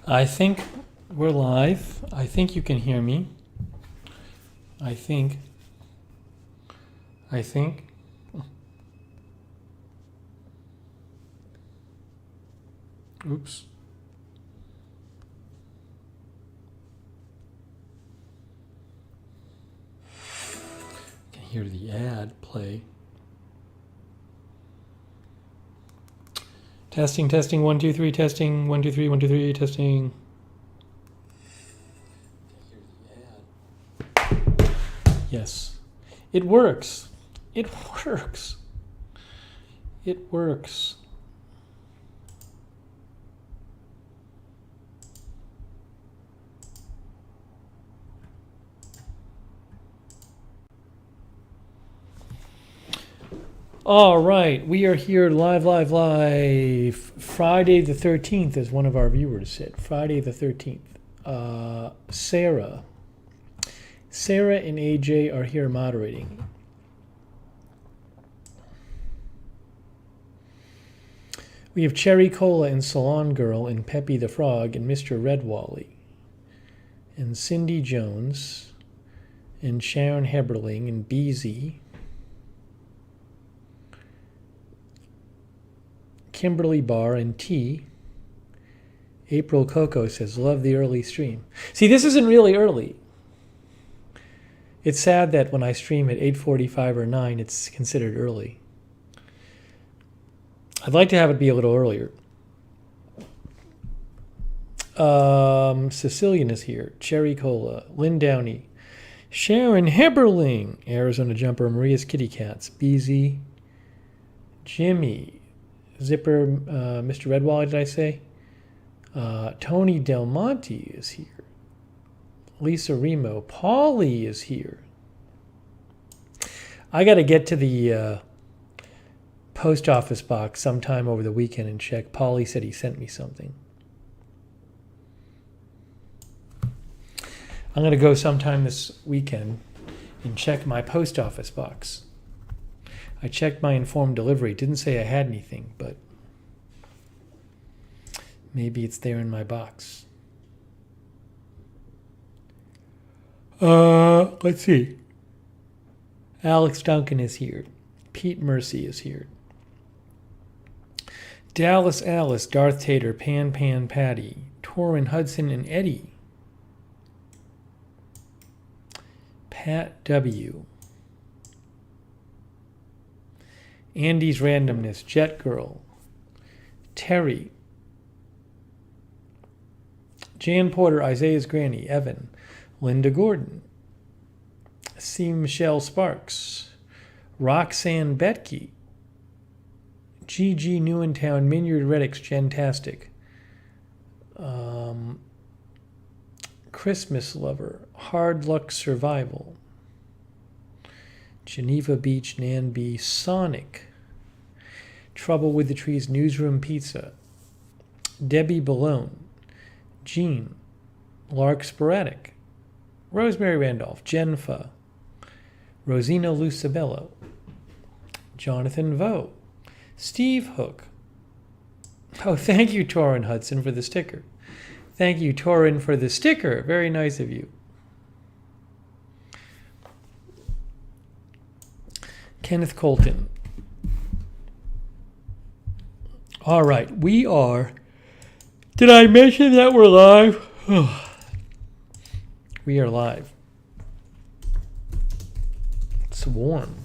I think we're live. I think you can hear me. I think. Oops. I can hear the ad play. Testing, 1, 2, 3, testing, 1, 2, 3, 1, 2, 3, testing. Yes. It works. It works. It works. All right, we are here live. Friday the 13th, as one of our viewers said. Friday the 13th. Sarah and AJ are here moderating. We have Cherry Cola and Salon Girl and Peppy the Frog and Mr. Redwally and Cindy Jones and Sharon Heberling and Beezy. Kimberly Barr and T. April Coco says, love the early stream. See, this isn't really early. It's sad that when I stream at 8:45 or 9, it's considered early. I'd like to have it be a little earlier. Sicilian is here. Cherry Cola. Lynn Downey. Sharon Heberling. Arizona Jumper. Maria's Kitty Cats. Beezy. Jimmy. Zipper, Mr. Redwall, did I say? Tony Del Monte is here. Lisa Remo. Paulie is here. I got to get to the post office box sometime over the weekend and check. Paulie said he sent me something. I'm going to go sometime this weekend and check my post office box. I checked my informed delivery. It didn't say I had anything, but maybe it's there in my box. Let's see. Alex Duncan is here. Pete Mercy is here. Dallas Alice, Darth Tater, Pan Patty, Torrin Hudson, and Eddie. Pat W. Andy's Randomness, Jet Girl, Terry, Jan Porter, Isaiah's Granny, Evan, Linda Gordon, C. Michelle Sparks, Roxanne Betke, G.G. Newentown, Minyard Reddix, Gentastic, Christmas Lover, Hard Luck Survival, Geneva Beach, Nan B, Sonic, Trouble with the Trees, Newsroom Pizza, Debbie Balone, Jean, Lark Sporadic, Rosemary Randolph, Jenfa, Rosina Lucibello, Jonathan Vo, Steve Hook. Oh, thank you, Torrin Hudson, for the sticker. Thank you, Torrin, for the sticker. Very nice of you. Kenneth Colton. All right, we are. Did I mention that we're live? We are live. It's warm.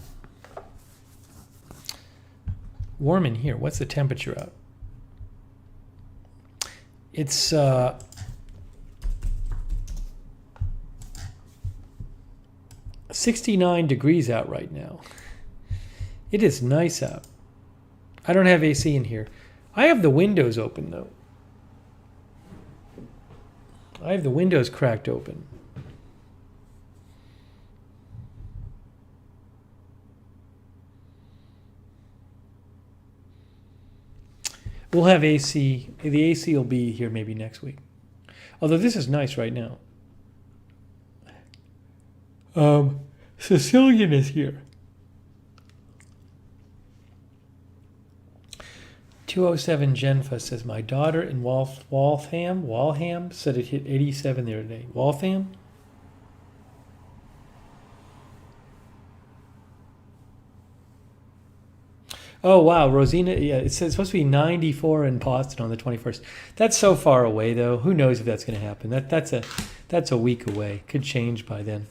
Warm in here. What's the temperature out? It's 69 degrees out right now. It is nice out. I don't have AC in here. I have the windows open, though. I have the windows cracked open. We'll have AC. The AC will be here maybe next week. Although this is nice right now. Sicilian is here. 207 Genfa says, my daughter in Waltham said it hit 87 the other day. Waltham? Oh, wow. Rosina, yeah, it's supposed to be 94 in Boston on the 21st. That's so far away, though. Who knows if that's going to happen? That's a week away. Could change by then.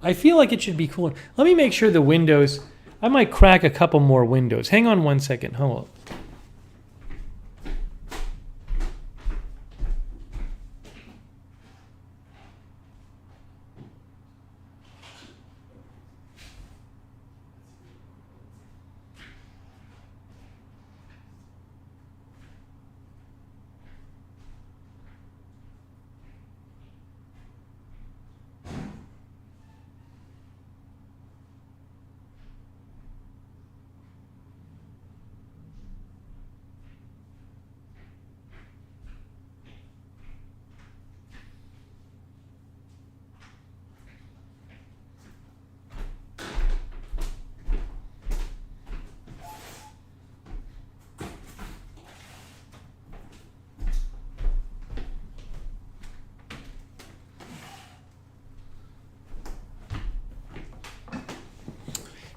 I feel like it should be cooler. Let me make sure the windows... I might crack a couple more windows. Hang on 1 second. Hold on.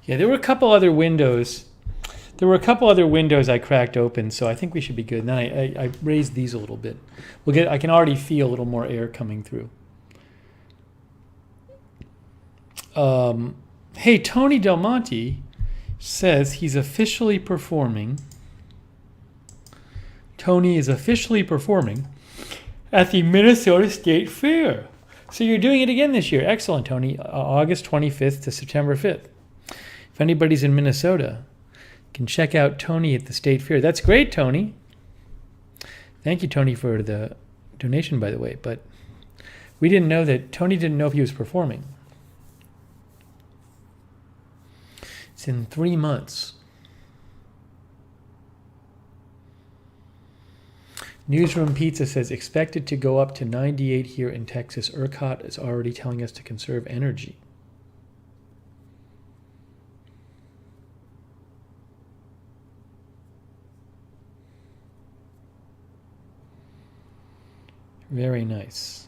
Yeah, there were a couple other windows. I cracked open, so I think we should be good. And then I raised these a little bit. I can already feel a little more air coming through. Hey, Tony Del Monte says he's officially performing. Tony is officially performing at the Minnesota State Fair. So you're doing it again this year. Excellent, Tony. August 25th to September 5th. If anybody's in Minnesota, you can check out Tony at the State Fair. That's great, Tony. Thank you, Tony, for the donation, by the way. But we didn't know that Tony didn't know if he was performing. It's in 3 months. Newsroom Pizza says expected to go up to 98 here in Texas. ERCOT is already telling us to conserve energy. Very nice.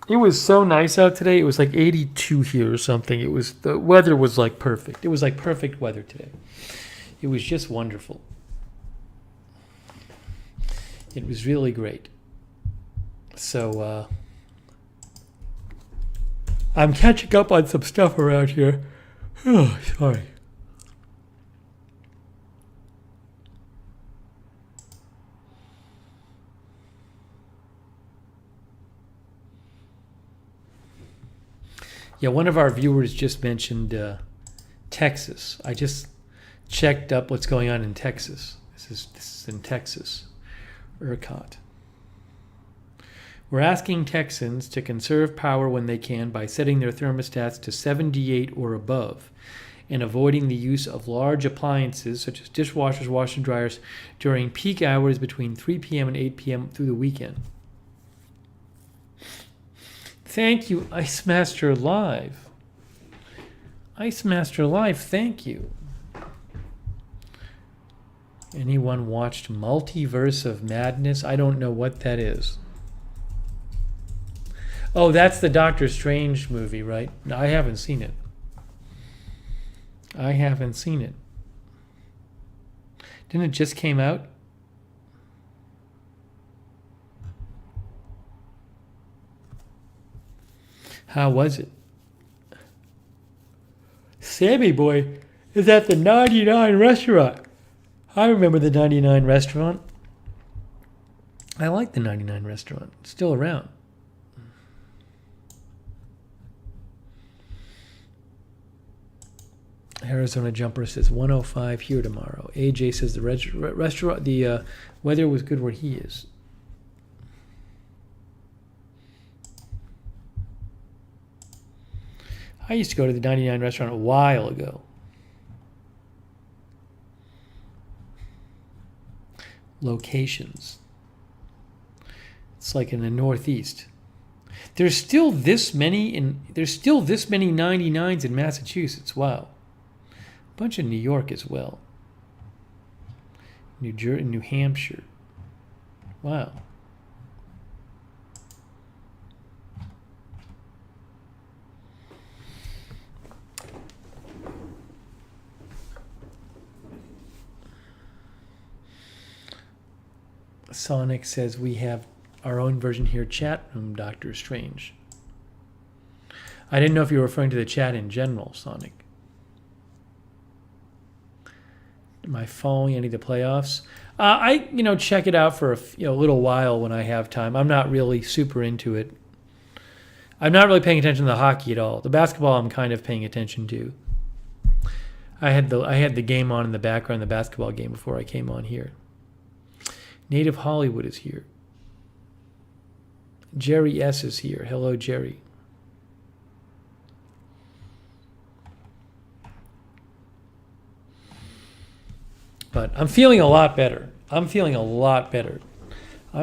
It was so nice out today. It was like 82 here or something. The weather was like perfect. It was like perfect weather today. It was just wonderful. It was really great. So I'm catching up on some stuff around here. Oh, sorry. Yeah, one of our viewers just mentioned Texas. I just checked up what's going on in Texas. This is in Texas, ERCOT. We're asking Texans to conserve power when they can by setting their thermostats to 78 or above and avoiding the use of large appliances such as dishwashers, washers, and dryers during peak hours between 3 p.m. and 8 p.m. through the weekend. Thank you, Ice Master Live. Ice Master Live, thank you. Anyone watched Multiverse of Madness? I don't know what that is. Oh, that's the Doctor Strange movie, right? No, I haven't seen it. Didn't it just came out? How was it? Sammy Boy is at the 99 restaurant. I remember the 99 restaurant. I like the 99 restaurant. It's still around. Arizona Jumper says 105 here tomorrow. AJ says the restaurant, the weather was good where he is. I used to go to the 99 restaurant a while ago. Locations. It's like in the Northeast. There's still this many 99s in Massachusetts. Wow. A bunch in New York as well. New Hampshire. Wow. Sonic says we have our own version here, chat room, Doctor Strange. I didn't know if you were referring to the chat in general, Sonic. Am I following any of the playoffs? I check it out for a little while when I have time. I'm not really super into it. I'm not really paying attention to the hockey at all. The basketball I'm kind of paying attention to. I had the game on in the background, the basketball game, before I came on here. Native Hollywood is here. Jerry S. is here. Hello, Jerry. But I'm feeling a lot better. I'm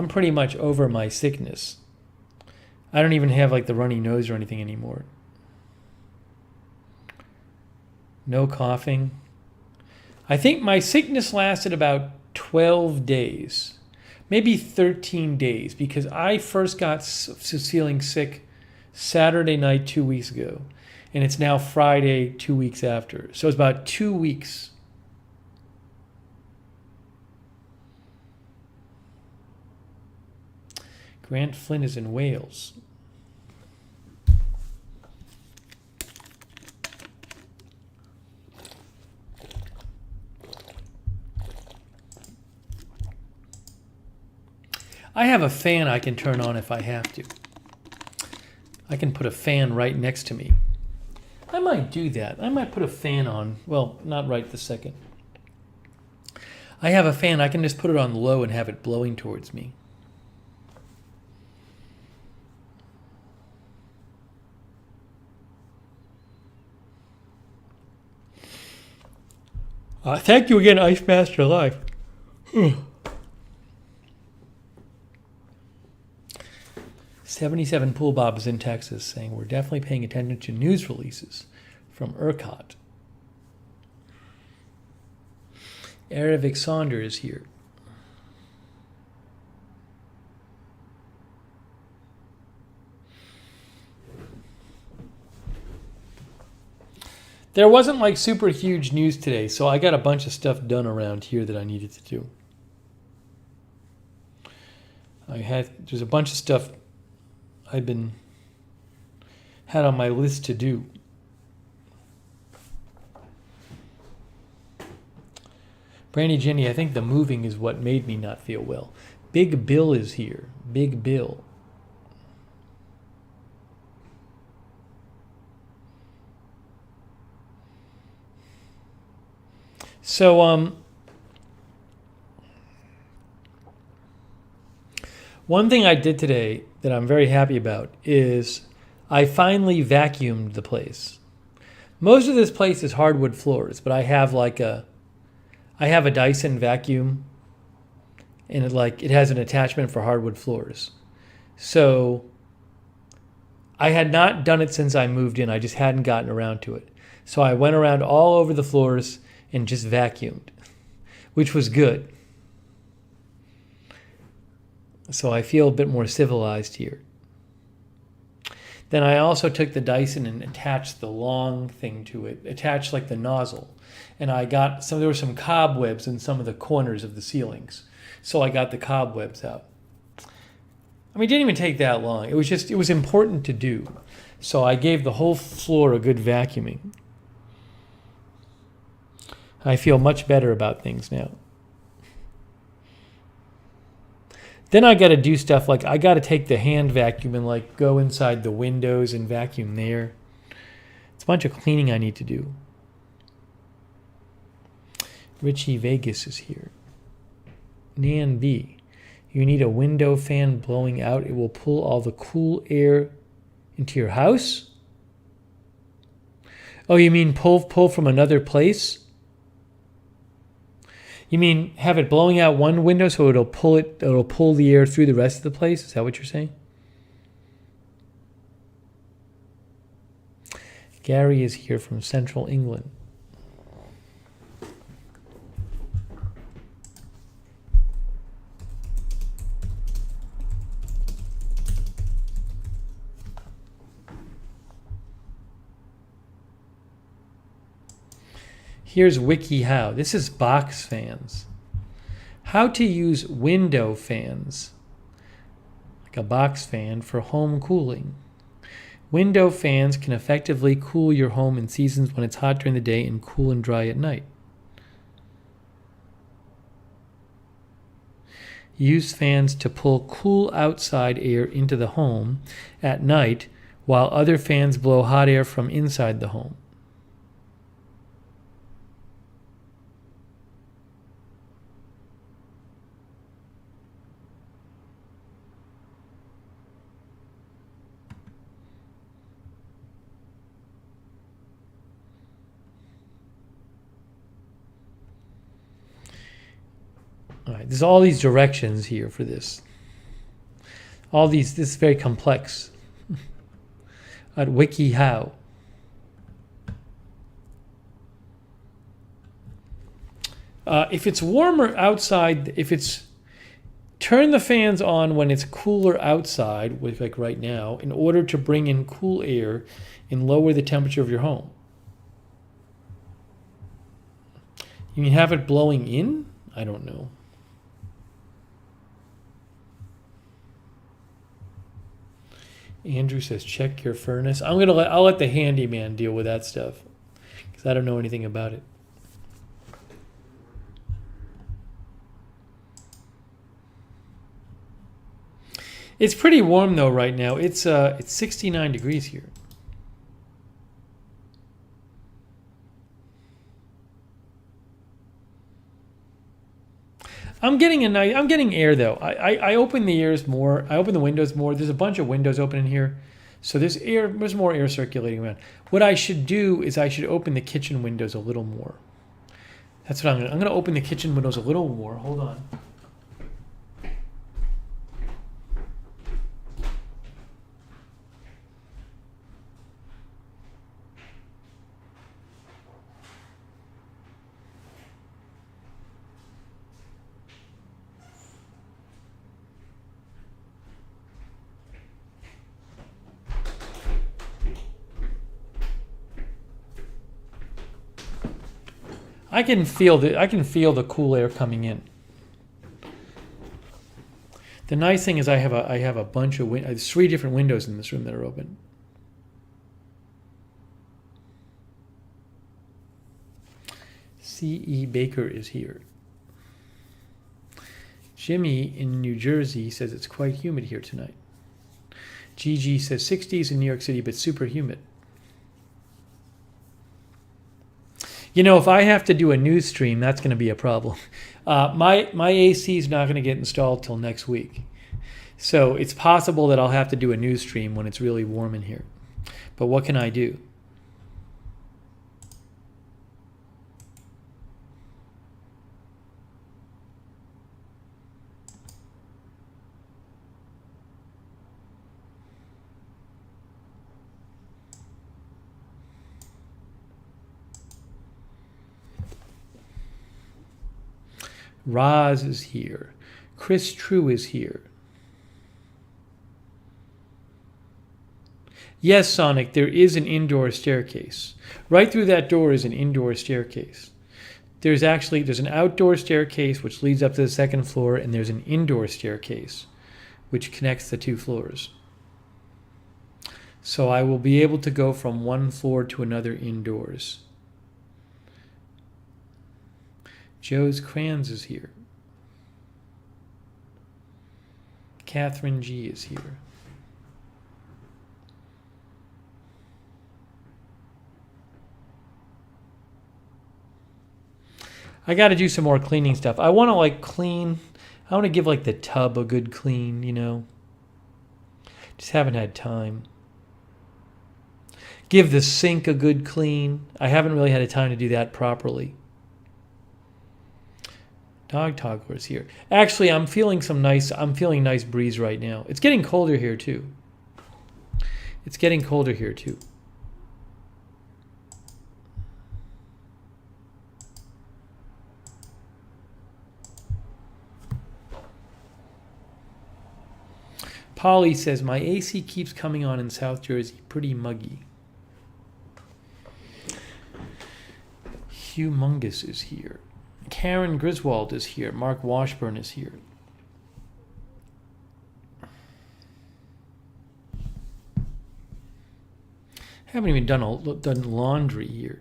pretty much over my sickness. I don't even have like the runny nose or anything anymore. No coughing. I think my sickness lasted about 12 days, maybe 13 days, because I first got feeling sick Saturday night 2 weeks ago, and it's now Friday 2 weeks after. So it's about 2 weeks. Grant Flynn is in Wales. I have a fan I can turn on if I have to. I can put a fan right next to me. I might do that. I might put a fan on. Well, not right this second. I have a fan. I can just put it on low and have it blowing towards me. Thank you again, Ice Master Life. 77 Pool Bobs in Texas saying we're definitely paying attention to news releases from ERCOT. Erevic Saunders is here. There wasn't like super huge news today, so I got a bunch of stuff done around here that I needed to do. There's a bunch of stuff had on my list to do. Brandy Jenny, I think the moving is what made me not feel well. Big Bill is here. Big Bill. So, one thing I did today that I'm very happy about is I finally vacuumed the place. Most of this place is hardwood floors, but I have a Dyson vacuum, and it has an attachment for hardwood floors. So I had not done it since I moved in. I just hadn't gotten around to it. So I went around all over the floors and just vacuumed, which was good. So I feel a bit more civilized here. Then I also took the Dyson and attached the long thing to it, attached like the nozzle. And there were some cobwebs in some of the corners of the ceilings. So I got the cobwebs out. I mean, it didn't even take that long. It was important to do. So I gave the whole floor a good vacuuming. I feel much better about things now. Then I got to do stuff like I got to take the hand vacuum and go inside the windows and vacuum there. It's a bunch of cleaning I need to do. Richie Vegas is here. Nan B. You need a window fan blowing out. It will pull all the cool air into your house? Oh, you mean pull from another place? You mean have it blowing out one window so it'll pull the air through the rest of the place? Is that what you're saying? Gary is here from Central England. Here's WikiHow. This is box fans. How to use window fans, like a box fan, for home cooling. Window fans can effectively cool your home in seasons when it's hot during the day and cool and dry at night. Use fans to pull cool outside air into the home at night while other fans blow hot air from inside the home. All right, there's all these directions here for this. This is very complex. At WikiHow. If it's warmer outside, turn the fans on when it's cooler outside, like right now, in order to bring in cool air and lower the temperature of your home. You mean have it blowing in? I don't know. Andrew says, check your furnace. I'll let the handyman deal with that stuff because I don't know anything about it. It's pretty warm though right now. It's 69 degrees here. I'm getting air though. I open the ears more. I open the windows more. There's a bunch of windows open in here, so there's more air circulating around. What I should do is I should open the kitchen windows a little more. That's what I'm gonna open the kitchen windows a little more. Hold on. I can feel the cool air coming in. The nice thing is I have a bunch of there's 3 different windows in this room that are open. C.E. Baker is here. Jimmy in New Jersey says it's quite humid here tonight. Gigi says 60s in New York City, but super humid. You know, if I have to do a news stream, that's going to be a problem. My AC is not going to get installed till next week. So it's possible that I'll have to do a news stream when it's really warm in here. But what can I do? Roz is here. Chris True is here. Yes, Sonic, there is an indoor staircase. Right through that door is an indoor staircase. There's an outdoor staircase which leads up to the 2nd floor, and there's an indoor staircase which connects the 2 floors. So I will be able to go from one floor to another indoors. Joe's Crayons is here. Catherine G is here. I got to do some more cleaning stuff. I want to clean. I want to give the tub a good clean, you know. Just haven't had time. Give the sink a good clean. I haven't really had a time to do that properly. Dog Toggler's here. Actually, I'm feeling nice breeze right now. It's getting colder here too. Polly says, my AC keeps coming on in South Jersey. Pretty muggy. Humongous is here. Karen Griswold is here. Mark Washburn is here. Haven't even done laundry here.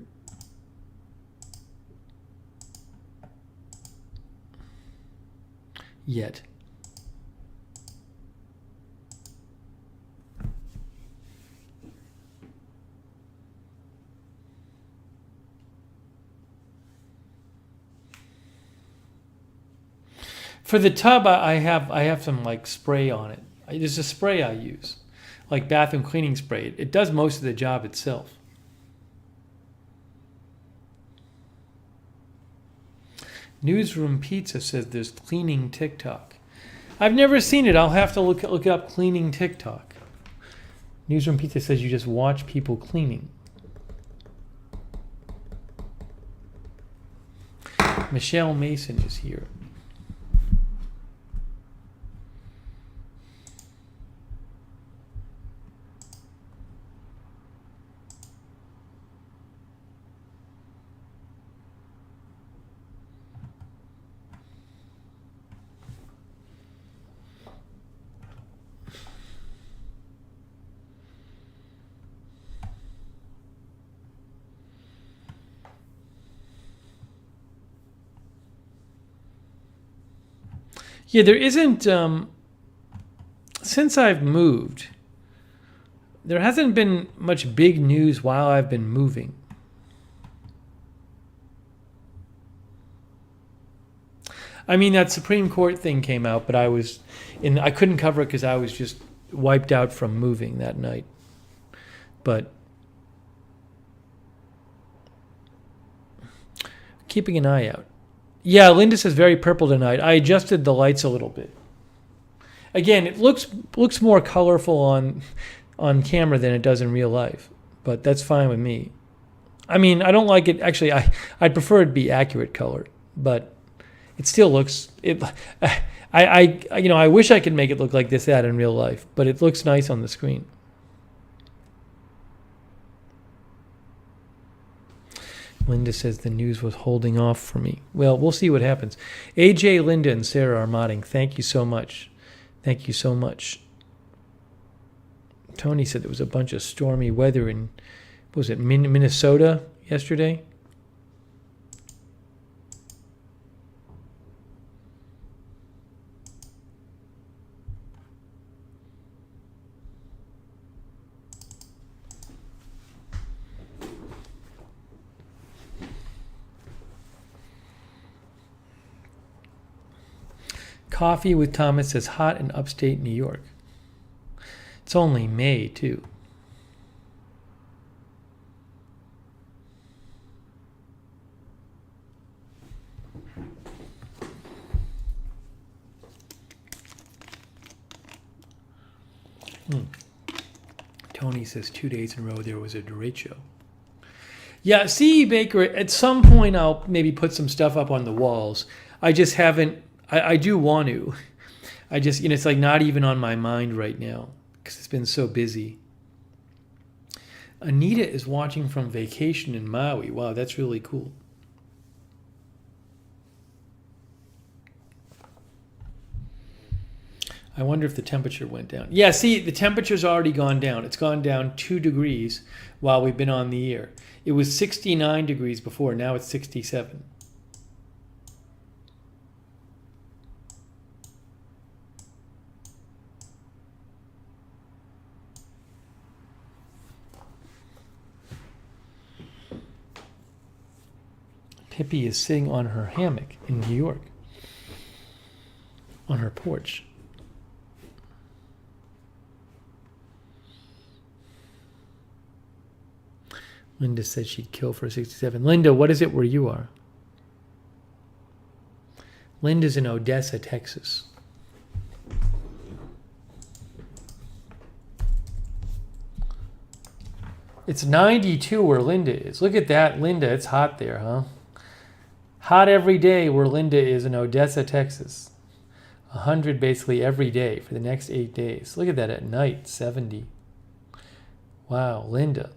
Yet. For the tub, I have some like spray on it. There's a spray I use, like bathroom cleaning spray. It does most of the job itself. Newsroom Pizza says there's cleaning TikTok. I've never seen it. I'll have to look up cleaning TikTok. Newsroom Pizza says you just watch people cleaning. Michelle Mason is here. Yeah, there isn't, since I've moved, there hasn't been much big news while I've been moving. I mean, that Supreme Court thing came out, but I couldn't cover it because I was just wiped out from moving that night. But keeping an eye out. Yeah, Linda says very purple tonight. I adjusted the lights a little bit. Again, it looks more colorful on camera than it does in real life, but that's fine with me. I mean, I don't like it. Actually, I'd prefer it to be accurate color, but it still looks it. I wish I could make it look like that in real life, but it looks nice on the screen. Linda says the news was holding off for me. Well, we'll see what happens. AJ, Linda, and Sarah are modding. Thank you so much. Thank you so much. Tony said there was a bunch of stormy weather in, what was it, Minnesota yesterday? Coffee with Thomas says hot in upstate New York. It's only May, too. Tony says 2 days in a row there was a derecho. Yeah, C.E. Baker, at some point I'll maybe put some stuff up on the walls. I just haven't. I do want to. I just, it's like not even on my mind right now because it's been so busy. Anita is watching from vacation in Maui. Wow, that's really cool. I wonder if the temperature went down. Yeah, see, the temperature's already gone down. It's gone down 2 degrees while we've been on the air. It was 69 degrees before. Now it's 67. Pippi is sitting on her hammock in New York, on her porch. Linda said she'd kill for a 67. Linda, what is it where you are? Linda's in Odessa, Texas. It's 92 where Linda is. Look at that, Linda. It's hot there, huh? Hot every day where Linda is in Odessa, Texas. 100 basically every day for the next 8 days. Look at that at night, 70. Wow, Linda.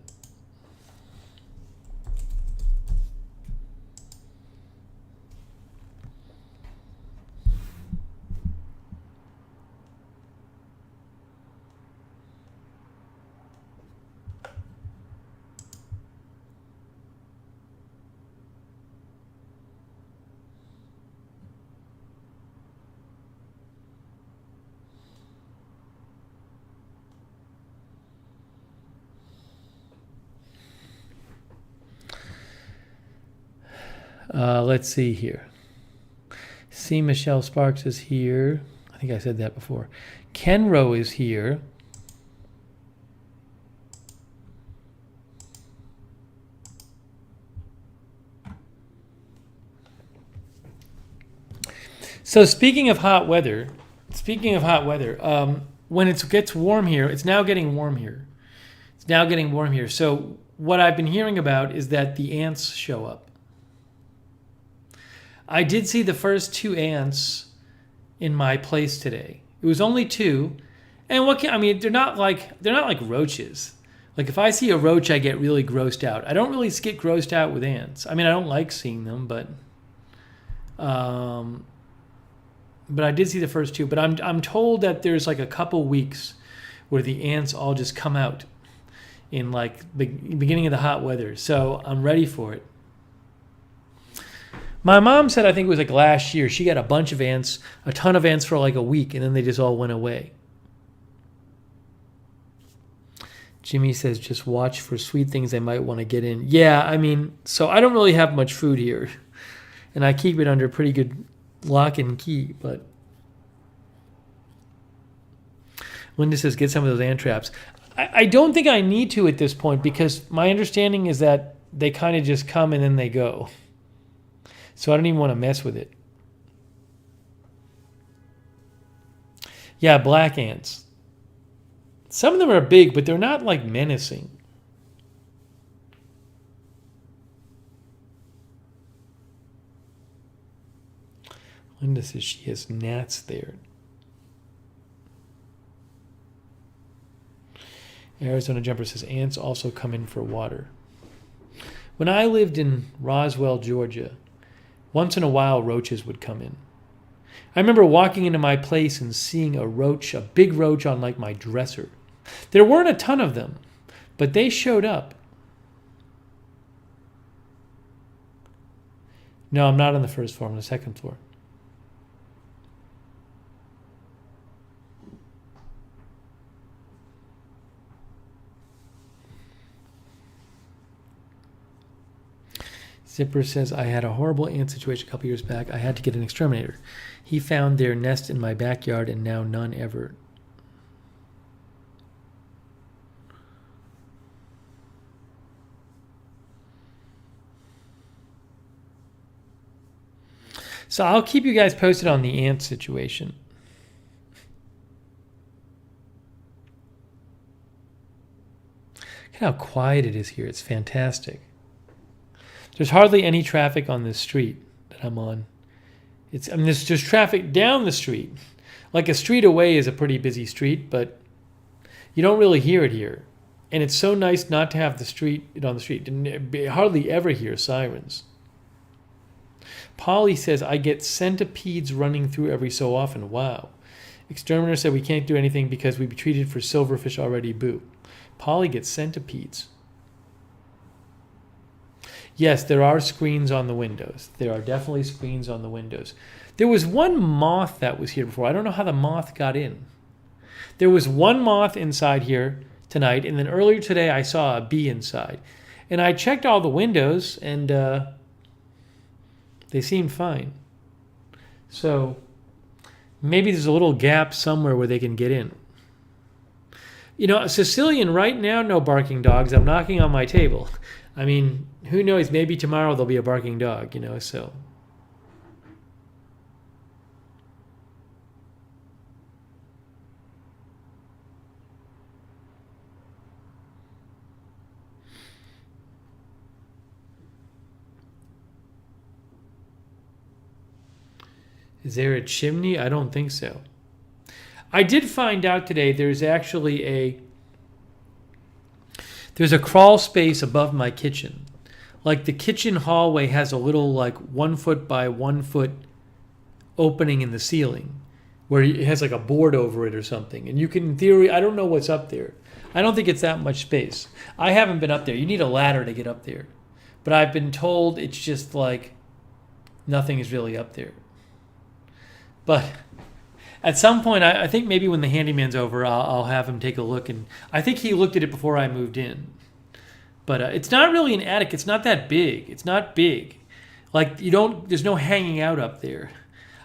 Let's see here. See, Michelle Sparks is here. I think I said that before. Kenro is here. So speaking of hot weather, when it gets warm here, it's now getting warm here. So what I've been hearing about is that the ants show up. I did see the first 2 ants in my place today. It was only 2, and they're not like roaches. Like if I see a roach, I get really grossed out. I don't really get grossed out with ants. I mean, I don't like seeing them, but I did see the first 2. But I'm told that there's like a couple weeks where the ants all just come out in like the beginning of the hot weather. So I'm ready for it. My mom said, I think it was like last year, she got a ton of ants for like a week, and then they just all went away. Jimmy says, just watch for sweet things they might want to get in. Yeah, I mean, so I don't really have much food here, and I keep it under pretty good lock and key, but Linda says, get some of those ant traps. I don't think I need to at this point, because my understanding is that they kind of just come and then they go. So I don't even want to mess with it. Yeah, black ants. Some of them are big, but they're not like menacing. Linda says she has gnats there. Arizona Jumper says ants also come in for water. When I lived in Roswell, Georgia, once in a while, roaches would come in. I remember walking into my place and seeing a big roach on like my dresser. There weren't a ton of them, but they showed up. No, I'm not on the first floor. I'm on the second floor. Zipper says, I had a horrible ant situation a couple years back. I had to get an exterminator. He found their nest in my backyard, and now none ever. So I'll keep you guys posted on the ant situation. Look at how quiet it is here. It's fantastic. There's hardly any traffic on this street that I'm on. There's just traffic down the street. Like a street away is a pretty busy street, but you don't really hear it here. And it's so nice not to have it on the street. And hardly ever hear sirens. Polly says, I get centipedes running through every so often. Wow. Exterminator said we can't do anything because we'd be treated for silverfish already. Boo. Polly gets centipedes. Yes, there are screens on the windows. There are definitely screens on the windows. There was one moth that was here before. I don't know how the moth got in. There was one moth inside here tonight, and then earlier today I saw a bee inside. And I checked all the windows, and they seemed fine. So maybe there's a little gap somewhere where they can get in. You know, Sicilian, right now, no barking dogs. I'm knocking on my table. I mean, who knows? Maybe tomorrow there'll be a barking dog, so. Is there a chimney? I don't think so. I did find out today there's actually there's a crawl space above my kitchen. Like the kitchen hallway has a little like 1 foot by 1 foot opening in the ceiling where it has like a board over it or something. And you can, in theory, I don't know what's up there. I don't think it's that much space. I haven't been up there. You need a ladder to get up there. But I've been told it's just like nothing is really up there. But at some point, I think maybe when the handyman's over, I'll have him take a look. And I think he looked at it before I moved in. But it's not really an attic. It's not that big. It's not big. Like there's no hanging out up there.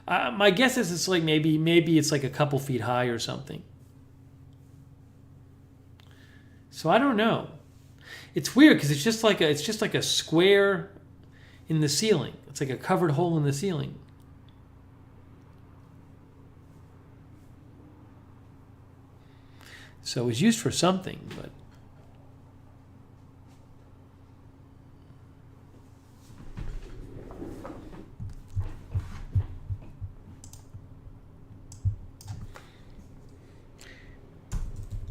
My guess is it's like maybe it's like a couple feet high or something. So I don't know. It's weird because it's just like a square in the ceiling. It's like a covered hole in the ceiling. So it was used for something, but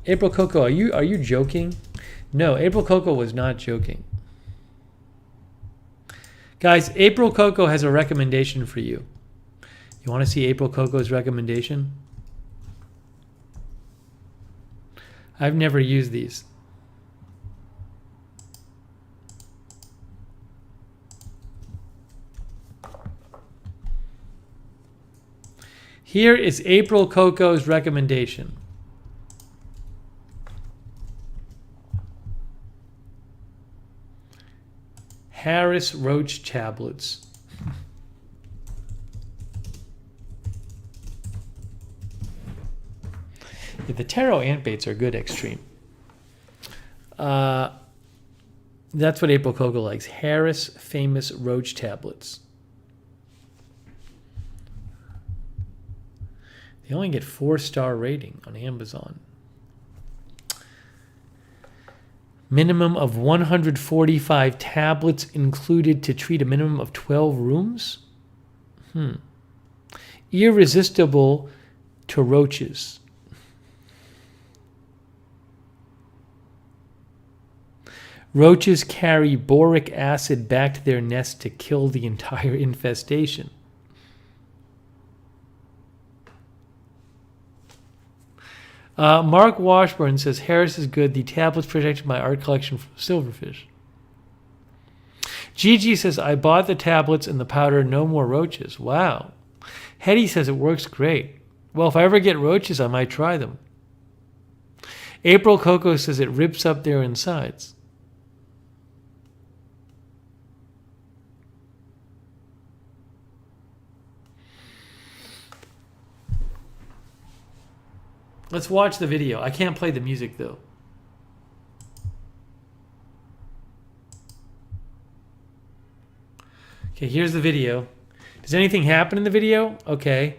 April Coco, are you joking? No, April Coco was not joking. Guys, April Coco has a recommendation for you. You want to see April Coco's recommendation? I've never used these. Here is April Coco's recommendation. Harris Roach tablets. Yeah, the taro ant baits are good extreme. That's what April Coco likes. Harris famous roach tablets. They only get 4-star rating on Amazon. Minimum of 145 tablets included to treat a minimum of 12 rooms? Irresistible to roaches. Roaches carry boric acid back to their nest to kill the entire infestation. Mark Washburn says, Harris is good. The tablets protected my art collection from silverfish. Gigi says, I bought the tablets and the powder. No more roaches. Wow. Hetty says, it works great. Well, if I ever get roaches, I might try them. April Coco says, it rips up their insides. Let's watch the video. I can't play the music, though. Okay, here's the video. Does anything happen in the video? Okay.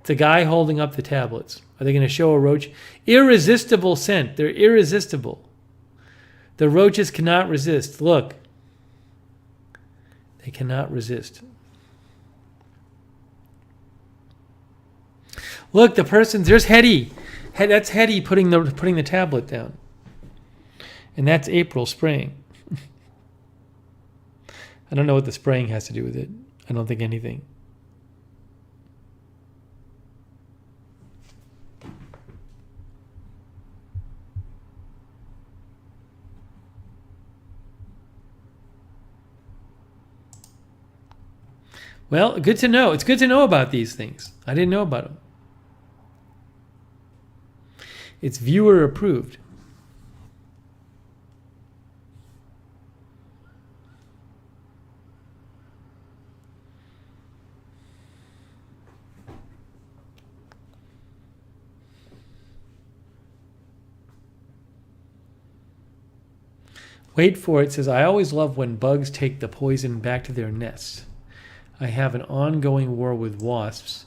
It's a guy holding up the tablets. Are they going to show a roach? Irresistible scent. They're irresistible. The roaches cannot resist. Look. They cannot resist. Look, the person's... There's Hetty. That's Hetty putting the tablet down. And that's April spraying. I don't know what the spraying has to do with it. I don't think anything. Well, good to know. It's good to know about these things. I didn't know about them. It's viewer approved. Wait for it says, I always love when bugs take the poison back to their nests. I have an ongoing war with wasps,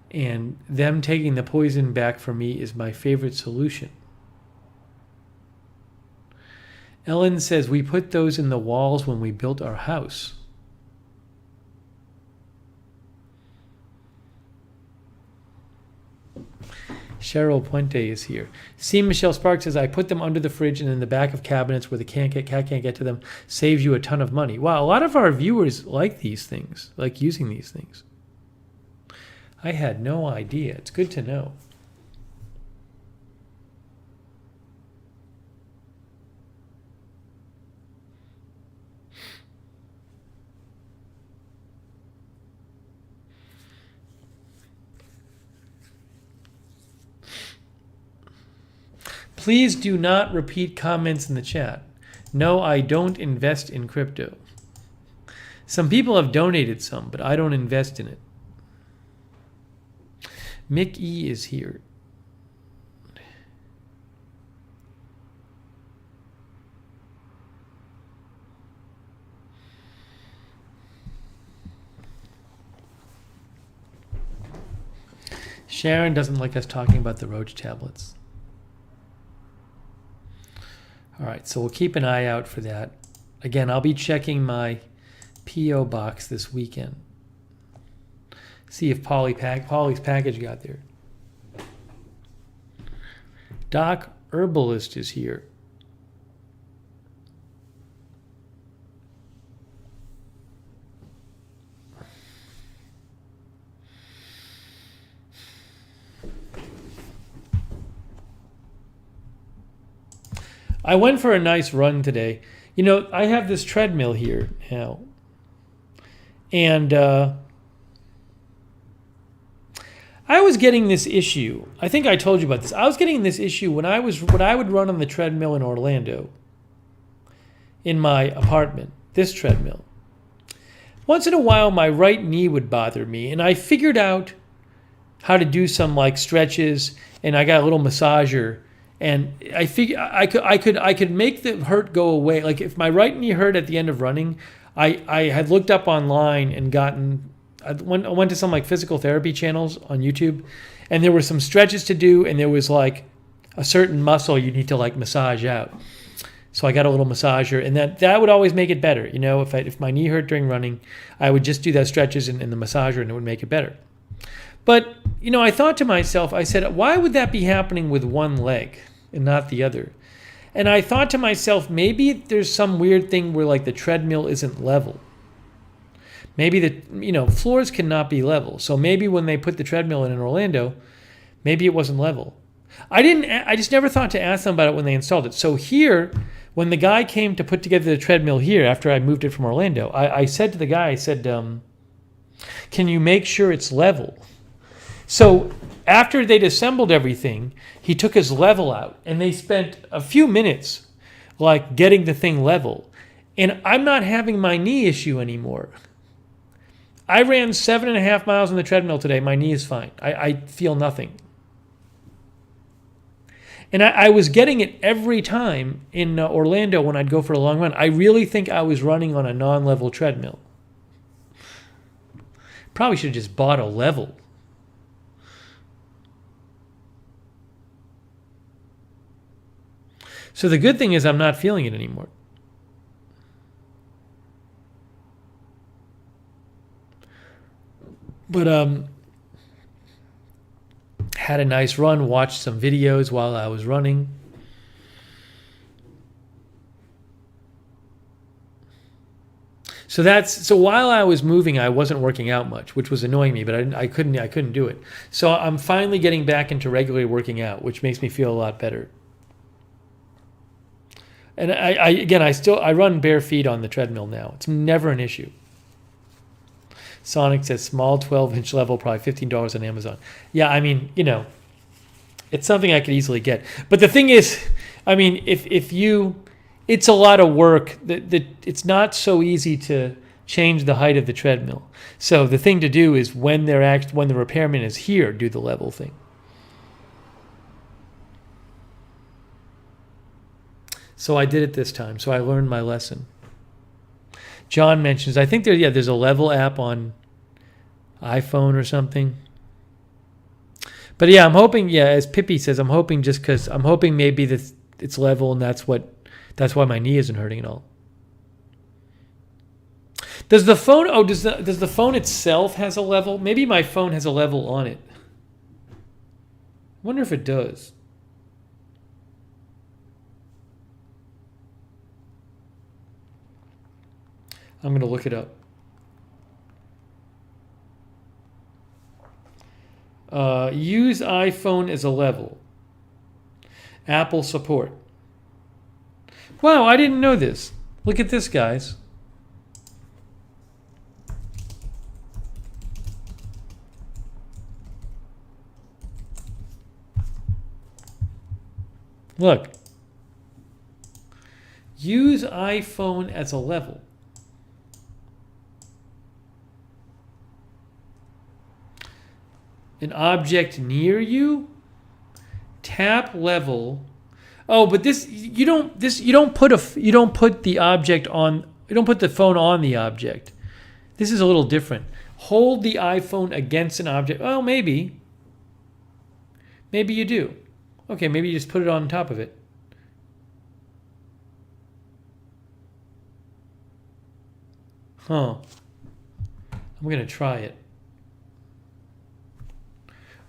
and them taking the poison back for me is my favorite solution. Ellen says, we put those in the walls when we built our house. Cheryl Puente is here. See, Michelle Sparks says, I put them under the fridge and in the back of cabinets where the cat can't get to them. Saves you a ton of money. Wow, a lot of our viewers like these things, like using these things. I had no idea. It's good to know. Please do not repeat comments in the chat. No, I don't invest in crypto. Some people have donated some, but I don't invest in it. Mick E is here. Sharon doesn't like us talking about the Roach tablets. All right, so we'll keep an eye out for that. Again, I'll be checking my P.O. box this weekend. See if Polly's package got there. Doc Herbalist is here. I went for a nice run today. You know, I have this treadmill here now. And I was getting this issue. I think I told you about this. I was getting this issue when I would run on the treadmill in Orlando in my apartment, this treadmill. Once in a while, my right knee would bother me, and I figured out how to do some like stretches, and I got a little massager. And I figured I could make the hurt go away. Like if my right knee hurt at the end of running, I had looked up online and I went to some like physical therapy channels on YouTube, and there were some stretches to do, and there was like a certain muscle you need to like massage out. So I got a little massager, and that would always make it better. You know, if my knee hurt during running, I would just do those stretches in the massager, and it would make it better. But you know, I thought to myself, I said, why would that be happening with one leg and not the other? And I thought to myself, maybe there's some weird thing where like the treadmill isn't level. Maybe floors cannot be level. So maybe when they put the treadmill in Orlando, maybe it wasn't level. I just never thought to ask them about it when they installed it. So here, when the guy came to put together the treadmill here after I moved it from Orlando, I said to the guy, I said, can you make sure it's level? So after they'd assembled everything, he took his level out, and they spent a few minutes like getting the thing level. And I'm not having my knee issue anymore. I ran 7.5 miles on the treadmill today. My knee is fine. I feel nothing. And I was getting it every time in Orlando when I'd go for a long run. I really think I was running on a non-level treadmill. Probably should have just bought a level. So the good thing is I'm not feeling it anymore. But had a nice run, watched some videos while I was running. So while I was moving, I wasn't working out much, which was annoying me, but I couldn't do it. So I'm finally getting back into regularly working out, which makes me feel a lot better. And I run bare feet on the treadmill now. It's never an issue. Sonic says small 12-inch level, probably $15 on Amazon. Yeah, I mean, it's something I could easily get. But the thing is, I mean, it's a lot of work. It's not so easy to change the height of the treadmill. So the thing to do is when the repairman is here, do the level thing. So I did it this time. So I learned my lesson. John mentions, I think there's a level app on iPhone or something. But yeah, I'm hoping, as Pippi says, I'm hoping maybe that it's level, and that's why my knee isn't hurting at all. Does the phone does the phone itself has a level? Maybe my phone has a level on it. Wonder if it does. I'm going to look it up. Use iPhone as a level. Apple support. Wow, I didn't know this. Look at this, guys. Look. Use iPhone as a level. An object near you, tap level. Oh, but this you don't put the object on, you don't put the phone on the object. This is a little different. Hold the iPhone against an object. Oh, maybe you do. Okay, maybe you just put it on top of it. Huh. I'm gonna try it.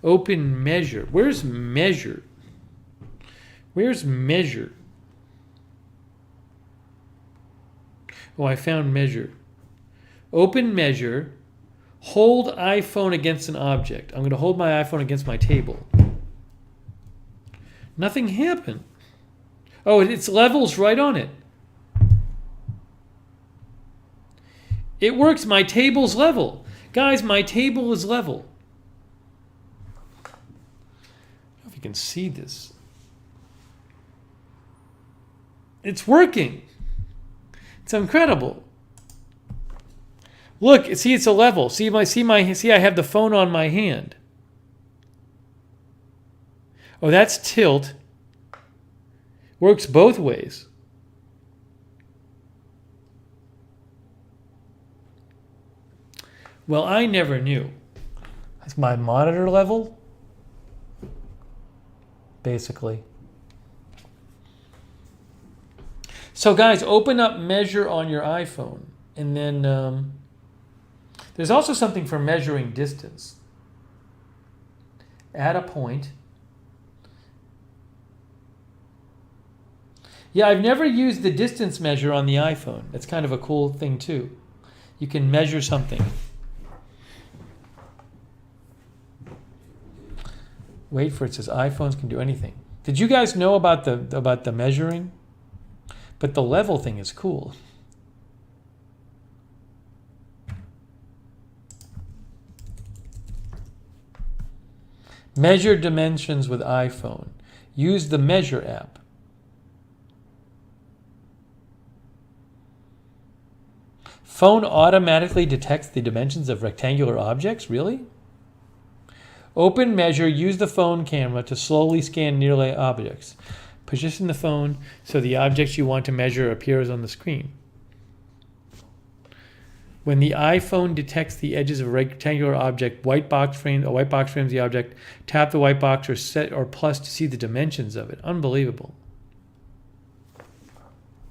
Open measure. Where's measure? Where's measure? Oh, I found measure. Open measure. Hold iPhone against an object. I'm going to hold my iPhone against my table. Nothing happened. Oh, it's levels right on it. It works. My table's level. Guys, my table is level. Can see this. It's working. It's incredible. Look, see, it's a level. See, I have the phone on my hand. Oh, that's tilt. Works both ways. Well, I never knew. That's my monitor level. Basically. So guys, open up measure on your iPhone, and then there's also something for measuring distance. Add a point. Yeah, I've never used the distance measure on the iPhone. That's kind of a cool thing too. You can measure something. Wait for it. It says iPhones can do anything. Did you guys know about the measuring? But the level thing is cool. Measure dimensions with iPhone. Use the Measure app. Phone automatically detects the dimensions of rectangular objects? Really? Open measure, use the phone camera to slowly scan nearby objects. Position the phone so the objects you want to measure appears on the screen. When the iPhone detects the edges of a rectangular object, a white box frames the object. Tap the white box or set or plus to see the dimensions of it. Unbelievable.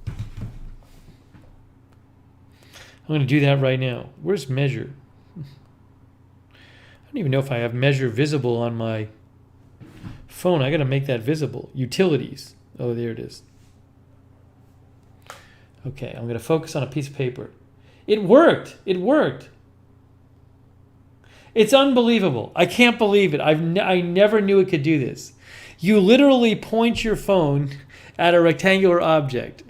I'm going to do that right now. Where's measure? I don't even know if I have measure visible on my phone. I got to make that visible. Utilities. Oh, there it is. Okay, I'm going to focus on a piece of paper. It worked. It worked. It's unbelievable. I can't believe it. I never knew it could do this. You literally point your phone at a rectangular object,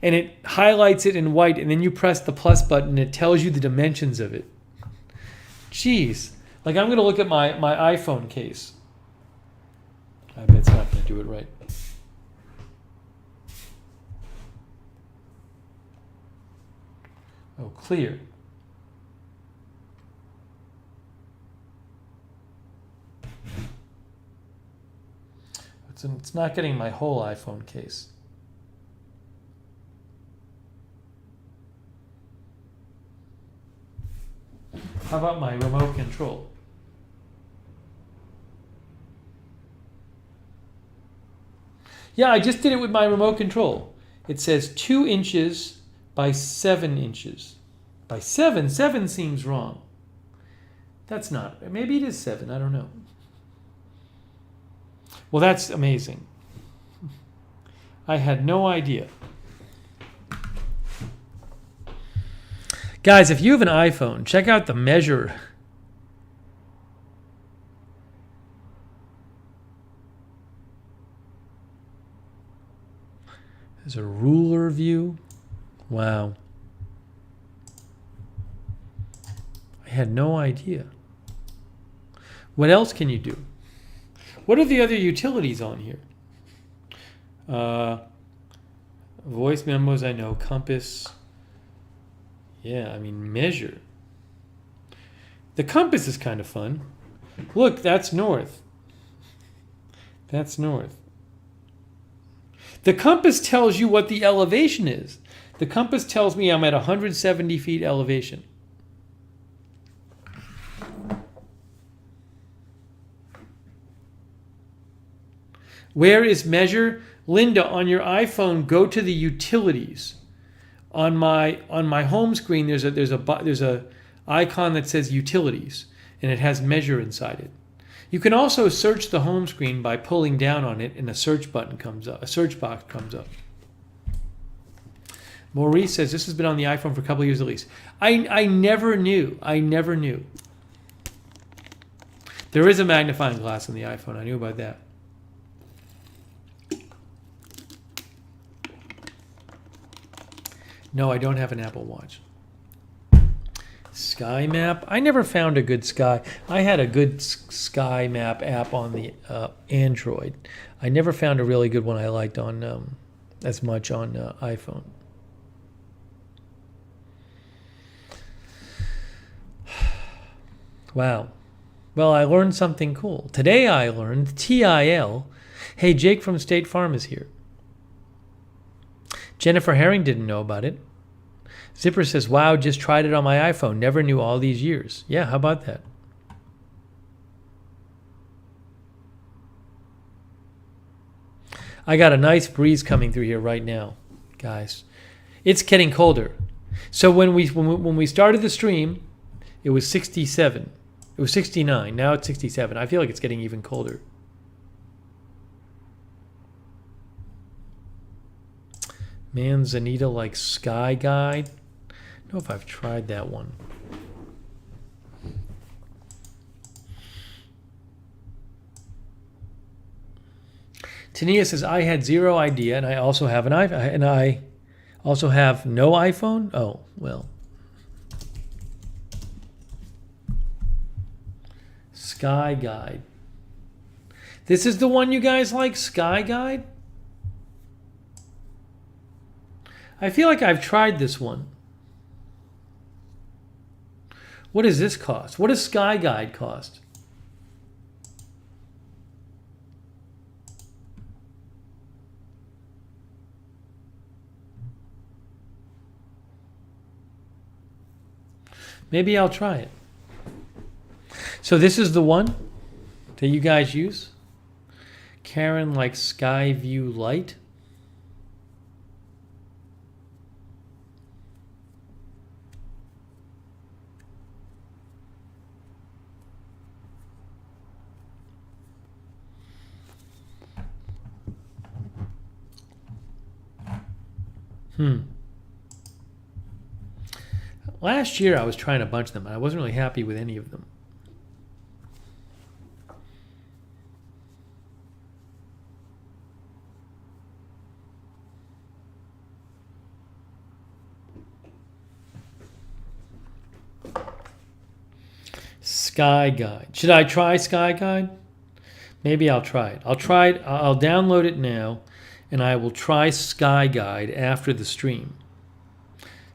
and it highlights it in white, and then you press the plus button, and it tells you the dimensions of it. Jeez. Like, I'm going to look at my iPhone case. I bet it's not going to do it right. Oh, clear. It's not getting my whole iPhone case. How about my remote control? Yeah, I just did it with my remote control. It says 2 inches by 7 inches. By 7? 7 seems wrong. That's not. Maybe it is 7. I don't know. Well, that's amazing. I had no idea. Guys, if you have an iPhone, check out the Measure. There's a ruler view. Wow. I had no idea. What else can you do? What are the other utilities on here? Voice memos, I know. Compass. Yeah, I mean, Measure. The compass is kind of fun. Look, that's north. That's north. The compass tells you what the elevation is. The compass tells me I'm at 170 feet elevation. Where is Measure? Linda, on your iPhone, go to the utilities. On my home screen, there's a icon that says utilities, and it has Measure inside it. You can also search the home screen by pulling down on it, and a search button comes up. A search box comes up. Maurice says this has been on the iPhone for a couple of years at least. I never knew. I never knew. There is a magnifying glass on the iPhone. I knew about that. No, I don't have an Apple Watch. Sky Map. I never found a good sky. I had a good Sky Map app on the Android. I never found a really good one I liked on as much on iPhone. Wow. Well, I learned something cool. Today I learned TIL. Hey, Jake from State Farm is here. Jennifer Herring didn't know about it. Zipper says, wow, just tried it on my iPhone. Never knew all these years. Yeah, how about that? I got a nice breeze coming through here right now, guys. It's getting colder. So when we started the stream, it was 67. It was 69. Now it's 67. I feel like it's getting even colder. Manzanita like Sky Guide. I don't know if I've tried that one. Tania says, I had zero idea, and I also have an iPhone, and I also have no iPhone. Oh, well. Sky Guide. This is the one you guys like, Sky Guide? I feel like I've tried this one. What does this cost? What does Sky Guide cost? Maybe I'll try it. So this is the one that you guys use? Karen likes Skyview Lite. Last year I was trying a bunch of them, and I wasn't really happy with any of them. Sky Guide. Should I try Sky Guide? Maybe I'll try it. I'll try it. I'll download it now, and I will try Sky Guide after the stream.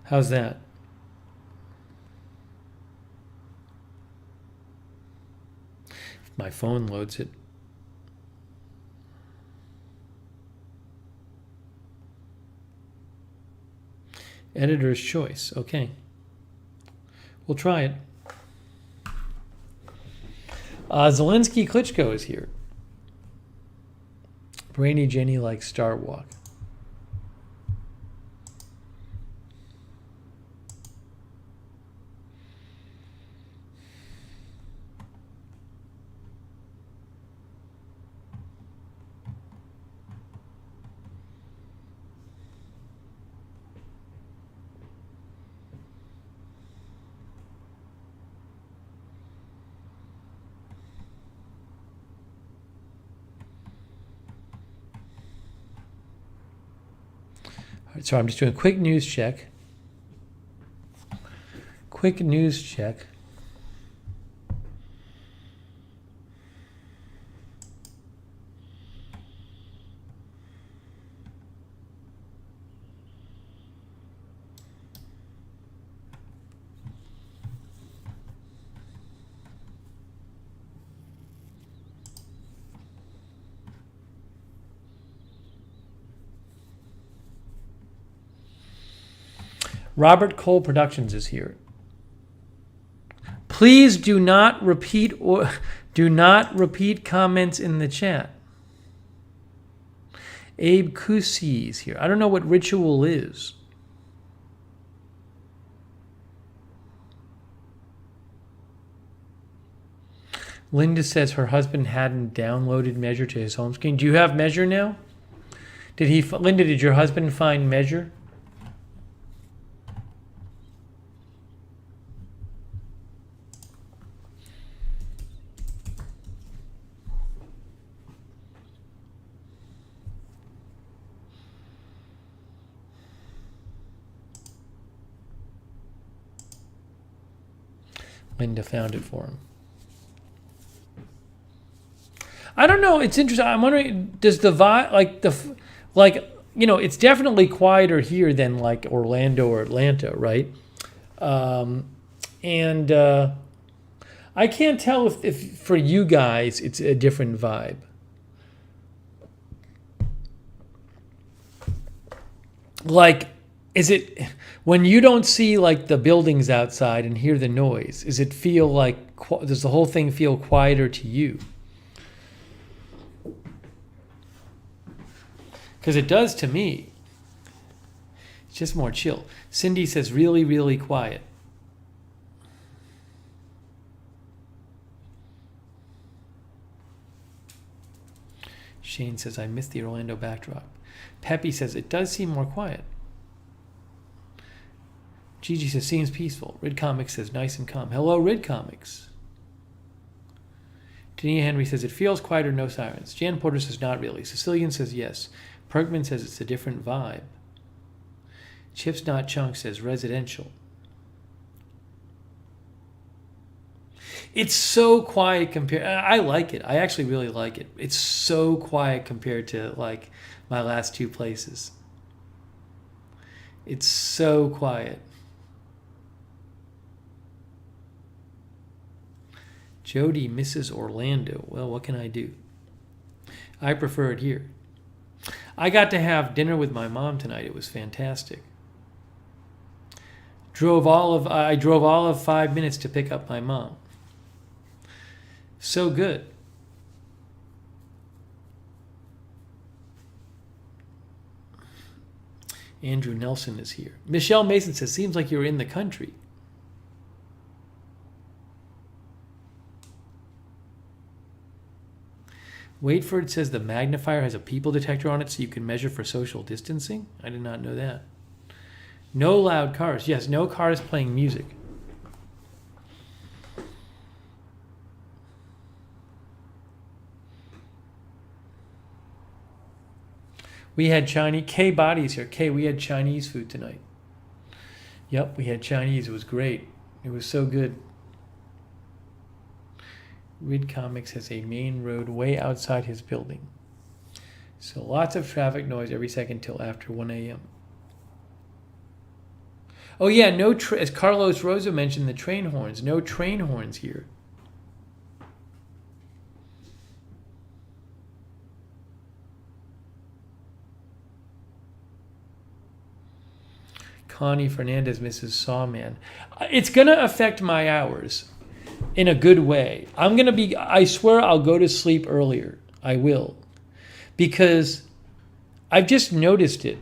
How's that? If my phone loads it. Editor's choice. Okay. We'll try it. Zelensky Klitschko is here. Brainy Jenny likes Star Walk. Sorry, I'm just doing a quick news check. Quick news check. Robert Cole Productions is here. Please do not repeat comments in the chat. Abe Kusi is here. I don't know what ritual is. Linda says her husband hadn't downloaded Measure to his home screen. Do you have Measure now? Linda, did your husband find Measure? Linda found it for him. I don't know. It's interesting. I'm wondering, does the vibe, it's definitely quieter here than like Orlando or Atlanta, right? And I can't tell if for you guys it's a different vibe. Like, is it when you don't see like the buildings outside and hear the noise? Does it feel like? Does the whole thing feel quieter to you? Because it does to me. It's just more chill. Cindy says really, really quiet. Shane says I miss the Orlando backdrop. Peppy says it does seem more quiet. Gigi says, seems peaceful. Rid Comics says, nice and calm. Hello, Rid Comics. Dania Henry says, it feels quieter, no sirens. Jan Porter says, not really. Sicilian says, yes. Perkman says, it's a different vibe. Chips Not Chunk says, residential. It's so quiet compared. I like it. I actually really like it. It's so quiet compared to like my last two places. It's so quiet. Jody misses Orlando. Well, what can I do? I prefer it here. I got to have dinner with my mom tonight. It was fantastic. I drove all of 5 minutes to pick up my mom. So good. Andrew Nelson is here. Michelle Mason says, seems like you're in the country. Waitford says the magnifier has a people detector on it so you can measure for social distancing. I did not know that. No loud cars. Yes, no cars playing music. We had Chinese. Kay Body's here. Kay, we had Chinese food tonight. Yep, we had Chinese. It was great. It was so good. Rid Comics has a main road way outside his building. So lots of traffic noise every second till after 1 a.m. Oh yeah, as Carlos Rosa mentioned, the train horns. No train horns here. Connie Fernandez misses Sawman. It's going to affect my hours in a good way. I swear I'll go to sleep earlier. I will. Because I've just noticed it.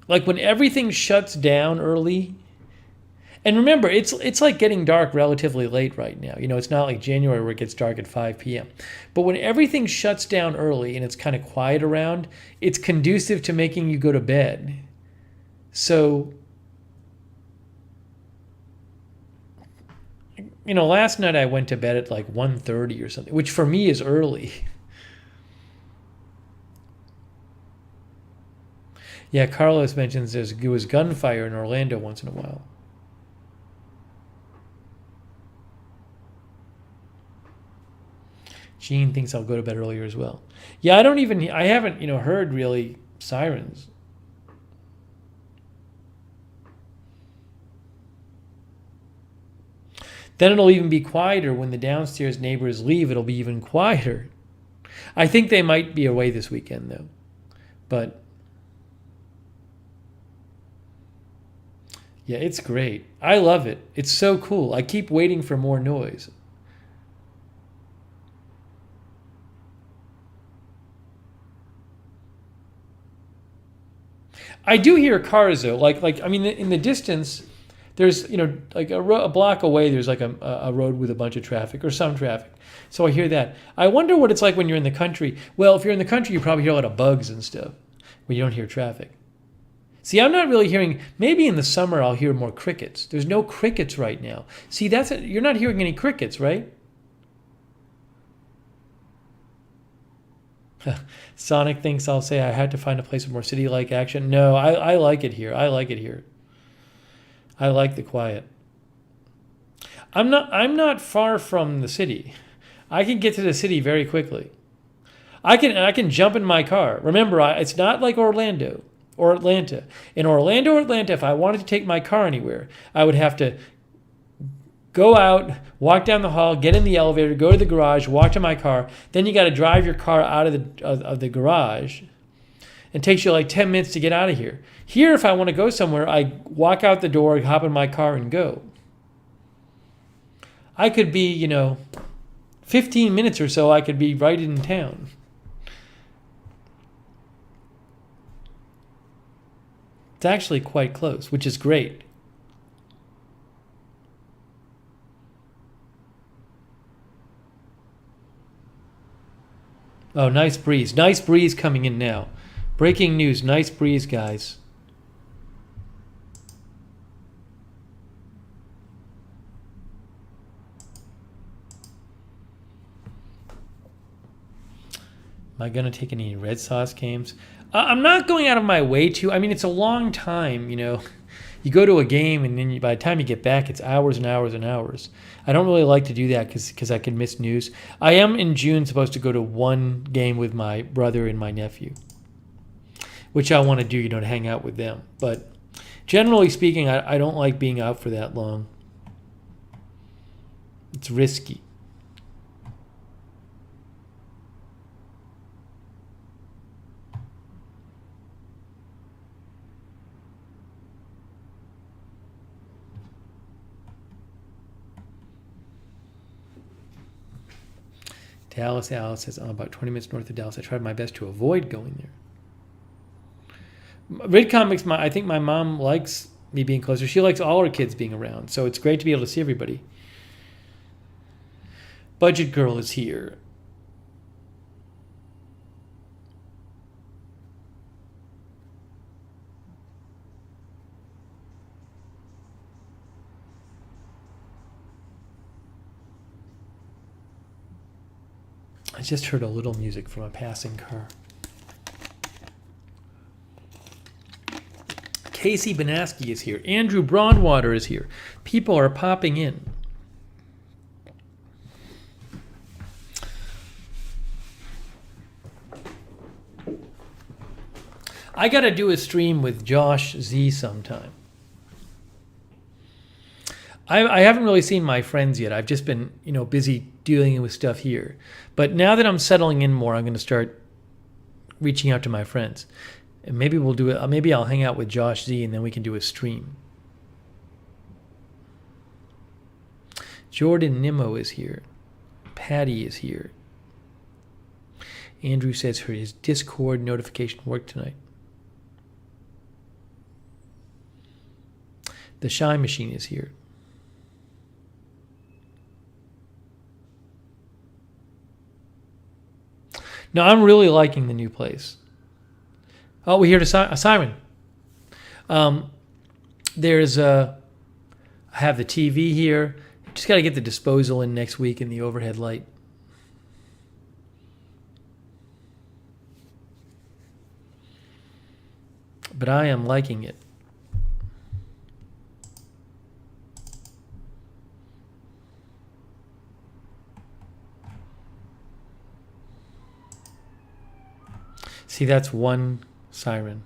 Like when everything shuts down early, and remember, it's like getting dark relatively late right now. You know, it's not like January where it gets dark at 5 p.m. But when everything shuts down early and it's kind of quiet around, it's conducive to making you go to bed. So, you know, last night I went to bed at like 1:30 or something, which for me is early. Yeah, Carlos mentions there was gunfire in Orlando once in a while. Gene thinks I'll go to bed earlier as well. Yeah, I haven't, heard really sirens. Then it'll even be quieter when the downstairs neighbors leave. It'll be even quieter. I think they might be away this weekend, though. But, yeah, it's great. I love it. It's so cool. I keep waiting for more noise. I do hear cars, though. In the distance, there's, like a block away, there's like a road with a bunch of traffic or some traffic. So I hear that. I wonder what it's like when you're in the country. Well, if you're in the country, you probably hear a lot of bugs and stuff when you don't hear traffic. See, I'm not really hearing, maybe in the summer I'll hear more crickets. There's no crickets right now. See, you're not hearing any crickets, right? Sonic thinks I'll say I had to find a place with more city-like action. No, I like it here. I like it here. I like the quiet. I'm not far from the city. I can get to the city very quickly. I can jump in my car. Remember, it's not like Orlando or Atlanta. In Orlando or Atlanta, if I wanted to take my car anywhere, I would have to go out, walk down the hall, get in the elevator, go to the garage, walk to my car. Then you got to drive your car out of the garage. It takes you like 10 minutes to get out of here. Here, if I want to go somewhere, I walk out the door, hop in my car, and go. I could be, 15 minutes or so, I could be right in town. It's actually quite close, which is great. Oh, nice breeze. Nice breeze coming in now. Breaking news. Nice breeze, guys. Am I going to take any Red Sox games? I'm not going out of my way to. It's a long time, You go to a game and then by the time you get back, it's hours and hours and hours. I don't really like to do that because I can miss news. I am in June supposed to go to one game with my brother and my nephew, which I want to do, to hang out with them. But generally speaking, I don't like being out for that long. It's risky. Dallas Alice says, I'm about 20 minutes north of Dallas. I tried my best to avoid going there. Red Comics, I think my mom likes me being closer. She likes all her kids being around, so it's great to be able to see everybody. Budget Girl is here. I just heard a little music from a passing car. Casey Banaski is here. Andrew Broadwater is here. People are popping in. I got to do a stream with Josh Z sometime. I haven't really seen my friends yet. I've just been, busy dealing with stuff here. But now that I'm settling in more, I'm going to start reaching out to my friends. And maybe we'll do it. Maybe I'll hang out with Josh Z and then we can do a stream. Jordan Nimmo is here. Patty is here. Andrew says his Discord notification worked tonight. The Shy Machine is here. No, I'm really liking the new place. Oh, we heard a siren. I have the TV here. Just got to get the disposal in next week and the overhead light. but I am liking it. See, that's one siren.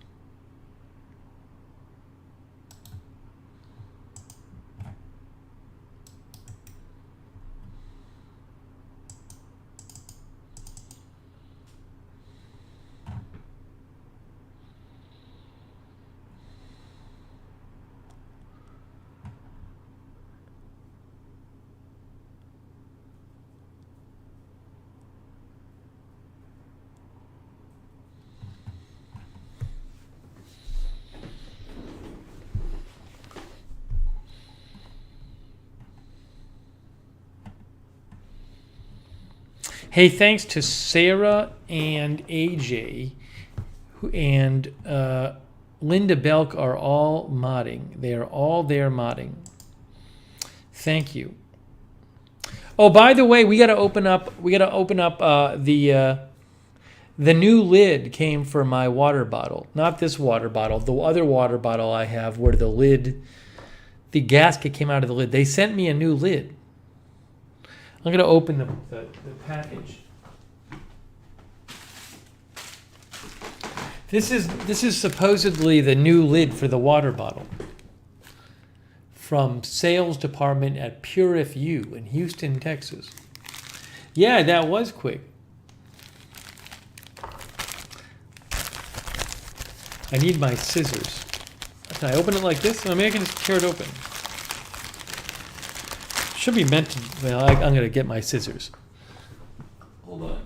Hey, thanks to Sarah and AJ and Linda Belk are all modding. They are all there modding. Thank you. Oh, by the way, we got to open up. The new lid came for my water bottle. Not this water bottle. The other water bottle I have, where the gasket came out of the lid. They sent me a new lid. I'm going to open the package. This is supposedly the new lid for the water bottle from sales department at Purif U in Houston, Texas. Yeah, that was quick. I need my scissors. Can I open it like this? Maybe I can just tear it open. Should be meant to. Well, I'm going to get my scissors. Hold on.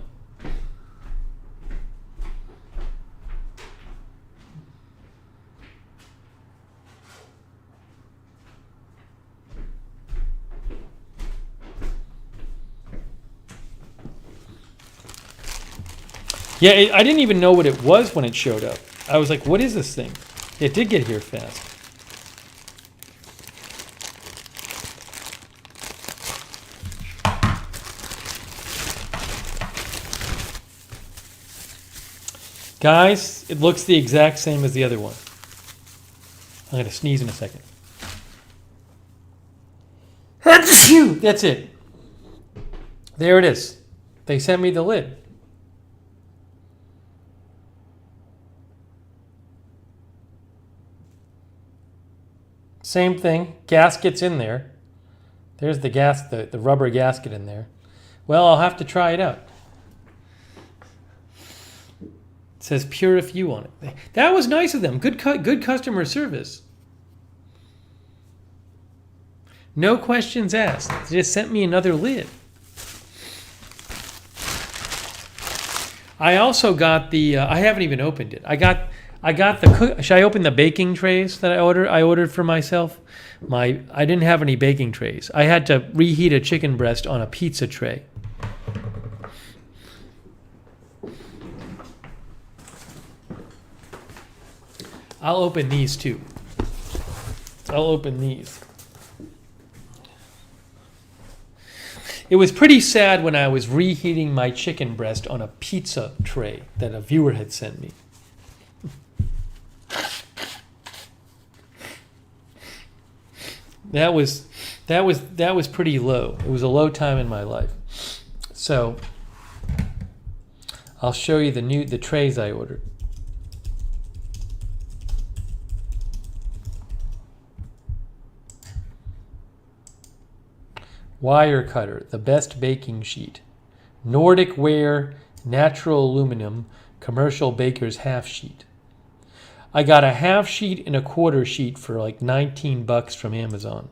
Yeah, I didn't even know what it was when it showed up. I was like, what is this thing? It did get here fast. Guys, it looks the exact same as the other one. I'm going to sneeze in a second. That's it. There it is. They sent me the lid. Same thing. Gasket's in there. There's the rubber gasket in there. Well, I'll have to try it out. It says Purif U on it. That was nice of them. Good customer service. No questions asked. They just sent me another lid. I also got the. I haven't even opened it. I got the. Should I open the baking trays that I ordered? I ordered for myself. I didn't have any baking trays. I had to reheat a chicken breast on a pizza tray. I'll open these too. I'll open these. It was pretty sad when I was reheating my chicken breast on a pizza tray that a viewer had sent me. That was pretty low. It was a low time in my life. So I'll show you the trays I ordered. Wire cutter, the best baking sheet. Nordic Ware, natural aluminum, commercial baker's half sheet. I got a half sheet and a quarter sheet for like $19 from Amazon.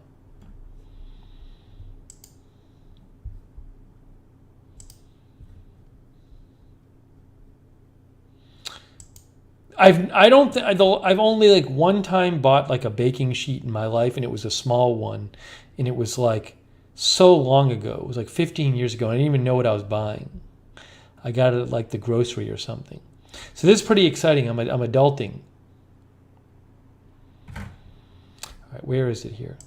I've only like one time bought like a baking sheet in my life, and it was a small one, and it was like so long ago. It was like 15 years ago. I didn't even know what I was buying. I got it at like the grocery or something. So this is pretty exciting. I'm adulting. All right, where is it here?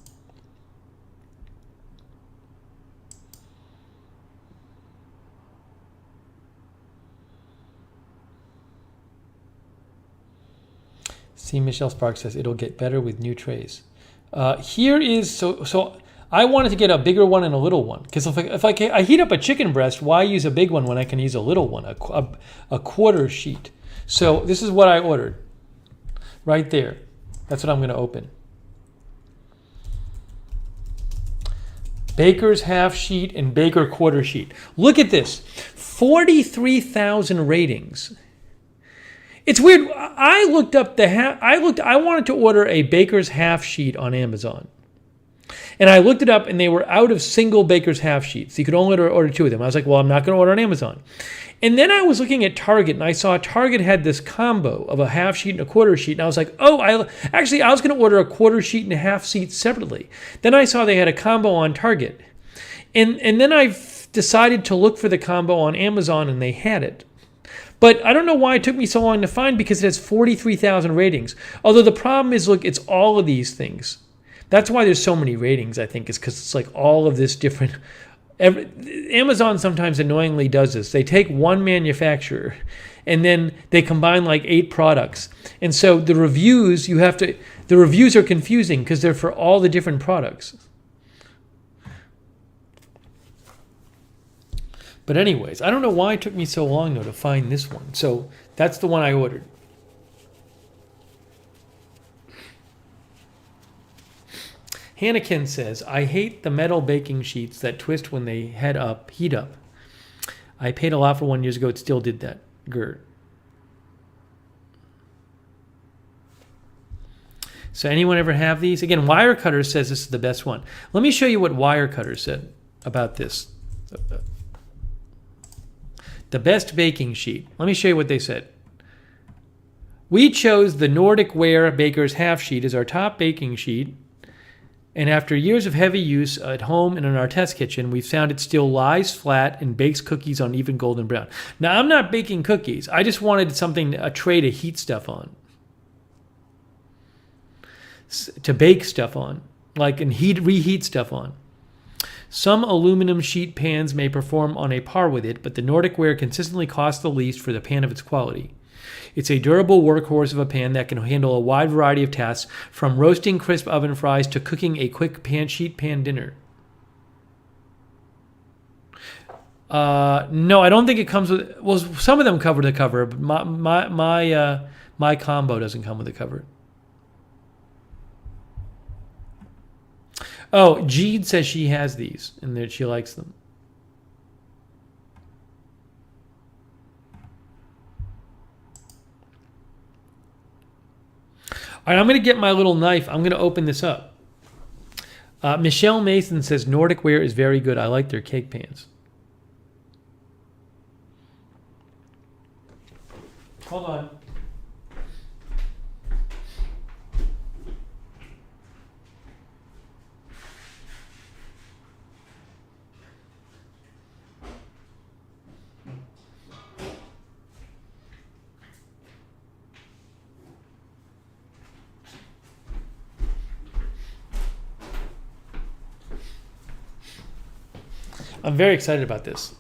See, Michelle Sparks says it'll get better with new trays. Here is so. I wanted to get a bigger one and a little one because if I heat up a chicken breast, why use a big one when I can use a little one, a quarter sheet? So this is what I ordered, right there. That's what I'm going to open. Baker's half sheet and Baker quarter sheet. Look at this, 43,000 ratings. It's weird. I looked up I wanted to order a Baker's half sheet on Amazon. And I looked it up, and they were out of single Baker's half sheets. You could only order 2 of them. I was like, well, I'm not going to order on Amazon. And then I was looking at Target, and I saw Target had this combo of a half sheet and a quarter sheet. And I was like, oh, I was going to order a quarter sheet and a half sheet separately. Then I saw they had a combo on Target. And then I decided to look for the combo on Amazon, and they had it. But I don't know why it took me so long to find, because it has 43,000 ratings. Although the problem is, look, it's all of these things. That's why there's so many ratings, I think, is because it's like all of this different. Amazon sometimes annoyingly does this. They take one manufacturer and then they combine like 8 products. And so the reviews, the reviews are confusing because they're for all the different products. But anyways, I don't know why it took me so long, though, to find this one. So that's the one I ordered. Hannikin says, I hate the metal baking sheets that twist when they heat up. I paid a lot for one years ago. It still did that. Gert. So anyone ever have these? Again, Wirecutter says this is the best one. Let me show you what Wirecutter said about this. The best baking sheet. Let me show you what they said. We chose the Nordic Ware Baker's half sheet as our top baking sheet. And after years of heavy use at home and in our test kitchen, we found it still lies flat and bakes cookies on even golden brown. Now, I'm not baking cookies. I just wanted a tray to heat stuff on. To bake stuff on. And reheat stuff on. Some aluminum sheet pans may perform on a par with it, but the Nordic Ware consistently costs the least for the pan of its quality. It's a durable workhorse of a pan that can handle a wide variety of tasks, from roasting crisp oven fries to cooking a quick sheet pan dinner. No, I don't think it comes with. Well, some of them cover the cover, but my combo doesn't come with the cover. Oh, Jeed says she has these and that she likes them. All right, I'm going to get my little knife. I'm going to open this up. Michelle Mason says Nordic Ware is very good. I like their cake pans. Hold on. I'm very excited about this.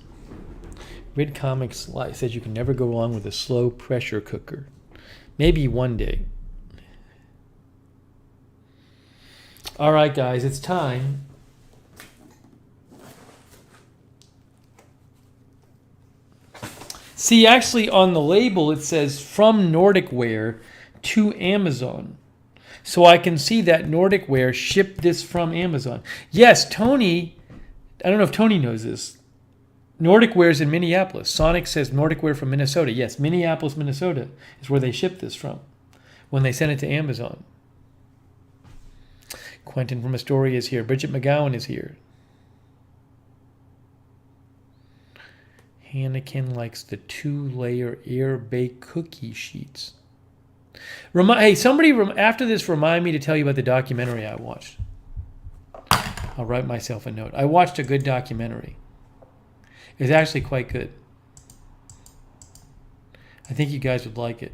Rid Comics says you can never go wrong with a slow pressure cooker. Maybe one day. All right, guys, it's time. See, actually on the label it says from Nordic Ware to Amazon. So I can see that Nordic Ware shipped this from Amazon. Yes, Tony... I don't know if Tony knows this. Nordic Ware's in Minneapolis. Sonic says Nordic Ware from Minnesota. Yes, Minneapolis, Minnesota is where they shipped this from when they sent it to Amazon. Quentin from Astoria is here. Bridget McGowan is here. Hannikin likes the 2-layer air-baked cookie sheets. Hey, somebody after this remind me to tell you about the documentary I watched. I'll write myself a note. I watched a good documentary. It's actually quite good. I think you guys would like it.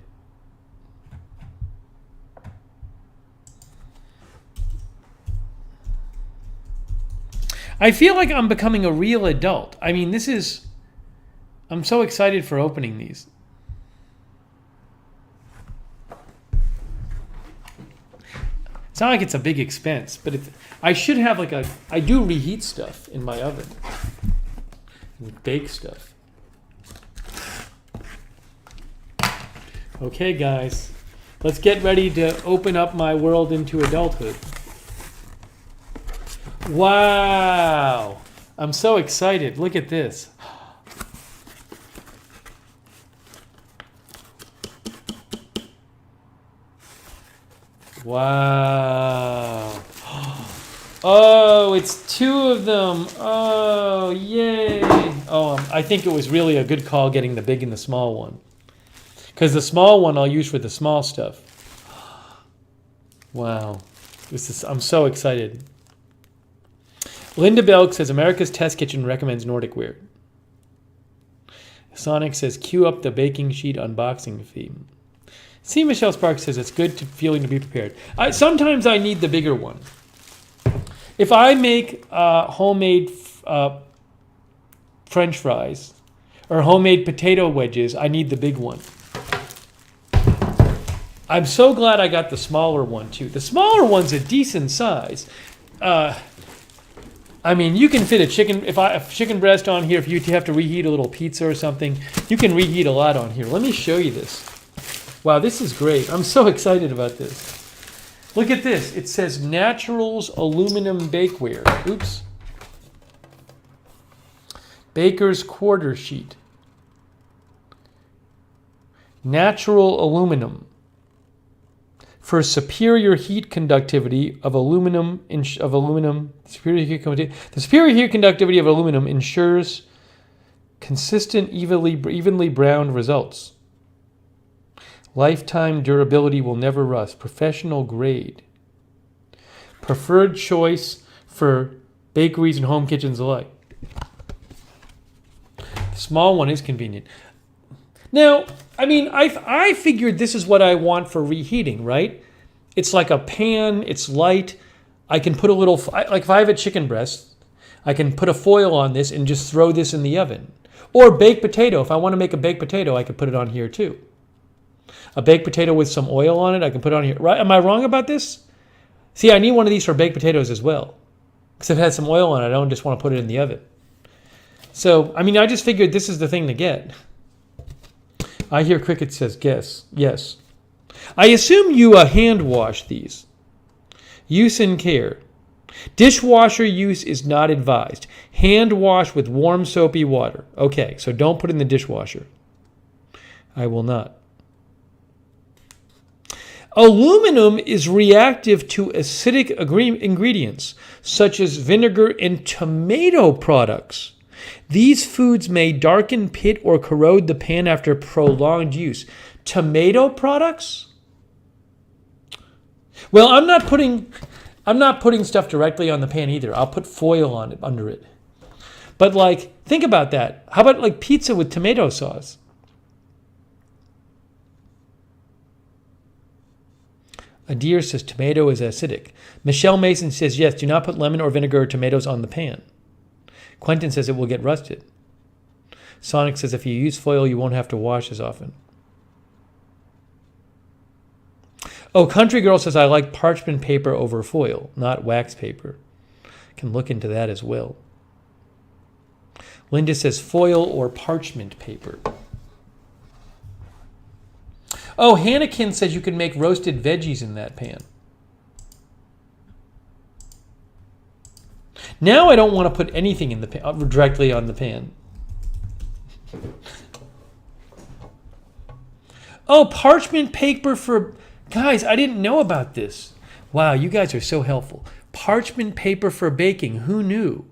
I feel like I'm becoming a real adult. I mean, I'm so excited for opening these. It's not like it's a big expense, but I should have like I do reheat stuff in my oven. And bake stuff. Okay, guys. Let's get ready to open up my world into adulthood. Wow! I'm so excited. Look at this. Wow. Oh, it's 2 of them. Oh, yay. Oh, I think it was really a good call getting the big and the small one. Because the small one I'll use for the small stuff. Wow. I'm so excited. Linda Belk says, America's Test Kitchen recommends Nordic ware. Sonic says, cue up the baking sheet unboxing theme. See, Michelle Sparks says, it's good feeling to be prepared. Sometimes I need the bigger one. If I make homemade French fries or homemade potato wedges, I need the big one. I'm so glad I got the smaller one, too. The smaller one's a decent size. I mean, you can fit a chicken breast on here. If you have to reheat a little pizza or something, you can reheat a lot on here. Let me show you this. Wow, this is great. I'm so excited about this. Look at this. It says Naturals Aluminum Bakeware. Oops. Baker's Quarter Sheet. Natural aluminum. For superior heat conductivity of aluminum, the superior heat conductivity of aluminum ensures consistent, evenly browned results. Lifetime durability will never rust. Professional grade. Preferred choice for bakeries and home kitchens alike. The small one is convenient. Now, I mean, I figured this is what I want for reheating, right? It's like a pan. It's light. I can put a little, like if I have a chicken breast, I can put a foil on this and just throw this in the oven. Or baked potato. If I want to make a baked potato, I could put it on here too. A baked potato with some oil on it, I can put it on here. Right? Am I wrong about this? See, I need one of these for baked potatoes as well. Because if it has some oil on it, I don't just want to put it in the oven. So, I mean, I just figured this is the thing to get. I hear Cricket says, guess. Yes. I assume you hand wash these. Use and care. Dishwasher use is not advised. Hand wash with warm soapy water. Okay, so don't put it in the dishwasher. I will not. Aluminum is reactive to acidic ingredients, such as vinegar and tomato products. These foods may darken, pit, or corrode the pan after prolonged use. Tomato products? Well, I'm not putting stuff directly on the pan either. I'll put foil on it, under it. But like, think about that. How about like pizza with tomato sauce? Adir says tomato is acidic. Michelle Mason says, yes, do not put lemon or vinegar or tomatoes on the pan. Quentin says it will get rusted. Sonic says if you use foil, you won't have to wash as often. Oh, Country Girl says I like parchment paper over foil, not wax paper. Can look into that as well. Linda says foil or parchment paper. Oh, Hannikin says you can make roasted veggies in that pan. Now I don't want to put anything in the pan, directly on the pan. Oh, parchment paper for... Guys, I didn't know about this. Wow, you guys are so helpful. Parchment paper for baking. Who knew?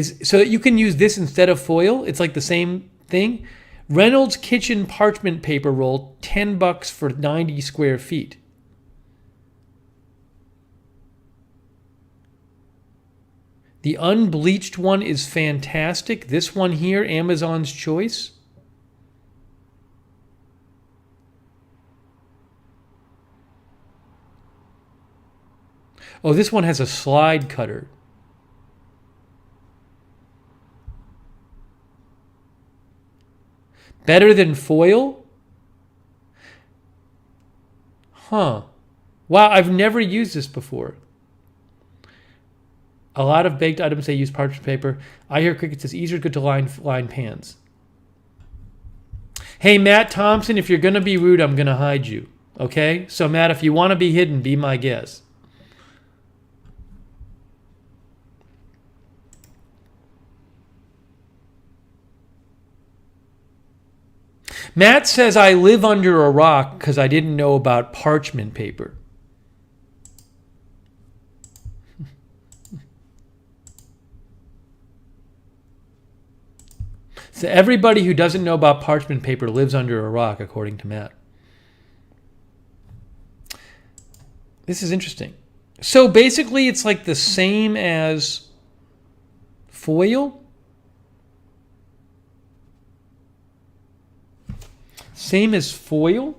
So that you can use this instead of foil? It's like the same thing? Reynolds Kitchen parchment paper roll, $10 for 90 square feet. The unbleached one is fantastic. This one here, Amazon's Choice. Oh, this one has a slide cutter. Better than foil? Huh. Wow, I've never used this before. A lot of baked items, they use parchment paper. I hear Cricket says easier good to line pans. Hey, Matt Thompson, if you're going to be rude, I'm going to hide you. Okay? So, Matt, if you want to be hidden, be my guest. Matt says I live under a rock because I didn't know about parchment paper. So everybody who doesn't know about parchment paper lives under a rock, according to Matt. This is interesting. So basically, it's like the same as foil. Same as foil.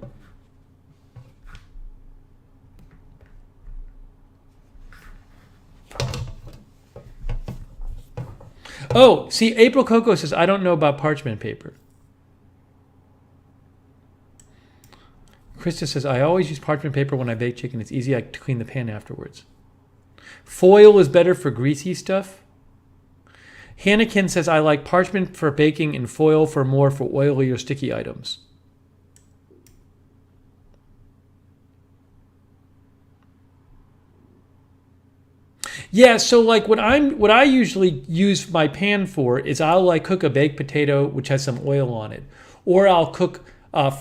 Oh, see, April Coco says, I don't know about parchment paper. Krista says, I always use parchment paper when I bake chicken. It's easy to clean the pan afterwards. Foil is better for greasy stuff. Hannikin says, I like parchment for baking and foil for oily or sticky items. Yeah, so like what I usually use my pan for is I'll like cook a baked potato which has some oil on it, or I'll cook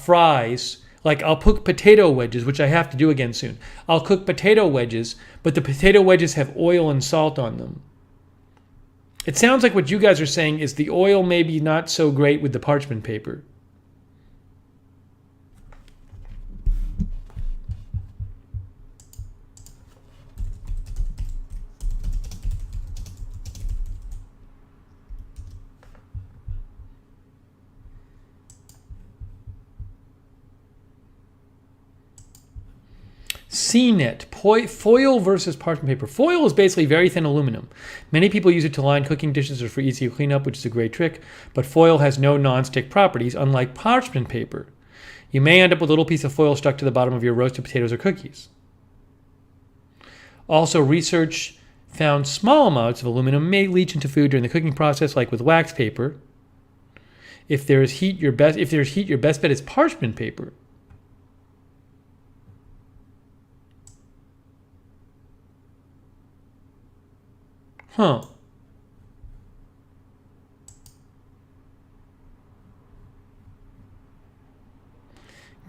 fries. Like I'll cook potato wedges, which I have to do again soon. I'll cook potato wedges, but the potato wedges have oil and salt on them. It sounds like what you guys are saying is the oil maybe not so great with the parchment paper. CNET, foil versus parchment paper. Foil is basically very thin aluminum. Many people use it to line cooking dishes or for easy cleanup, which is a great trick, but foil has no non-stick properties, unlike parchment paper. You may end up with a little piece of foil stuck to the bottom of your roasted potatoes or cookies. Also, research found small amounts of aluminum may leach into food during the cooking process, like with wax paper. If there's heat, your best bet is parchment paper. Huh.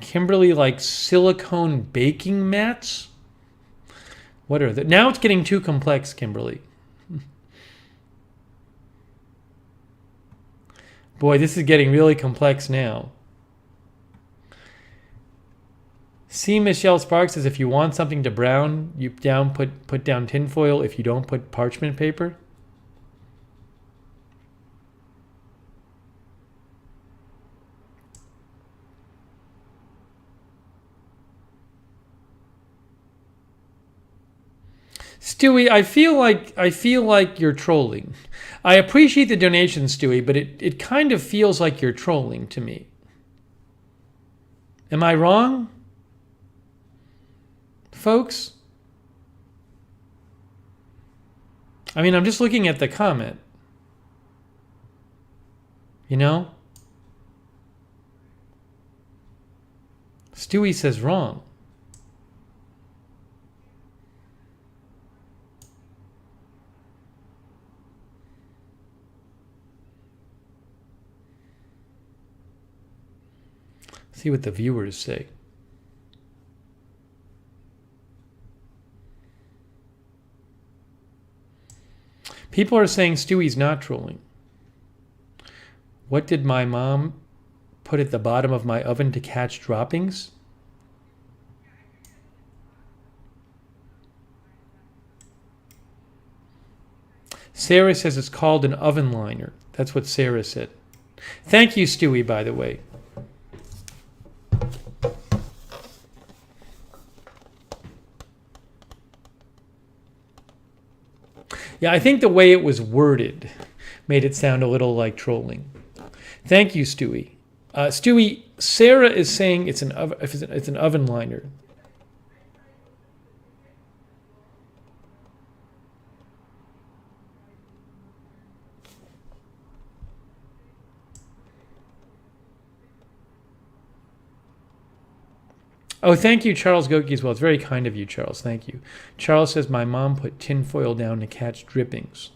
Kimberly likes silicone baking mats? What are they? Now it's getting too complex, Kimberly. Boy, this is getting really complex now. C. Michelle Sparks says, if you want something to brown, you put down tinfoil. If you don't, put parchment paper. Stewie, I feel like you're trolling. I appreciate the donation, Stewie, but it kind of feels like you're trolling to me. Am I wrong? Folks? I mean, I'm just looking at the comment. You know? Stewie says wrong. See what the viewers say. People are saying Stewie's not trolling. What did my mom put at the bottom of my oven to catch droppings? Sarah says it's called an oven liner. That's what Sarah said. Thank you, Stewie, by the way. Yeah, I think the way it was worded made it sound a little like trolling. Thank you, Stewie. Stewie, Sarah is saying it's an oven liner. Oh, thank you, Charles Goki, as well. It's very kind of you, Charles. Thank you. Charles says, my mom put tin foil down to catch drippings.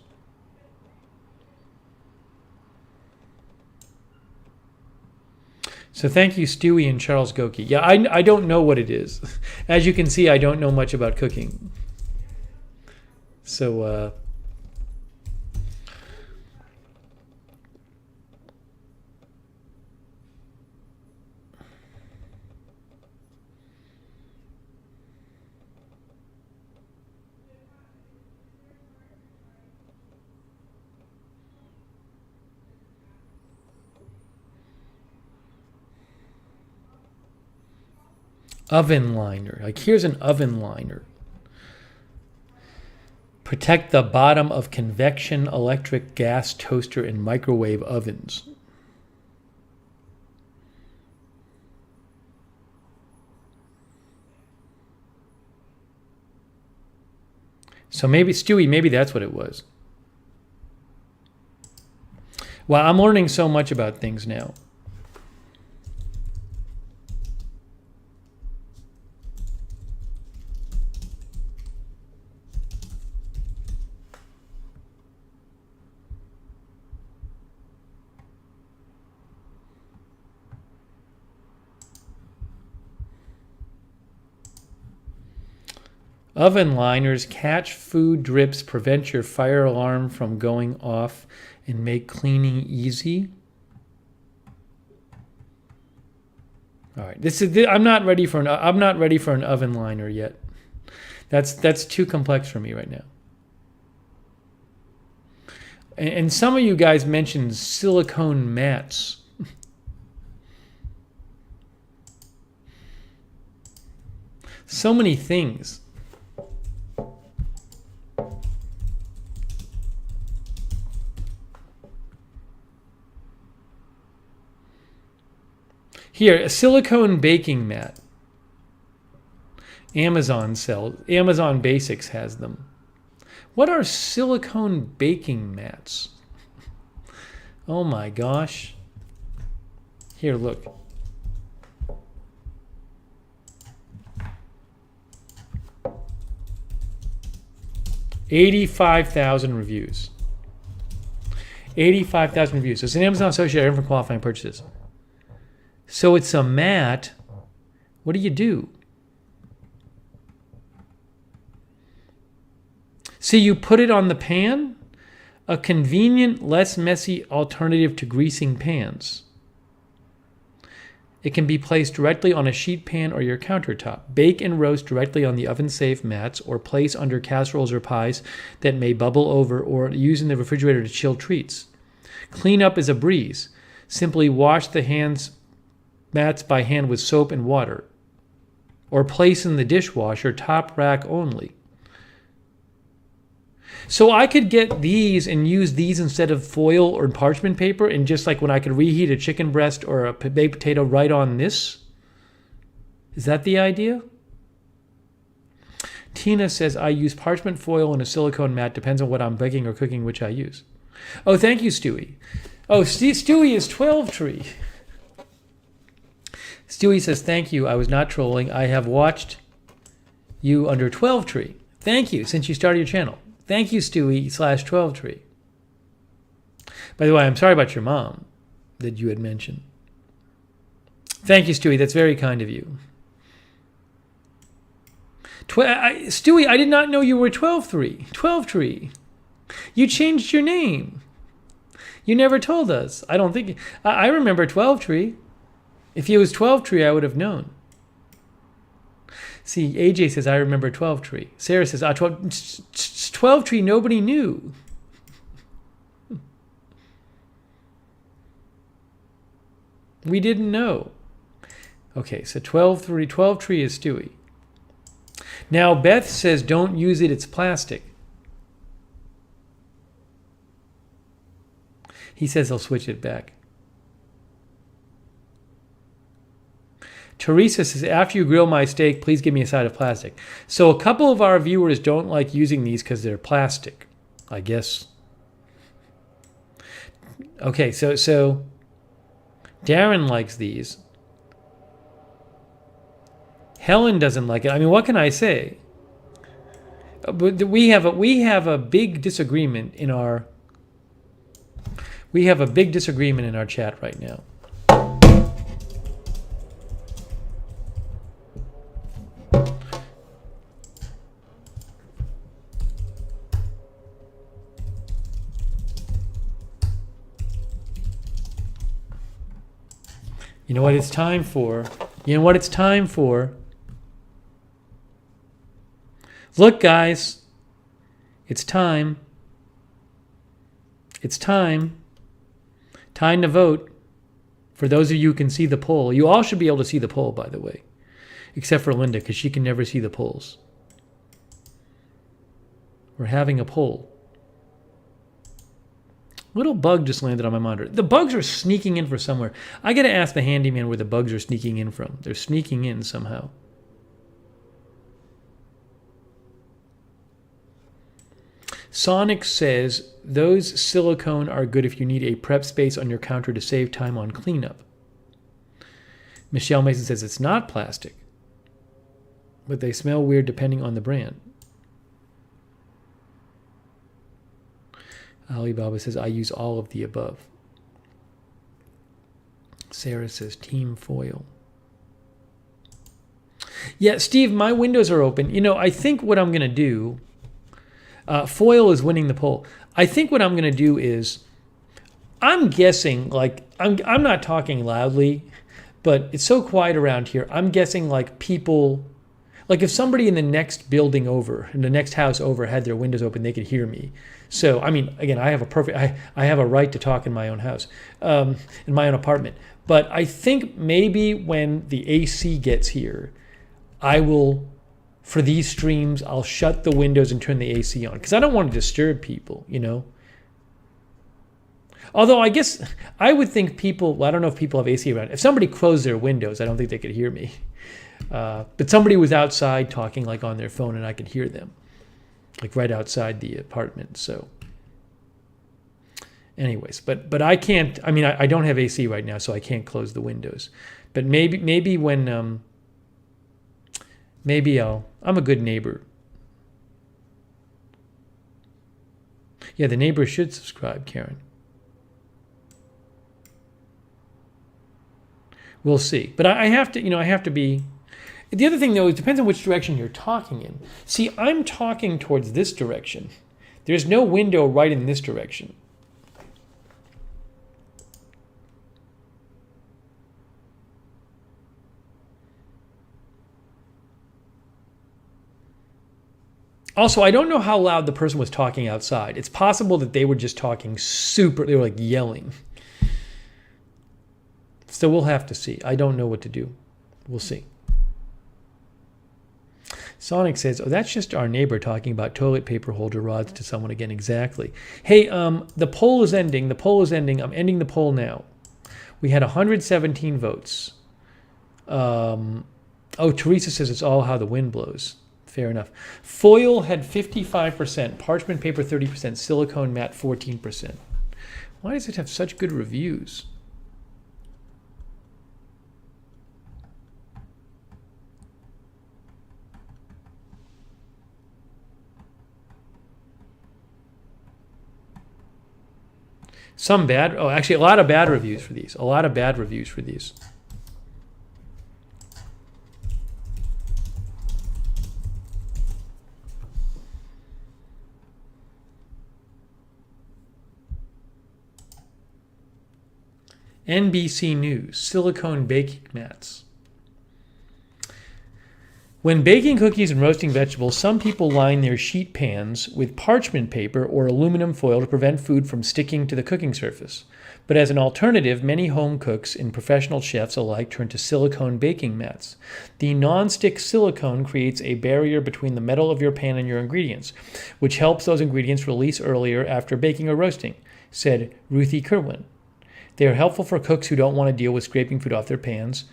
So thank you, Stewie and Charles Goki. Yeah, I don't know what it is. As you can see, I don't know much about cooking. So, oven liner. Like, here's an oven liner. Protect the bottom of convection, electric, gas, toaster, and microwave ovens. So maybe, Stewie, maybe that's what it was. Well, I'm learning so much about things now. Oven liners catch food drips, prevent your fire alarm from going off, and make cleaning easy. All right, I'm not ready for an oven liner yet. That's too complex for me right now. And some of you guys mentioned silicone mats. So many things. Here, a silicone baking mat. Amazon Basics has them. What are silicone baking mats? Oh my gosh. Here, look. $85,000 reviews. 85,000 reviews. So it's an Amazon associate item for qualifying purchases. So it's a mat. What do you do? See, you put it on the pan. A convenient, less messy alternative to greasing pans. It can be placed directly on a sheet pan or your countertop. Bake and roast directly on the oven-safe mats or place under casseroles or pies that may bubble over or use in the refrigerator to chill treats. Cleanup is a breeze. Simply wash the mats by hand with soap and water or place in the dishwasher, top rack only. So I could get these and use these instead of foil or parchment paper, and just like when I could reheat a chicken breast or a baked potato right on this. Is that the idea? Tina says, I use parchment foil and a silicone mat. Depends on what I'm baking or cooking, which I use. Oh, thank you, Stewie. Oh, Stewie is 12 Tree. Stewie says, thank you. I was not trolling. I have watched you under 12 Tree. Thank you, since you started your channel. Thank you, Stewie/12 Tree. By the way, I'm sorry about your mom that you had mentioned. Thank you, Stewie. That's very kind of you. Stewie, I did not know you were 12 Tree. You changed your name. You never told us. I don't think... I remember 12 Tree. If it was 12 Tree, I would have known. See, AJ says, I remember 12 Tree. Sarah says, 12 Tree, nobody knew. We didn't know. Okay, so 12 Tree is Stewie. Now, Beth says, don't use it, it's plastic. He says he'll switch it back. Teresa says, after you grill my steak, please give me a side of plastic. So a couple of our viewers don't like using these because they're plastic, I guess. Okay, so Darren likes these. Helen doesn't like it. I mean, what can I say? But we have a big disagreement in our chat right now. You know what it's time for? Look, guys. It's time. Time to vote. For those of you who can see the poll. You all should be able to see the poll, by the way. Except for Linda, because she can never see the polls. We're having a poll. Little bug just landed on my monitor. The bugs are sneaking in from somewhere. I got to ask the handyman where the bugs are sneaking in from. They're sneaking in somehow. Sonic says, those silicone are good if you need a prep space on your counter to save time on cleanup. Michelle Mason says it's not plastic, but they smell weird depending on the brand. Alibaba says, I use all of the above. Sarah says, team foil. Yeah, Steve, my windows are open. You know, I think what I'm going to do, foil is winning the poll. I think what I'm going to do is, I'm guessing, like, I'm not talking loudly, but it's so quiet around here. I'm guessing like people, like if somebody in the next building over, in the next house over had their windows open, they could hear me. So, I mean, again, I have a right to talk in my own house, in my own apartment. But I think maybe when the AC gets here, I will, for these streams, I'll shut the windows and turn the AC on. Because I don't want to disturb people, you know. Although I guess I would think people, well, I don't know if people have AC around. If somebody closed their windows, I don't think they could hear me. But somebody was outside talking like on their phone and I could hear them. Like right outside the apartment. So anyways, but I can't, I mean, I don't have AC right now, so I can't close the windows. But maybe when, I'm a good neighbor. Yeah, the neighbor should subscribe, Karen. We'll see. But I have to be, the other thing though, it depends on which direction you're talking in. See, I'm talking towards this direction. There's no window right in this direction. Also, I don't know how loud the person was talking outside. It's possible that they were just talking they were like yelling. So we'll have to see. I don't know what to do. We'll see. Sonic says, oh, that's just our neighbor talking about toilet paper holder rods to someone again. Exactly. Hey, the poll is ending. I'm ending the poll now. We had 117 votes. Teresa says it's all how the wind blows. Fair enough. Foil had 55%, parchment paper 30%, silicone matte 14%. Why does it have such good reviews? Some bad, actually a lot of bad reviews for these. NBC News, silicone baking mats. When baking cookies and roasting vegetables, some people line their sheet pans with parchment paper or aluminum foil to prevent food from sticking to the cooking surface. But as an alternative, many home cooks and professional chefs alike turn to silicone baking mats. The non-stick silicone creates a barrier between the metal of your pan and your ingredients, which helps those ingredients release earlier after baking or roasting, said Ruthie Kerwin. They are helpful for cooks who don't want to deal with scraping food off their pans,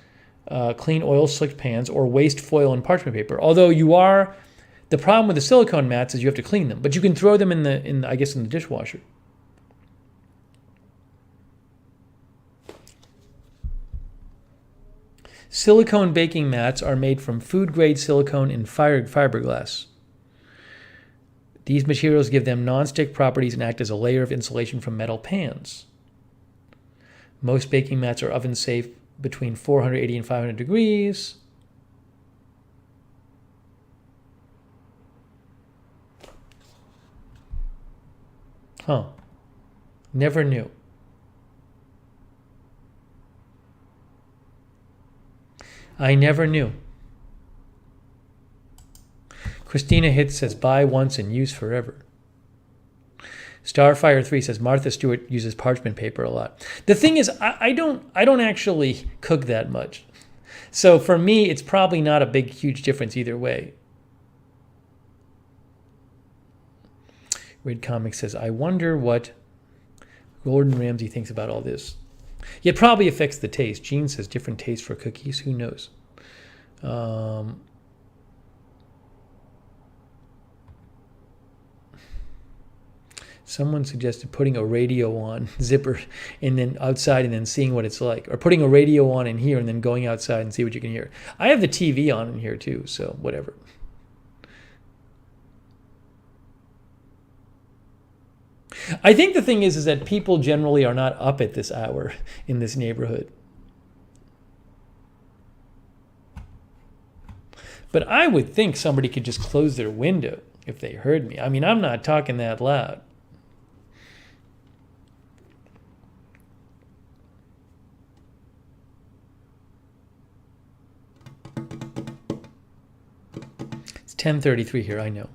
clean oil-slicked pans, or waste foil and parchment paper. Although the problem with the silicone mats is you have to clean them, but you can throw them in the dishwasher. Silicone baking mats are made from food-grade silicone and fiberglass. These materials give them non-stick properties and act as a layer of insulation from metal pans. Most baking mats are oven safe between 480 and 500 degrees. Huh. Never knew. I never knew. Christina Hitz says, buy once and use forever. Starfire 3 says, Martha Stewart uses parchment paper a lot. The thing is, I don't actually cook that much. So for me, it's probably not a big, huge difference either way. Red Comics says, I wonder what Gordon Ramsay thinks about all this. It probably affects the taste. Gene says, different taste for cookies. Who knows? Someone suggested putting a radio on, zipper, and then outside and then seeing what it's like. Or putting a radio on in here and then going outside and see what you can hear. I have the TV on in here too, so whatever. I think the thing is that people generally are not up at this hour in this neighborhood. But I would think somebody could just close their window if they heard me. I mean, I'm not talking that loud. It's 10:33 here, I know.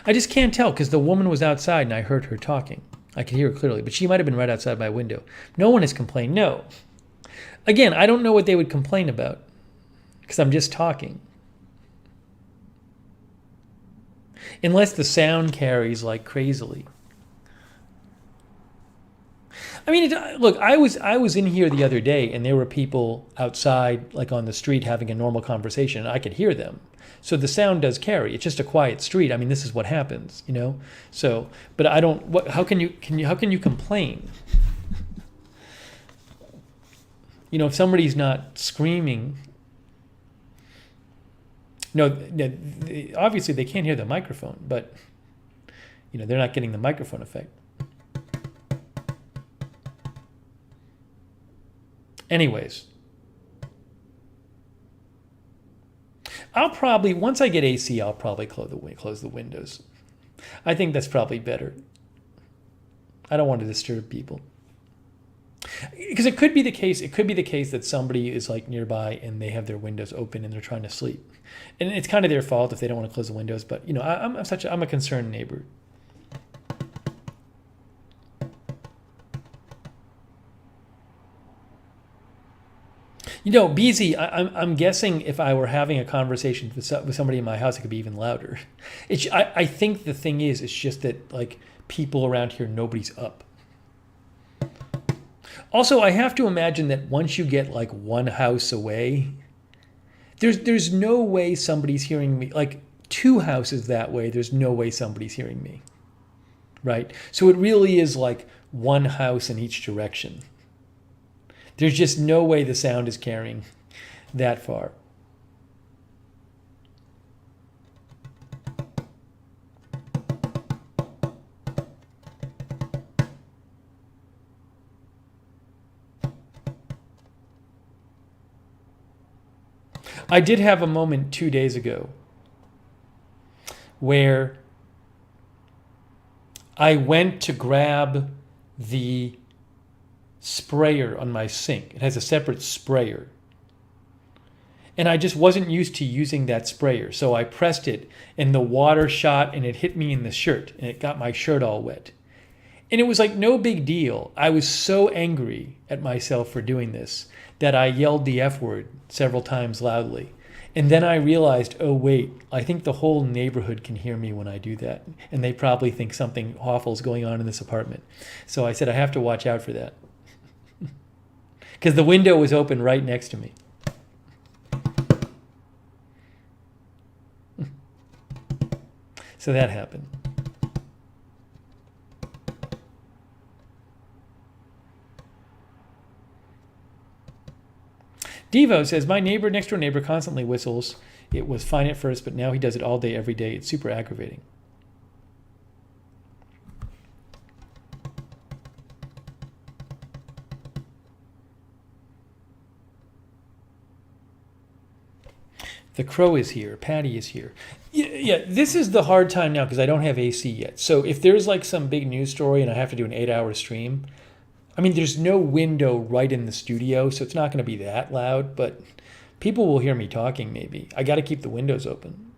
I just can't tell because the woman was outside and I heard her talking. I could hear her clearly, but she might have been right outside my window. No one has complained. No. Again, I don't know what they would complain about because I'm just talking. Unless the sound carries like crazily. I mean, look, I was in here the other day and there were people outside, like on the street, having a normal conversation, and I could hear them. So the sound does carry. It's just a quiet street. I mean, this is what happens, you know. So, but I don't. How can you complain? You know, if somebody's not screaming. No, obviously they can't hear the microphone, but you know they're not getting the microphone effect. Anyways, I'll probably, once I get AC, I'll probably close the windows. I think that's probably better. I don't want to disturb people. Because it could be the case that somebody is like nearby and they have their windows open and they're trying to sleep. And it's kind of their fault if they don't want to close the windows, but you know, I'm a concerned neighbor. You know, BZ, I'm guessing if I were having a conversation with somebody in my house, it could be even louder. I think the thing is, it's just that like people around here, nobody's up. Also, I have to imagine that once you get like one house away, there's no way somebody's hearing me. Like 2 houses that way, there's no way somebody's hearing me. Right? So it really is like one house in each direction. There's just no way the sound is carrying that far. I did have a moment 2 days ago where I went to grab the sprayer on my sink. It has a separate sprayer. And I just wasn't used to using that sprayer. So I pressed it and the water shot and it hit me in the shirt and it got my shirt all wet. And it was like no big deal. I was so angry at myself for doing this that I yelled the F word several times loudly. And then I realized, oh wait, I think the whole neighborhood can hear me when I do that. And they probably think something awful is going on in this apartment. So I said, I have to watch out for that. Because the window was open right next to me. So that happened. Devo says, my next door neighbor constantly whistles. It was fine at first, but now he does it all day, every day. It's super aggravating. The crow is here. Patty is here. Yeah, this is the hard time now because I don't have AC yet. So if there's like some big news story and I have to do an 8-hour stream, I mean, there's no window right in the studio, so it's not going to be that loud, but people will hear me talking maybe. I got to keep the windows open.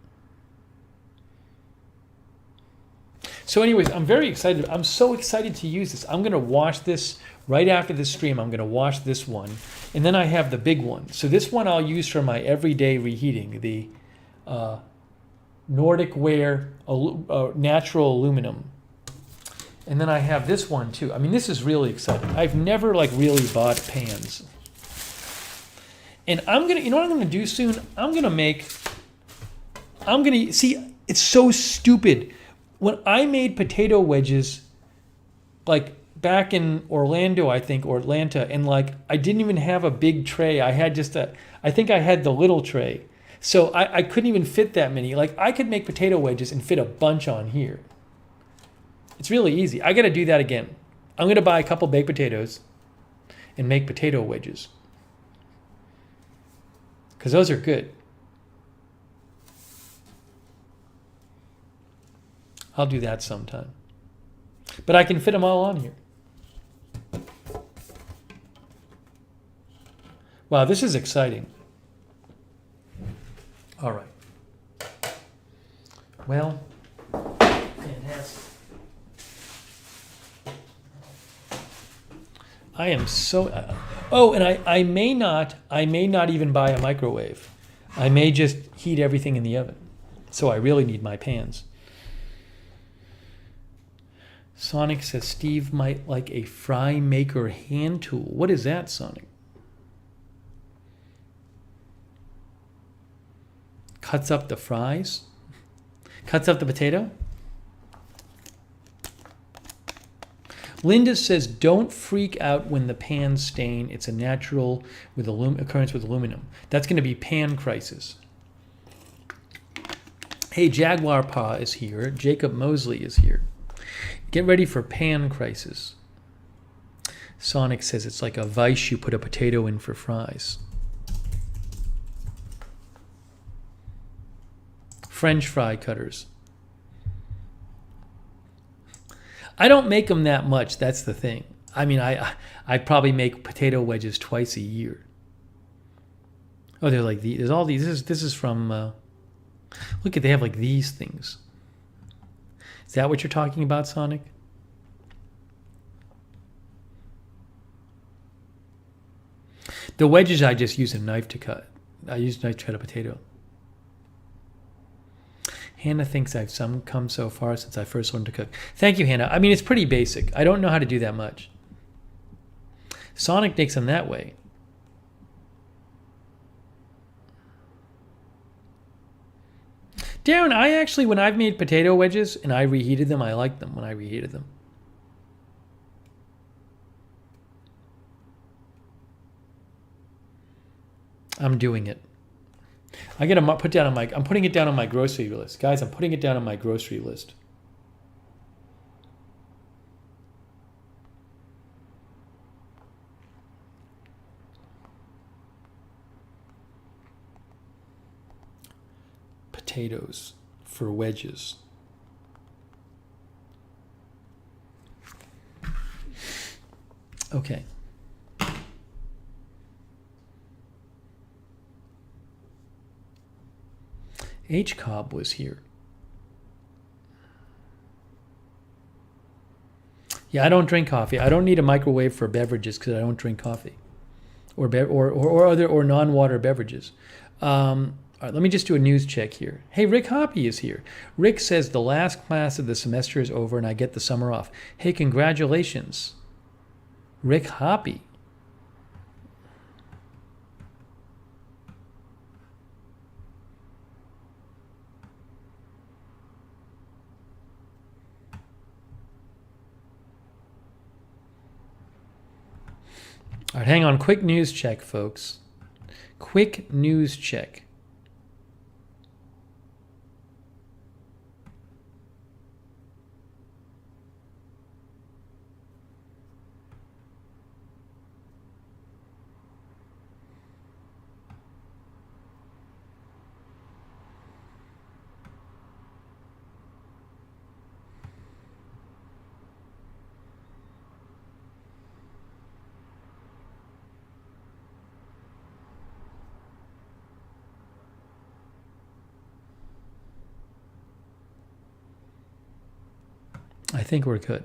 So anyways, I'm very excited. I'm so excited to use this. I'm going to watch this right after this stream. I'm going to watch this one. And then I have the big one. So this one I'll use for my everyday reheating, the Nordic Ware natural aluminum. And then I have this one too. I mean, this is really exciting. I've never like really bought pans. And I'm going to, you know what I'm going to do soon? See, it's so stupid. When I made potato wedges, like back in Orlando, I think, or Atlanta, and like I didn't even have a big tray. I had I think I had the little tray. So I couldn't even fit that many. Like I could make potato wedges and fit a bunch on here. It's really easy. I got to do that again. I'm going to buy a couple baked potatoes and make potato wedges. Because those are good. I'll do that sometime. But I can fit them all on here. Wow, this is exciting. All right. Well, fantastic. I am so... and I may not even buy a microwave. I may just heat everything in the oven. So I really need my pans. Sonic says Steve might like a fry maker hand tool. What is that, Sonic? Cuts up the fries? Cuts up the potato? Linda says, don't freak out when the pans stain. It's a natural occurrence with aluminum. That's going to be pan crisis. Hey, Jaguar Paw is here. Jacob Mosley is here. Get ready for pan crisis. Sonic says it's like a vice you put a potato in for fries. French fry cutters. I don't make them that much. That's the thing. I mean, I probably make potato wedges twice a year. Oh, they're like these. There's all these. This is from. Look at, they have like these things. Is that what you're talking about, Sonic? The wedges I just use a knife to cut. I use a knife to cut a potato. Hannah thinks I've come so far since I first learned to cook. Thank you, Hannah. I mean, it's pretty basic. I don't know how to do that much. Sonic makes them that way. Darren, I actually, when I've made potato wedges and I reheated them, I liked them when I reheated them. I'm doing it. I'm putting it down on my grocery list. Guys, I'm putting it down on my grocery list. Potatoes for wedges. Okay. H. Cobb was here. Yeah, I don't drink coffee. I don't need a microwave for beverages because I don't drink coffee, or non-water beverages. All right, let me just do a news check here. Hey, Rick Hoppy is here. Rick says the last class of the semester is over and I get the summer off. Hey, congratulations, Rick Hoppy. All right, hang on. Quick news check, folks. Quick news check. I think we're good.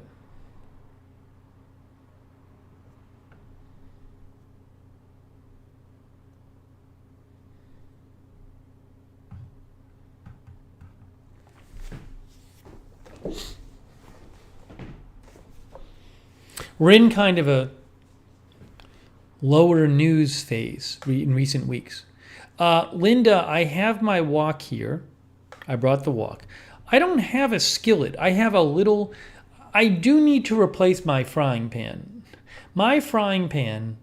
We're in kind of a lower news phase in recent weeks. Linda, I have my wok here. I brought the wok. I don't have a skillet. I have a little... I do need to replace my frying pan. My frying pan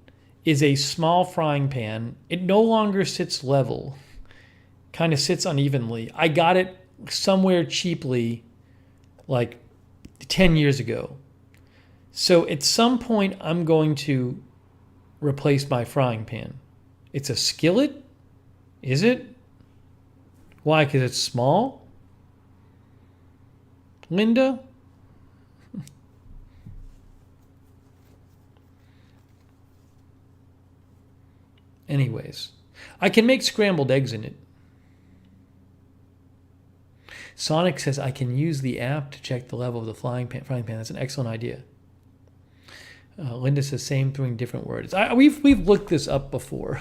is a small frying pan. It no longer sits level. Kind of sits unevenly. I got it somewhere cheaply like 10 years ago. So at some point, I'm going to replace my frying pan. It's a skillet? Is it? Why? Because it's small? Linda? Anyways, I can make scrambled eggs in it. Sonic says I can use the app to check the level of the frying pan. That's an excellent idea. Linda says same thing, different words. We've looked this up before.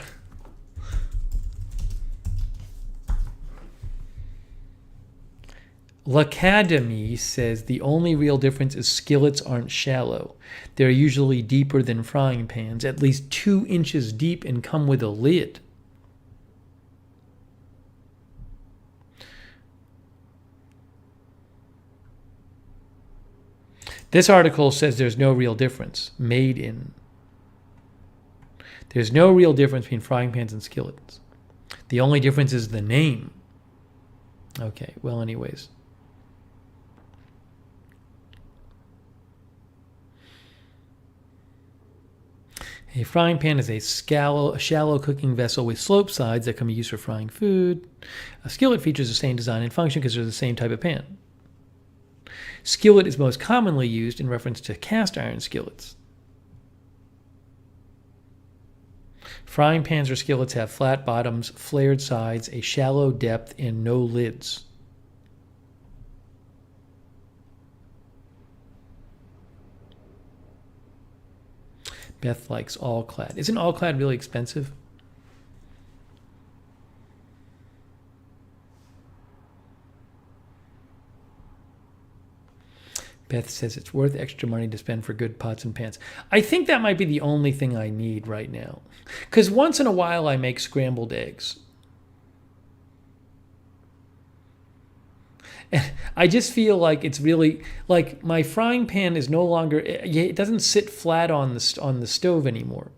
L'Academy says the only real difference is skillets aren't shallow. They're usually deeper than frying pans, at least 2 inches deep, and come with a lid. This article says there's no real difference. Made in. There's no real difference between frying pans and skillets. The only difference is the name. Okay, well, anyways. A frying pan is a shallow cooking vessel with sloped sides that can be used for frying food. A skillet features the same design and function because they're the same type of pan. Skillet is most commonly used in reference to cast iron skillets. Frying pans or skillets have flat bottoms, flared sides, a shallow depth, and no lids. Beth likes all-clad. Isn't all-clad really expensive? Beth says it's worth extra money to spend for good pots and pans. I think that might be the only thing I need right now. Because once in a while I make scrambled eggs. And I just feel like it's really, like my frying pan is no longer, it doesn't sit flat on the stove anymore.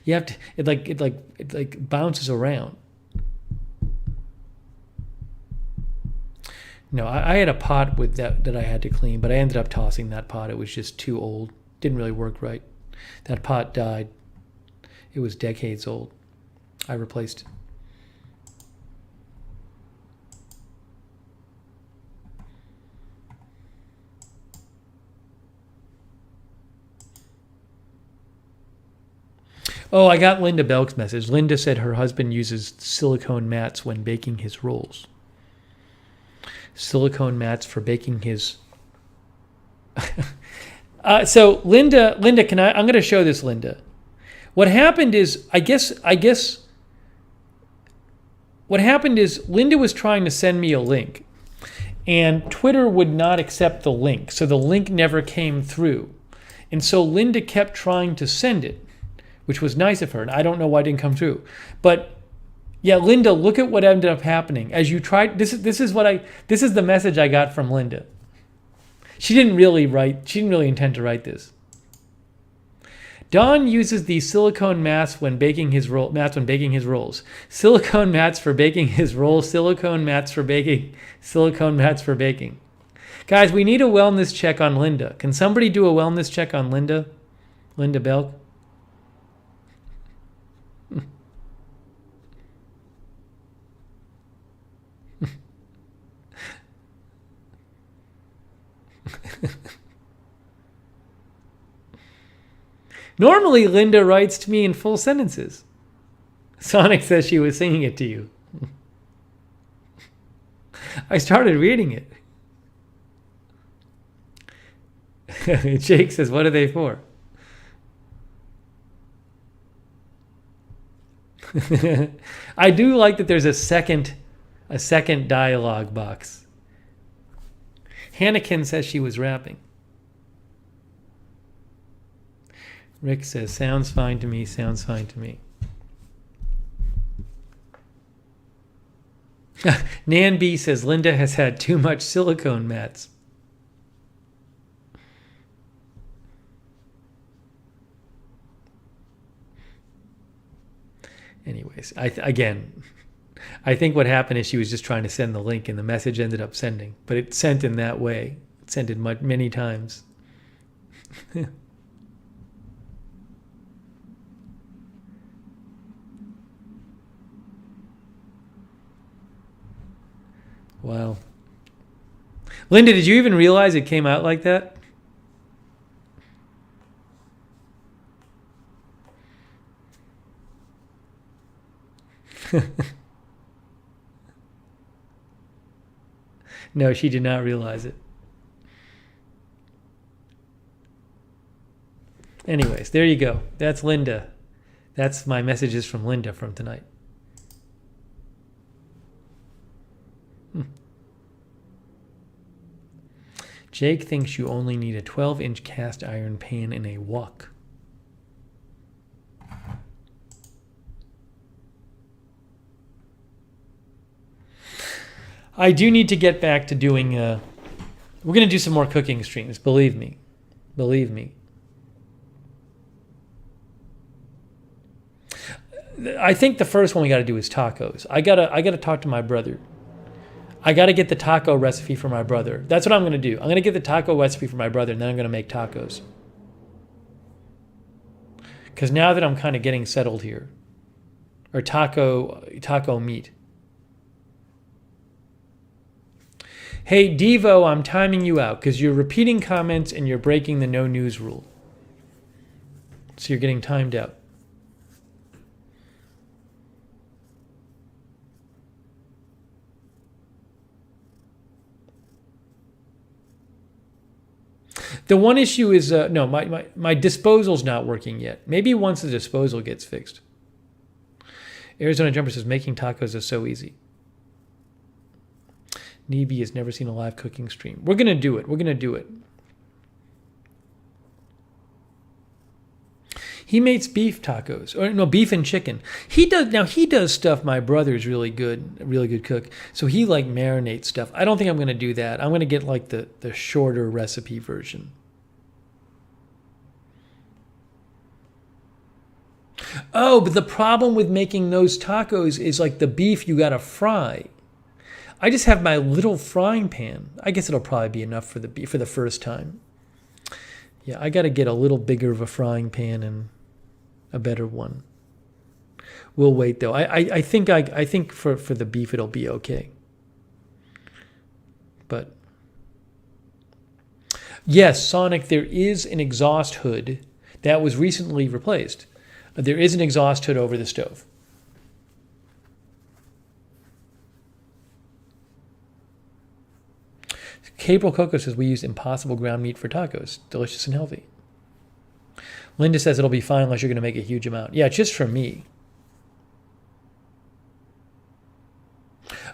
You have to, it bounces around. No, I had a pot with that I had to clean, but I ended up tossing that pot. It was just too old. Didn't really work right. That pot died. It was decades old. I replaced it. Oh, I got Linda Belk's message. Linda said her husband uses silicone mats when baking his rolls. Silicone mats for baking his... So Linda, I'm going to show this, Linda. What happened is, I guess what happened is Linda was trying to send me a link, and Twitter would not accept the link, so the link never came through. And so Linda kept trying to send it, which was nice of her, and I don't know why it didn't come through. But yeah, Linda, look at what ended up happening as you tried. This is the message I got from Linda. She didn't really intend to write this. Don uses these silicone mats when baking his rolls. Silicone mats for baking his rolls. Silicone mats for baking. Silicone mats for baking. Guys, we need a wellness check on Linda. Can somebody do a wellness check on Linda? Linda Belk? Normally, Linda writes to me in full sentences. Sonic says she was singing it to you. I started reading it. Jake says, what are they for? I do like that there's a second dialogue box. Hannikin says she was rapping. Rick says, sounds fine to me, sounds fine to me. Nan B says, Linda has had too much silicone mats. Anyways, I think what happened is she was just trying to send the link and the message ended up sending. But it sent in that way. It sent it many times. Wow. Linda, did you even realize it came out like that? No, she did not realize it. Anyways, there you go. That's Linda. That's my messages from Linda from tonight. Jake thinks you only need a 12-inch cast iron pan and a wok. I do need to get back to doing... we're going to do some more cooking streams, believe me. Believe me. I think the first one we got to do is tacos. I gotta talk to my brother. I got to get the taco recipe for my brother. That's what I'm going to do. I'm going to get the taco recipe for my brother, and then I'm going to make tacos. Because now that I'm kind of getting settled here, or taco meat. Hey, Devo, I'm timing you out because you're repeating comments and you're breaking the no news rule. So you're getting timed out. The one issue is, no, my disposal's not working yet. Maybe once the disposal gets fixed. Arizona Jumper says, making tacos is so easy. Neeby has never seen a live cooking stream. We're going to do it. We're going to do it. He makes beef tacos. Or no, beef and chicken. He does stuff. My brother's really good cook. So he like marinates stuff. I don't think I'm going to do that. I'm going to get like the shorter recipe version. Oh, but the problem with making those tacos is like the beef you got to fry. I just have my little frying pan. I guess it'll probably be enough for the beef for the first time. Yeah, I got to get a little bigger of a frying pan and a better one. We'll wait though. I think for the beef it'll be okay. But yes, Sonic, there is an exhaust hood that was recently replaced. There is an exhaust hood over the stove. Gabriel Coco says we use Impossible ground meat for tacos. Delicious and healthy. Linda says it'll be fine unless you're going to make a huge amount. Yeah, just for me.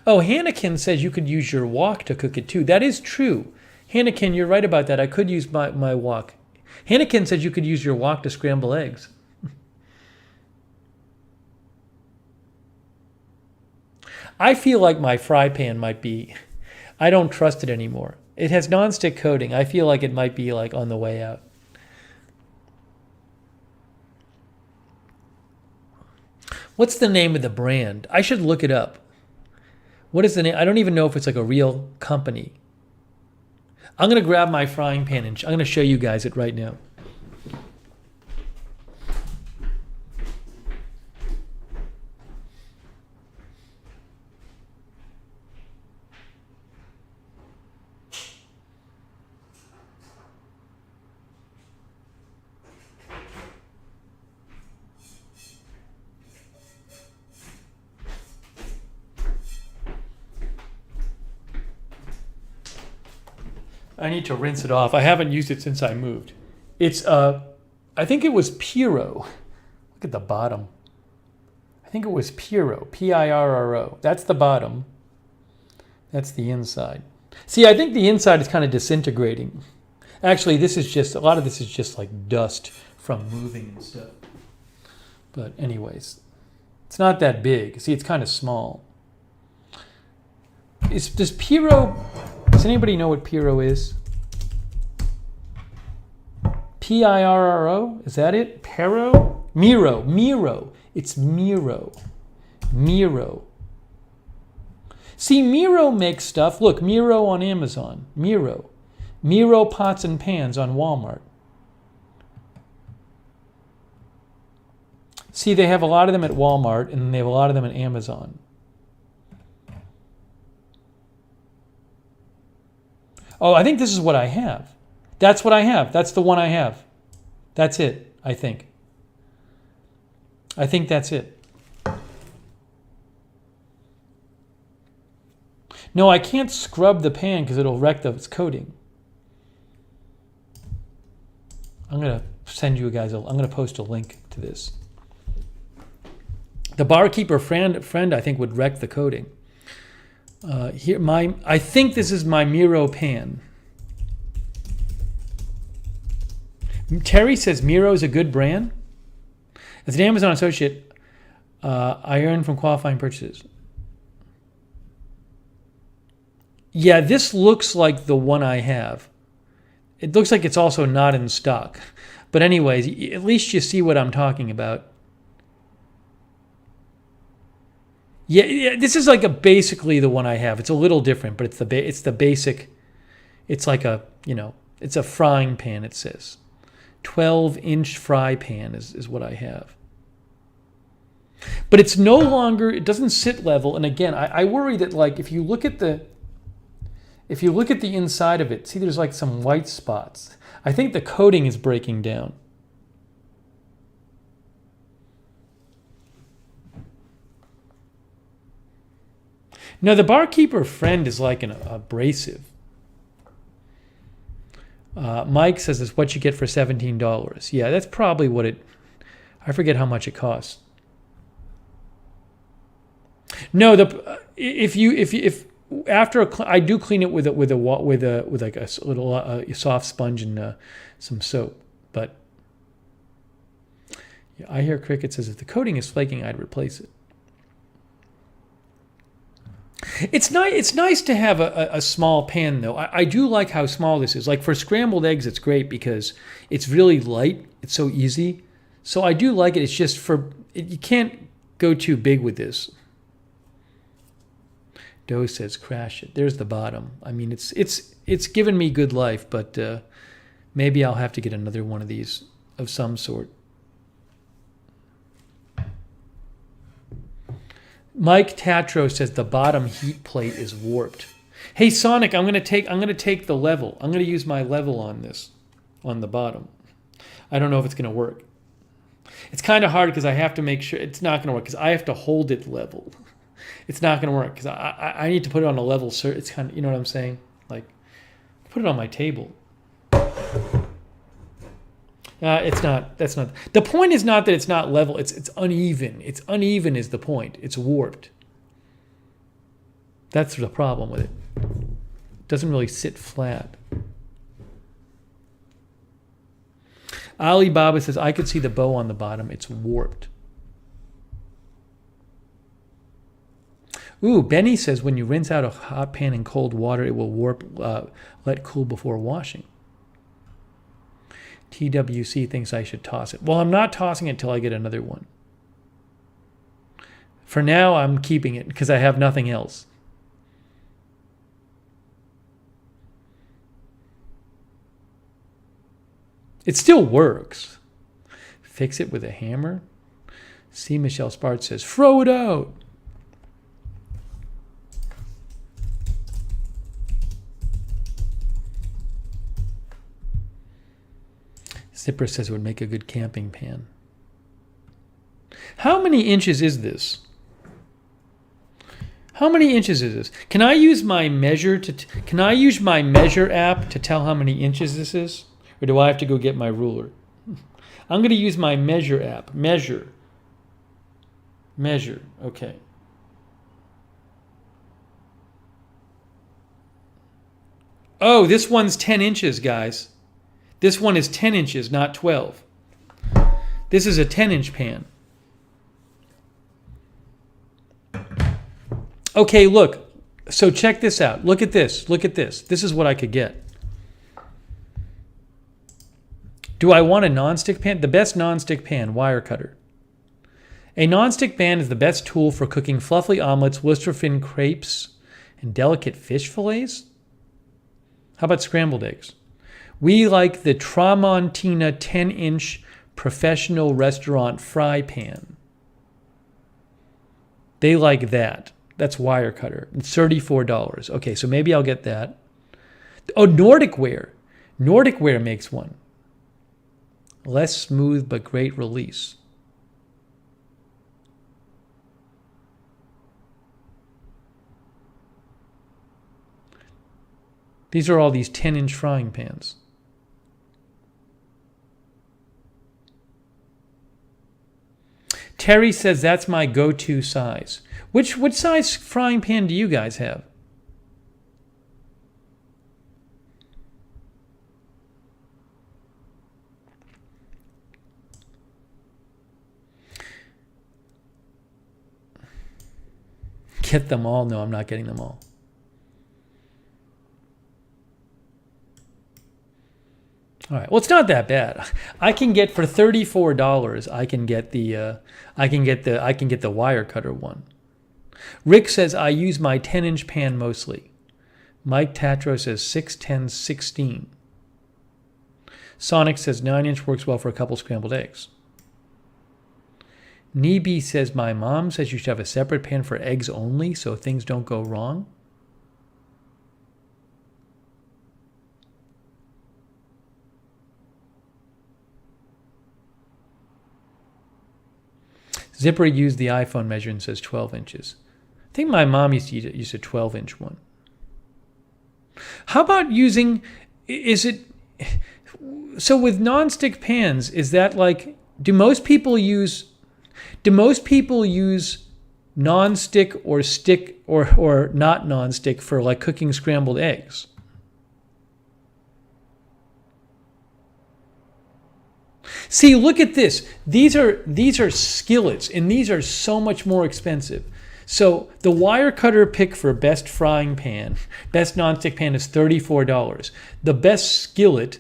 Oh, Hannikin says you could use your wok to cook it too. That is true. Hannikin, you're right about that. I could use my wok. Hannikin says you could use your wok to scramble eggs. I feel like my fry pan might be... I don't trust it anymore. It has nonstick coating. I feel like it might be like on the way out. What's the name of the brand? I should look it up. What is the name? I don't even know if it's like a real company. I'm going to grab my frying pan and I'm going to show you guys it right now. I need to rinse it off. I haven't used it since I moved. It's, I think it was Piro. Look at the bottom. I think it was Piro, P-I-R-R-O. That's the bottom. That's the inside. See, I think the inside is kind of disintegrating. Actually, this is just, a lot of this is just like dust from moving and stuff. But anyways, it's not that big. See, it's kind of small. Does Piro... Does anybody know what Piro is? P-I-R-R-O? Is that it? Pero? Miro. It's Miro. Miro. See, Miro makes stuff. Look, Miro on Amazon. Miro. Miro pots and pans on Walmart. See, they have a lot of them at Walmart, and they have a lot of them at Amazon. Oh, I think this is what I have. That's what I have. That's the one I have. That's it, I think. I think that's it. No, I can't scrub the pan because it'll wreck its coating. I'm going to send you guys, I'm going to post a link to this. The barkeeper friend I think would wreck the coating. I think this is my Miro pan. Terry says Miro is a good brand. As an Amazon associate, I earn from qualifying purchases. Yeah, this looks like the one I have. It looks like it's also not in stock. But anyways, at least you see what I'm talking about. Yeah, this is like basically the one I have. It's a little different, but it's the basic. It's like it's a frying pan, it says. 12-inch fry pan is what I have. But it's no longer, it doesn't sit level. And again, I worry that like if you look at the inside of it, see there's like some white spots. I think the coating is breaking down. No, the barkeeper friend is like an abrasive. Mike says it's what you get for $17. Yeah, that's probably what it. I forget how much it costs. No, if after I do clean it with like a little soft sponge and some soap, but yeah, I hear Cricket says if the coating is flaking, I'd replace it. It's nice to have a small pan, though. I do like how small this is. Like for scrambled eggs, it's great because it's really light. It's so easy. So I do like it. It's just you can't go too big with this. Doe says crash it. There's the bottom. I mean, it's given me good life, but maybe I'll have to get another one of these of some sort. Mike Tatro says the bottom heat plate is warped. Hey Sonic, I'm gonna take the level. I'm gonna use my level on this, on the bottom. I don't know if it's gonna work. It's kind of hard because I have to make sure it's not gonna work because I have to hold it level. It's not gonna work because I need to put it on a level. It's kind of, you know what I'm saying? Like, put it on my table. It's not. That's not. The point is not that it's not level. It's uneven. It's uneven is the point. It's warped. That's the problem with it. It doesn't really sit flat. Alibaba says, I could see the bow on the bottom. It's warped. Ooh, Benny says, when you rinse out a hot pan in cold water, it will warp, let cool before washing. TWC thinks I should toss it. Well, I'm not tossing it until I get another one. For now, I'm keeping it because I have nothing else. It still works. Fix it with a hammer. See, Michelle Spart says, throw it out. Zipper says it would make a good camping pan. How many inches is this? How many inches is this? Can I use my measure can I use my measure app to tell how many inches this is? Or do I have to go get my ruler? I'm going to use my measure app. Measure. Okay. Oh, this one's 10 inches, guys. This one is 10 inches, not 12. This is a 10-inch pan. Okay, look. So check this out. Look at this. Look at this. This is what I could get. Do I want a nonstick pan? The best nonstick pan, wire cutter. A nonstick pan is the best tool for cooking fluffy omelets, Worcester fin crepes, and delicate fish fillets. How about scrambled eggs? We like the Tramontina 10-inch professional restaurant fry pan. They like that. That's wire cutter. It's $34. Okay, so maybe I'll get that. Oh, Nordic Ware. Nordic Ware makes one. Less smooth but great release. These are all these 10-inch frying pans. Terry says that's my go-to size. Which size frying pan do you guys have? Get them all? No, I'm not getting them all. All right. Well, it's not that bad. I can get for $34. I can get the wire cutter one. Rick says I use my 10-inch pan mostly. Mike Tatro says 6, 10, 16. Sonic says 9-inch works well for a couple scrambled eggs. Neeby says my mom says you should have a separate pan for eggs only so things don't go wrong. Zipper used the iPhone measure and says 12 inches. I think my mom used to use a 12-inch one. How about using, so with nonstick pans, is that like, do most people use nonstick or stick or not nonstick for like cooking scrambled eggs? See, look at this. These are skillets, and these are so much more expensive. So the wire cutter pick for best frying pan, best nonstick pan is $34. The best skillet,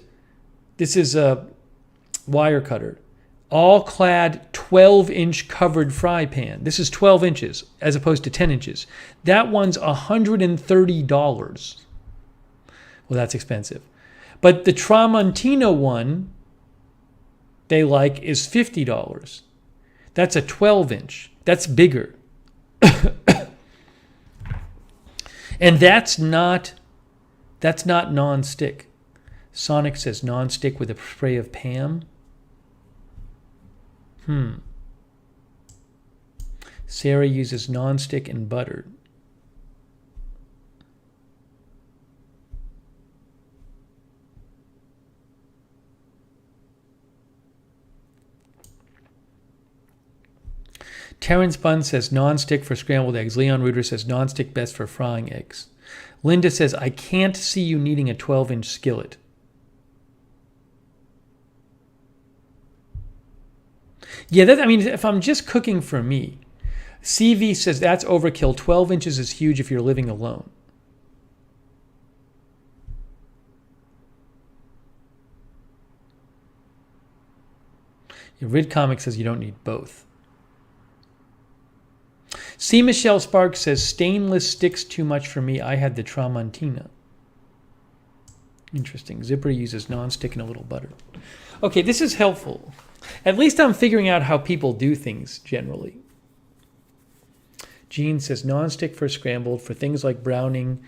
this is a wire cutter, all clad 12-inch covered fry pan. This is 12 inches as opposed to 10 inches. That one's $130. Well, that's expensive. But the Tramontina one they like is $50. That's a 12-inch. That's bigger. And that's not non-stick. Sonic says non-stick with a spray of Pam. Sarah uses non-stick and butter. Terrence Bunn says non-stick for scrambled eggs. Leon Reuter says non-stick best for frying eggs. Linda says, I can't see you needing a 12-inch skillet. Yeah, if I'm just cooking for me. CV says that's overkill. 12 inches is huge if you're living alone. Rid Comic says you don't need both. C. Michelle Sparks says, stainless sticks too much for me. I had the Tramontina. Interesting. Zipper uses nonstick and a little butter. Okay, this is helpful. At least I'm figuring out how people do things generally. Jean says, nonstick for scrambled. For things like browning,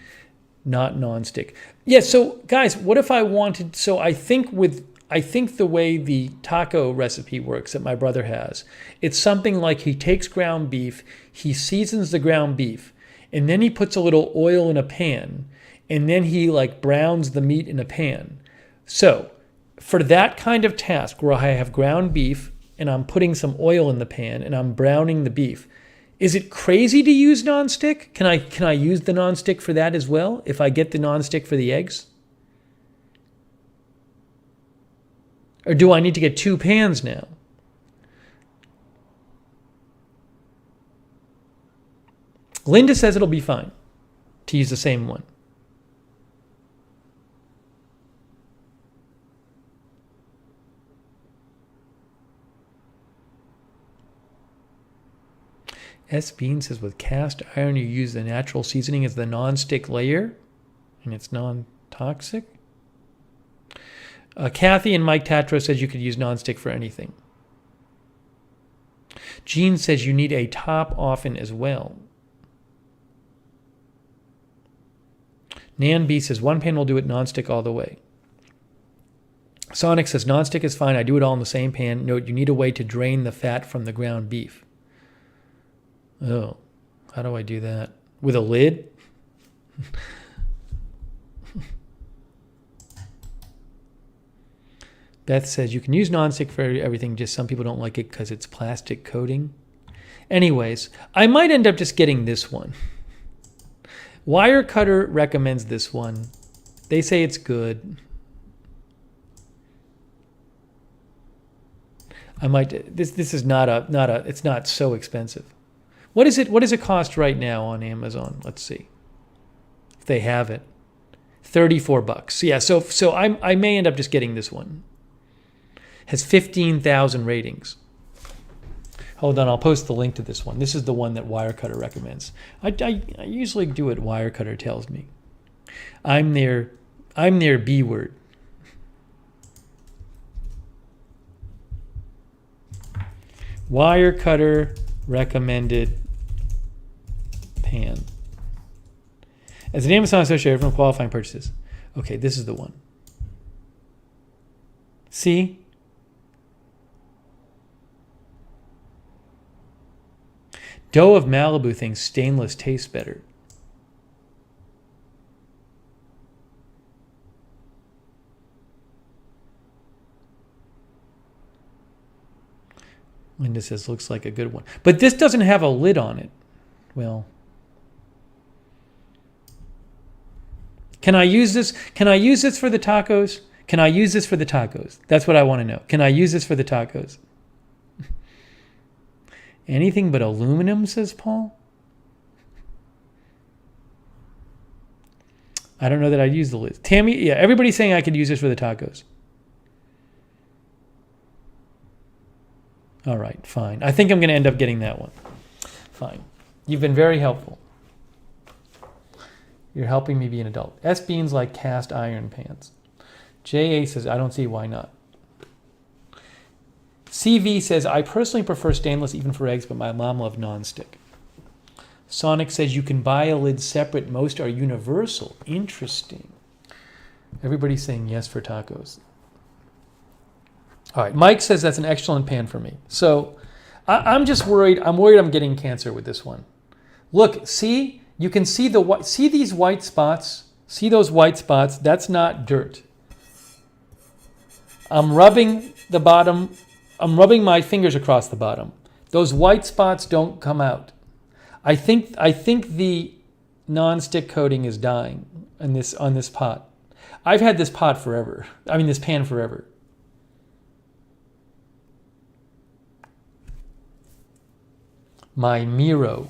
not nonstick. Yeah, so guys, what if I wanted... So I think the way the taco recipe works that my brother has, it's something like he takes ground beef, he seasons the ground beef, and then he puts a little oil in a pan, and then he like browns the meat in a pan. So for that kind of task where I have ground beef and I'm putting some oil in the pan and I'm browning the beef, is it crazy to use nonstick? Can I use the nonstick for that as well if I get the nonstick for the eggs? Or do I need to get 2 pans now? Linda says it'll be fine to use the same one. S. Bean says with cast iron you use the natural seasoning as the non-stick layer and it's non-toxic. Kathy and Mike Tatro says you could use non-stick for anything. Jean says you need a top often as well. Nan B says 1 pan will do it, non-stick all the way. Sonic says non-stick is fine. I do it all in the same pan. Note, you need a way to drain the fat from the ground beef. Oh, how do I do that? With a lid? Beth says you can use nonstick for everything, just some people don't like it because it's plastic coating. Anyways, I might end up just getting this one. Wirecutter recommends this one. They say it's good. I might. This is not a. It's not so expensive. What is it? What does it cost right now on Amazon? Let's see if they have it. $34. Yeah. So I may end up just getting this one. Has 15,000 ratings. Hold on, I'll post the link to this one. This is the one that Wirecutter recommends. I usually do what Wirecutter tells me. I'm their B word. Wirecutter recommended pan. As an Amazon associate from qualifying purchases. Okay, this is the one. See? Doe of Malibu thinks stainless tastes better. Linda says, looks like a good one. But this doesn't have a lid on it. Well, can I use this? Can I use this for the tacos? Can I use this for the tacos? That's what I want to know. Can I use this for the tacos? Anything but aluminum, says Paul. I don't know that I'd use the lid. Tammy, yeah, everybody's saying I could use this for the tacos. All right, fine. I think I'm going to end up getting that one. Fine. You've been very helpful. You're helping me be an adult. S. Beans like cast iron pans. J.A. says, I don't see why not. CV says, I personally prefer stainless even for eggs, but my mom loved nonstick. Sonic says, you can buy a lid separate. Most are universal. Interesting. Everybody's saying yes for tacos. All right. Mike says that's an excellent pan for me. So I'm just worried. I'm worried I'm getting cancer with this one. Look, see? You can see see these white spots? See those white spots? That's not dirt. I'm rubbing the bottom. I'm rubbing my fingers across the bottom. Those white spots don't come out. I think the non-stick coating is dying on this pot. I've had this pot forever. I mean this pan forever. My Miro.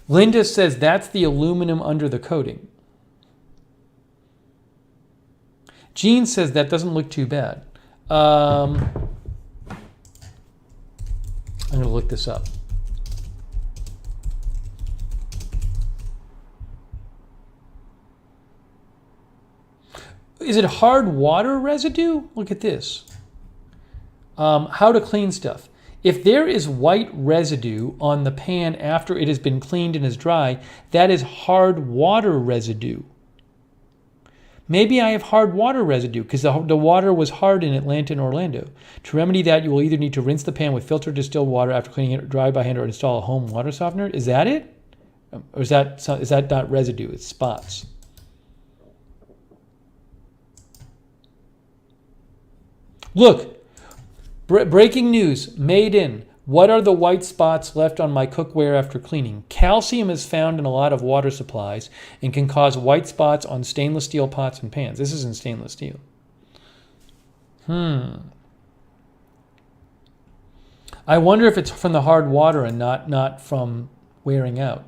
Linda says that's the aluminum under the coating. Jean says that doesn't look too bad. I'm going to look this up. is it hard water residue? Look at this. How to clean stuff. If there is white residue on the pan after it has been cleaned and is dry, that is hard water residue. Maybe I have hard water residue because the water was hard in Atlanta and Orlando. To remedy that, you will either need to rinse the pan with filtered distilled water after cleaning it dry by hand or install a home water softener. Is that it? Or is that not residue? It's spots. Look, breaking news, made in. What are the white spots left on my cookware after cleaning? Calcium is found in a lot of water supplies and can cause white spots on stainless steel pots and pans. This is in stainless steel. I wonder if it's from the hard water and not from wearing out.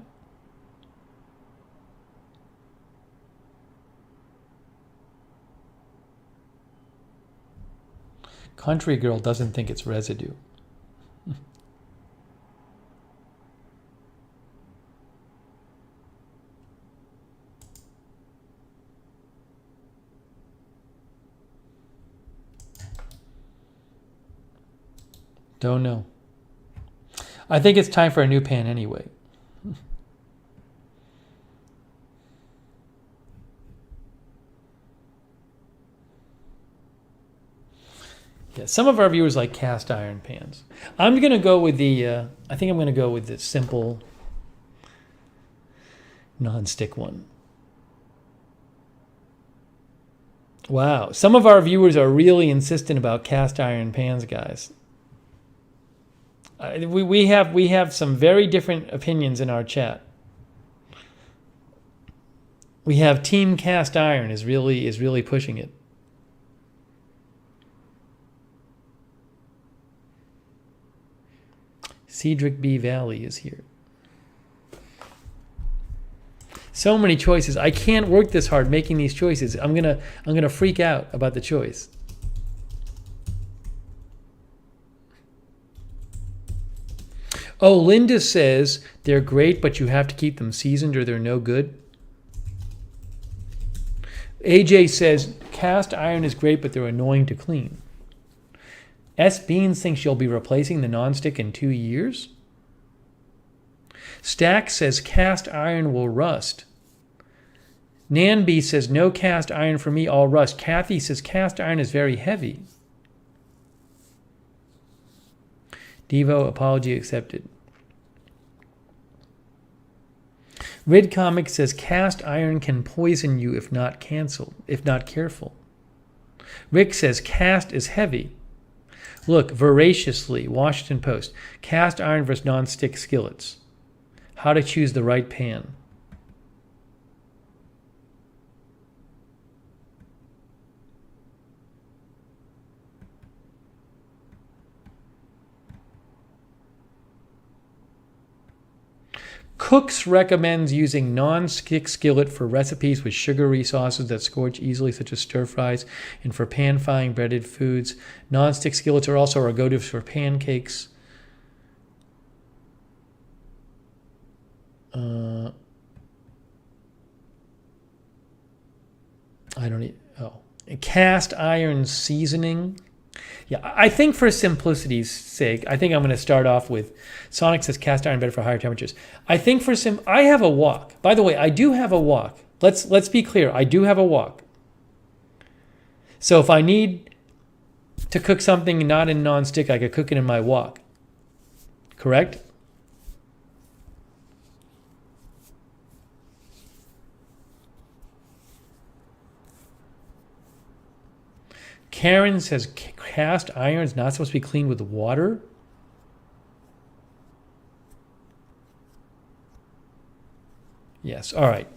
Country girl doesn't think it's residue. Don't know. I think it's time for a new pan anyway. Yeah, some of our viewers like cast iron pans. I'm going to go with the, I think I'm going to go with the simple non-stick one. Wow, some of our viewers are really insistent about cast iron pans, guys. We have some very different opinions in our chat. We have Team Cast Iron is really pushing it. Cedric B. Valley is here. So many choices. I can't work this hard making these choices. I'm gonna freak out about the choice. Oh, Linda says they're great, but you have to keep them seasoned or they're no good. AJ says cast iron is great, but they're annoying to clean. S. Beans thinks you'll be replacing the nonstick in 2 years. Stack says cast iron will rust. Nanby says no cast iron for me, all rust. Kathy says cast iron is very heavy. Devo, apology accepted. Rid Comic says cast iron can poison you if not careful. Rick says cast is heavy. Look, voraciously, Washington Post. Cast iron versus non-stick skillets. How to choose the right pan. Cooks recommends using non-stick skillet for recipes with sugary sauces that scorch easily, such as stir fries, and for pan-frying breaded foods. Non-stick skillets are also our go-tos for pancakes. I don't need. Oh, cast iron seasoning. Yeah, I think for simplicity's sake, I think I'm going to start off with Sonic says cast iron better for higher temperatures. I think I have a wok. By the way, I do have a wok. Let's be clear. I do have a wok. So if I need to cook something not in non-stick, I could cook it in my wok. Correct? Karen says cast iron is not supposed to be cleaned with water. Yes. All right.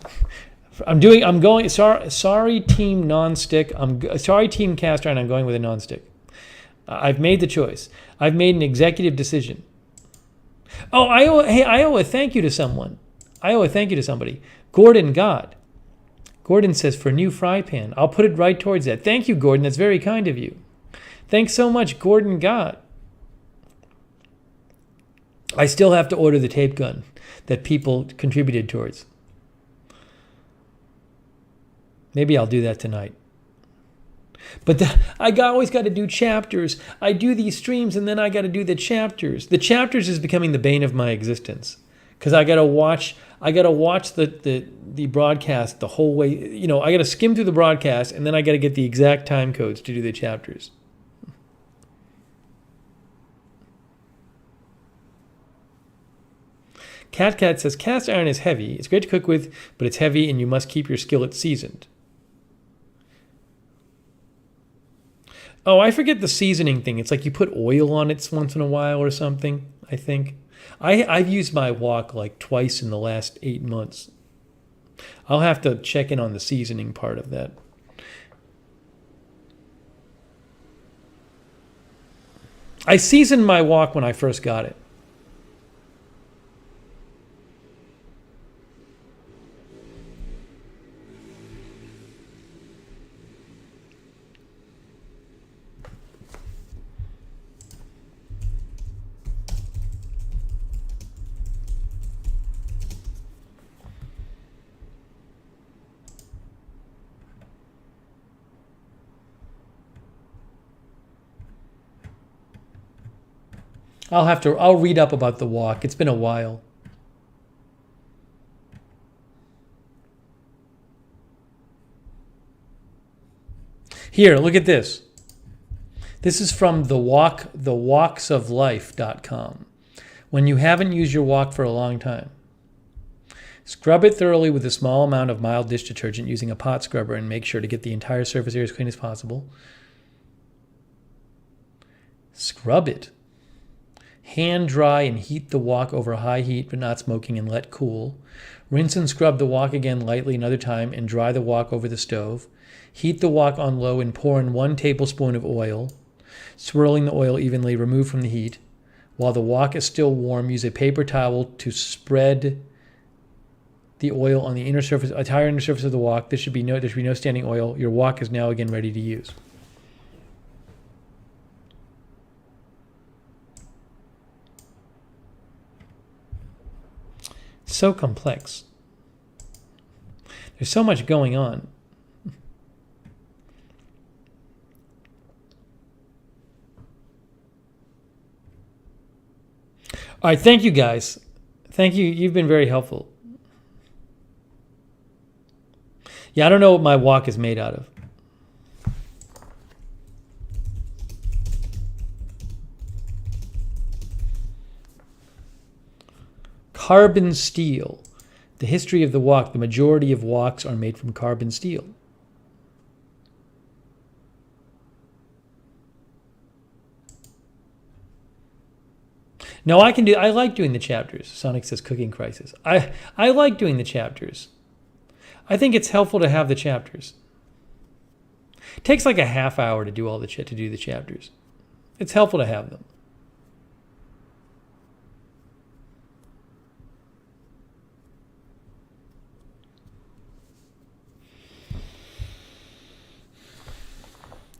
Sorry, team non-stick. Sorry, team cast iron. I'm going with a non-stick. I've made the choice. I've made an executive decision. Oh, I owe a thank you to someone. I owe a thank you to somebody. Gordon God. Gordon says, for new fry pan. I'll put it right towards that. Thank you, Gordon. That's very kind of you. Thanks so much, Gordon God. I still have to order the tape gun that people contributed towards. Maybe I'll do that tonight. But always got to do chapters. I do these streams and then I got to do the chapters. The chapters is becoming the bane of my existence because I got to watch. I got to watch the broadcast the whole way. You know, I got to skim through the broadcast and then I got to get the exact time codes to do the chapters. Cat says cast iron is heavy. It's great to cook with, but it's heavy and you must keep your skillet seasoned. Oh, I forget the seasoning thing. It's like you put oil on it once in a while or something, I think. I've used my wok like twice in the last 8 months. I'll have to check in on the seasoning part of that. I seasoned my wok when I first got it. I'll read up about the wok. It's been a while. Here, look at this. This is from thewoksoflife.com. When you haven't used your wok for a long time, scrub it thoroughly with a small amount of mild dish detergent using a pot scrubber and make sure to get the entire surface area as clean as possible. Scrub it. Hand dry and heat the wok over high heat but not smoking and let cool. Rinse and scrub the wok again lightly another time and dry the wok over the stove. Heat the wok on low and pour in 1 tablespoon of oil. Swirling the oil evenly, remove from the heat. While the wok is still warm, use a paper towel to spread the oil on the entire inner surface of the wok. There should be no standing oil. Your wok is now again ready to use. So complex. There's so much going on. All right, thank you guys. Thank you. You've been very helpful. Yeah, I don't know what my wok is made out of. Carbon steel. The history of the wok. The majority of woks are made from carbon steel. No, I like doing the chapters. Sonic says cooking crisis. I like doing the chapters. I think it's helpful to have the chapters. It takes like a half hour to do the chapters. It's helpful to have them.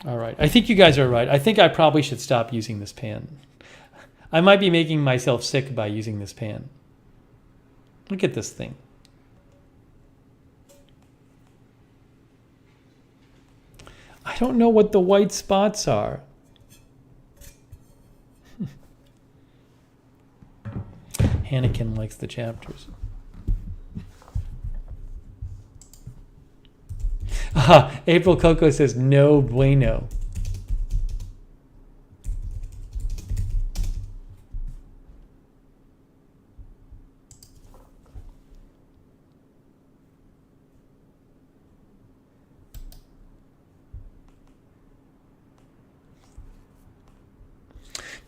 All right. I think you guys are right. I think I probably should stop using this pan. I might be making myself sick by using this pan. Look at this thing. I don't know what the white spots are. Hannikin likes the chapters. April Coco says no bueno.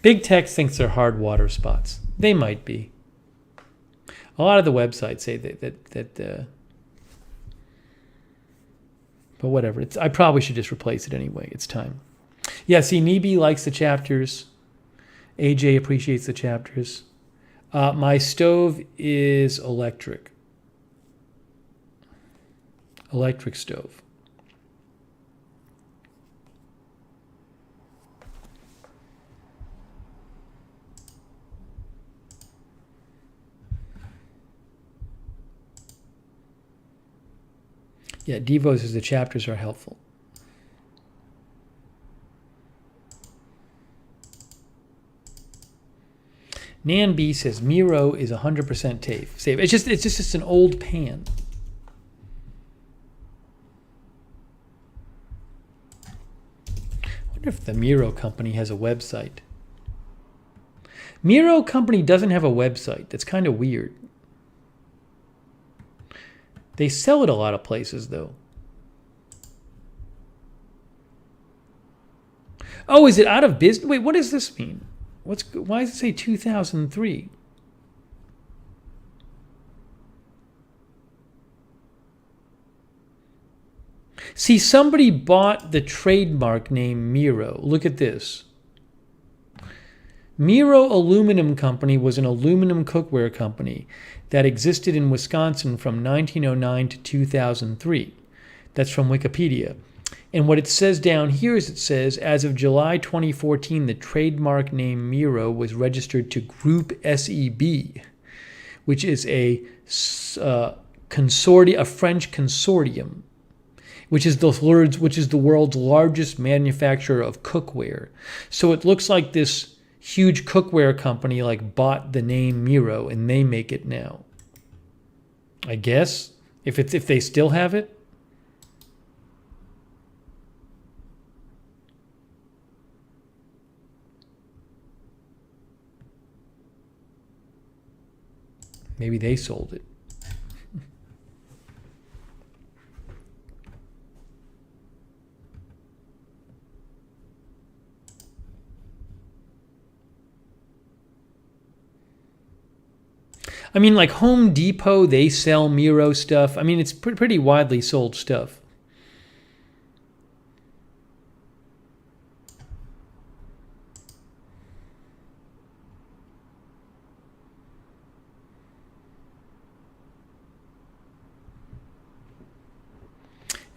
Big Tech thinks they're hard water spots. They might be. A lot of the websites say that but whatever. I probably should just replace it anyway. It's time. Yeah, see, Nibi likes the chapters. AJ appreciates the chapters. My stove is electric. Electric stove. Yeah, Devo says the chapters are helpful. Nan B says Miro is 100% safe. It's just an old pan. I wonder if the Miro company has a website. Miro company doesn't have a website. That's kind of weird. They sell it a lot of places though. Oh, is it out of business? Wait, what does this mean? Why does it say 2003? See, somebody bought the trademark name Miro. Look at this. Miro Aluminum Company was an aluminum cookware company that existed in Wisconsin from 1909 to 2003. That's from Wikipedia. And what it says down here is it says, as of July 2014, the trademark name Miro was registered to Group SEB, which is a French consortium, which is the world's largest manufacturer of cookware. So it looks like this huge cookware company bought the name Miro and they make it now. I guess if they still have it. Maybe they sold it. I mean, like Home Depot, they sell Miro stuff. I mean, it's pretty widely sold stuff.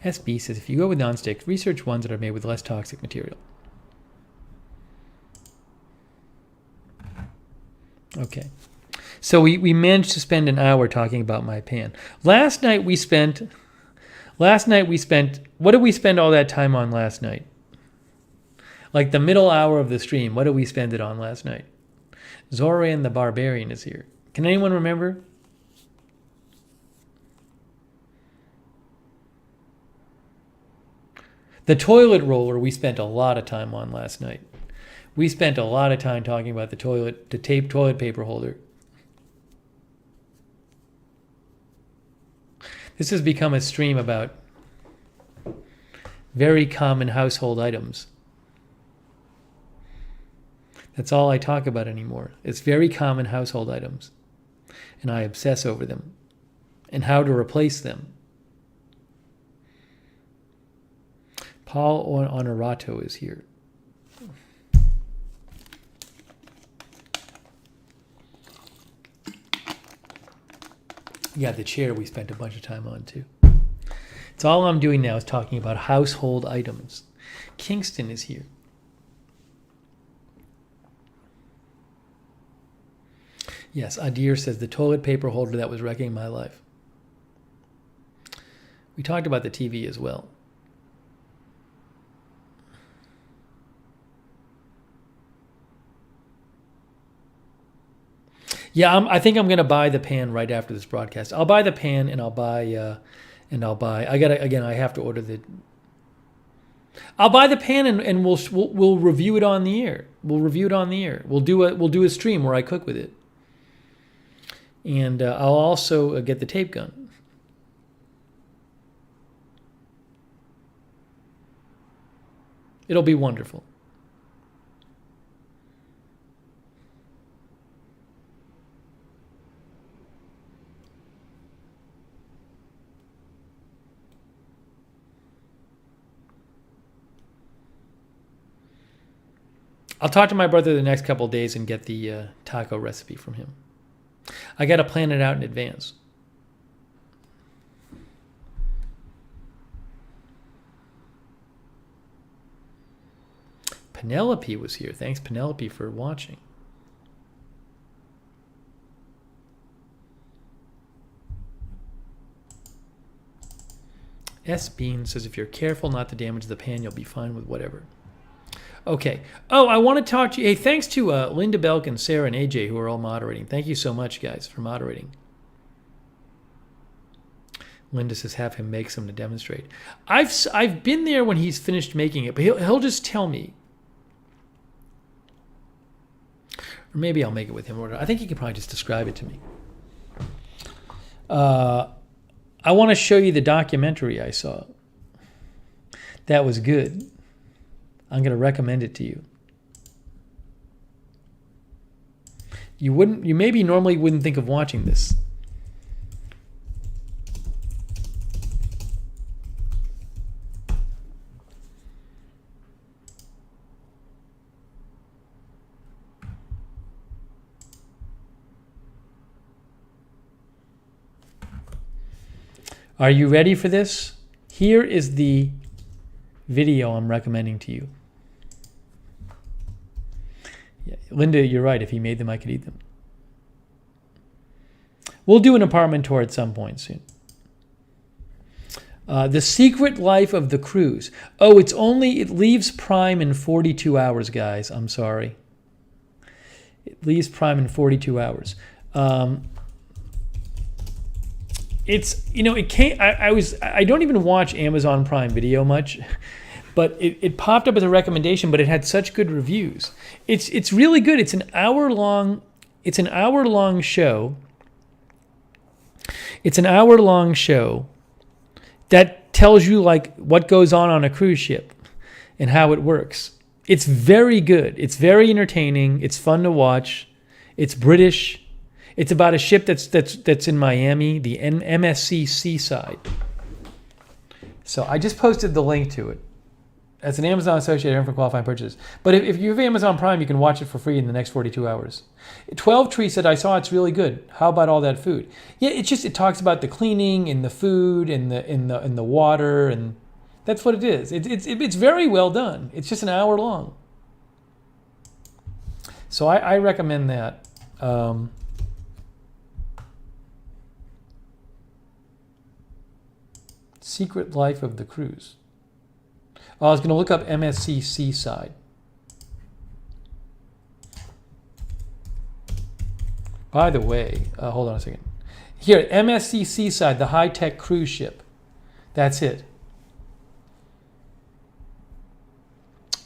SB says, if you go with nonstick, research ones that are made with less toxic material. Okay. So we managed to spend an hour talking about my pan. Last night we spent, what did we spend all that time on last night? Like the middle hour of the stream, what did we spend it on last night? Zoran the Barbarian is here. Can anyone remember? The toilet roller we spent a lot of time on last night. We spent a lot of time talking about the tape toilet paper holder. This has become a stream about very common household items. That's all I talk about anymore. It's very common household items. And I obsess over them and how to replace them. Paul Honorato is here. Yeah, the chair we spent a bunch of time on too. It's all I'm doing now is talking about household items. Kingston is here. Yes, Adir says the toilet paper holder that was wrecking my life. We talked about the TV as well. Yeah, I think I'm gonna buy the pan right after this broadcast. I'll buy the pan and I'll buy. I have to order the. I'll buy the pan and we'll review it on the air. We'll review it on the air. We'll do a stream where I cook with it. And I'll also get the tape gun. It'll be wonderful. I'll talk to my brother the next couple of days and get the taco recipe from him. I got to plan it out in advance. Penelope was here. Thanks, Penelope, for watching. S. Bean says, if you're careful not to damage the pan, you'll be fine with whatever. Okay. Oh, I want to talk to you. Hey, thanks to Linda Belk and Sarah and AJ who are all moderating. Thank you so much, guys, for moderating. Linda says have him make some to demonstrate. I've been there when he's finished making it, but he'll just tell me. Or maybe I'll make it with him. I think he can probably just describe it to me. I want to show you the documentary I saw. That was good. I'm going to recommend it to you. You maybe normally wouldn't think of watching this. Are you ready for this? Here is the video I'm recommending to you. Yeah, Linda, you're right. If he made them, I could eat them. We'll do an apartment tour at some point soon. The Secret Life of the Cruise. Oh, it leaves Prime in 42 hours, guys. I'm sorry. It leaves Prime in 42 hours. It can't. I don't even watch Amazon Prime Video much, but it popped up as a recommendation. But it had such good reviews. It's really good. It's an hour long. It's an hour long show. It's an hour long show that tells you like what goes on a cruise ship and how it works. It's very good. It's very entertaining. It's fun to watch. It's British. It's about a ship that's in Miami, the MSC Seaside. So I just posted the link to it. As an Amazon associate for qualifying purchases. But if you have Amazon Prime, you can watch it for free in the next 42 hours. 12 Tree said, I saw it's really good. How about all that food? Yeah, it talks about the cleaning and the food and the water, and that's what it is. It's very well done. It's just an hour long. So I recommend that. Secret Life of the Cruise. Oh, I was going to look up MSC Seaside. By the way, hold on a second. Here, MSC Seaside, the high-tech cruise ship. That's it.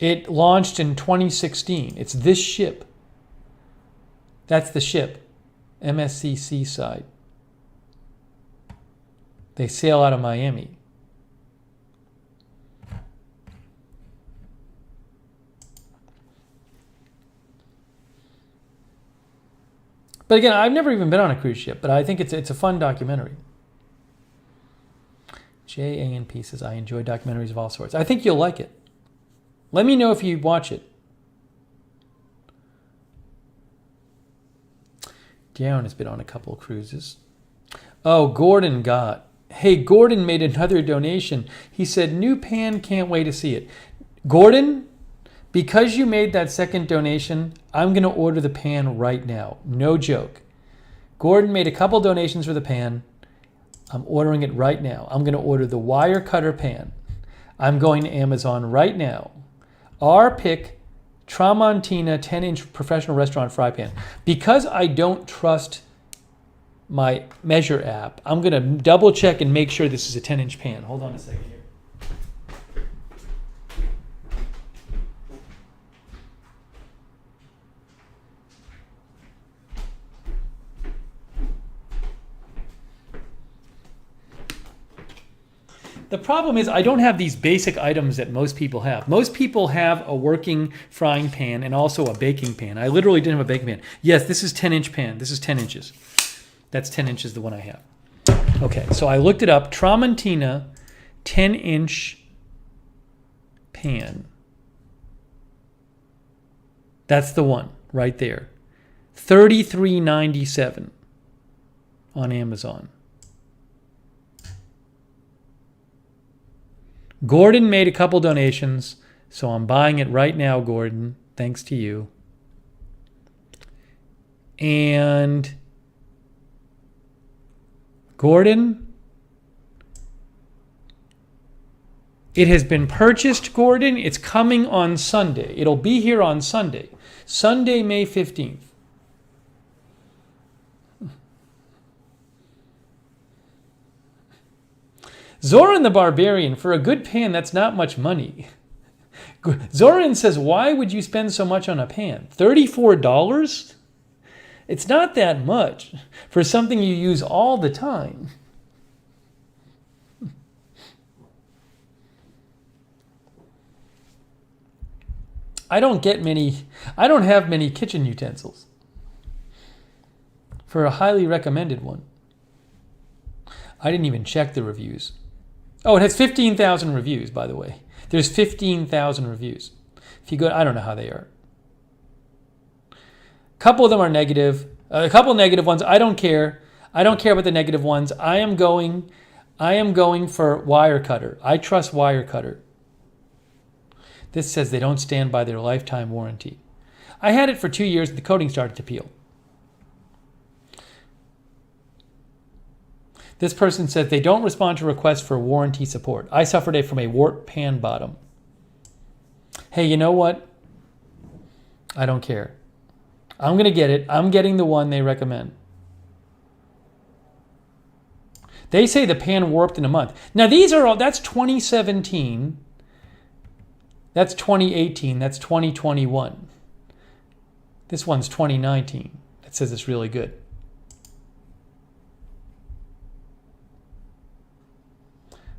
It launched in 2016. It's this ship. That's the ship. MSC Seaside. They sail out of Miami. But again, I've never even been on a cruise ship, but I think it's a fun documentary. JANP says, I enjoy documentaries of all sorts. I think you'll like it. Let me know if you watch it. Darren has been on a couple of cruises. Oh, Gordon got. Hey, Gordon made another donation. He said, new pan, can't wait to see it. Gordon, because you made that second donation, I'm going to order the pan right now. No joke. Gordon made a couple donations for the pan. I'm ordering it right now. I'm going to order the wire cutter pan. I'm going to Amazon right now. Our pick, Tramontina 10-inch professional restaurant fry pan. Because I don't trust my Measure app, I'm going to double check and make sure this is a 10-inch pan. Hold on a second here. The problem is I don't have these basic items that most people have. Most people have a working frying pan and also a baking pan. I literally didn't have a baking pan. Yes, this is 10-inch pan. This is 10 inches. That's 10 inches, the one I have. Okay, so I looked it up. Tramontina 10-inch pan. That's the one right there. $33.97 on Amazon. Gordon made a couple donations, so I'm buying it right now, Gordon. Thanks to you. And Gordon, It has been purchased, Gordon. It's coming on Sunday. It'll be here on Sunday. Sunday, May 15th. Zoran the Barbarian, for a good pan, that's not much money. Zoran says, why would you spend so much on a pan? $34? It's not that much for something you use all the time. I don't have many kitchen utensils for a highly recommended one. I didn't even check the reviews. Oh, it has 15,000 reviews, by the way. There's 15,000 reviews. If you go, I don't know how they are. A couple of them are negative. A couple negative ones. I don't care. I don't care about the negative ones. I am going for Wirecutter. I trust Wirecutter. This says they don't stand by their lifetime warranty. I had it for 2 years and the coating started to peel. This person says they don't respond to requests for warranty support. I suffered it from a warped pan bottom. Hey, you know what? I don't care. I'm going to get it. I'm getting the one they recommend. They say the pan warped in a month. Now these are all, that's 2017. That's 2018. That's 2021. This one's 2019. It says it's really good.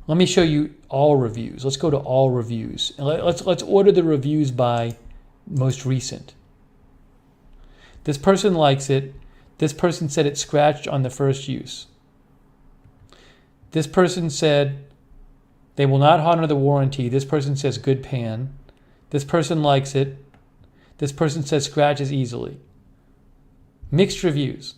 Let me show you all reviews. Let's go to all reviews. And let's order the reviews by most recent. This person likes it. This person said it scratched on the first use. This person said they will not honor the warranty. This person says good pan. This person likes it. This person says scratches easily. Mixed reviews.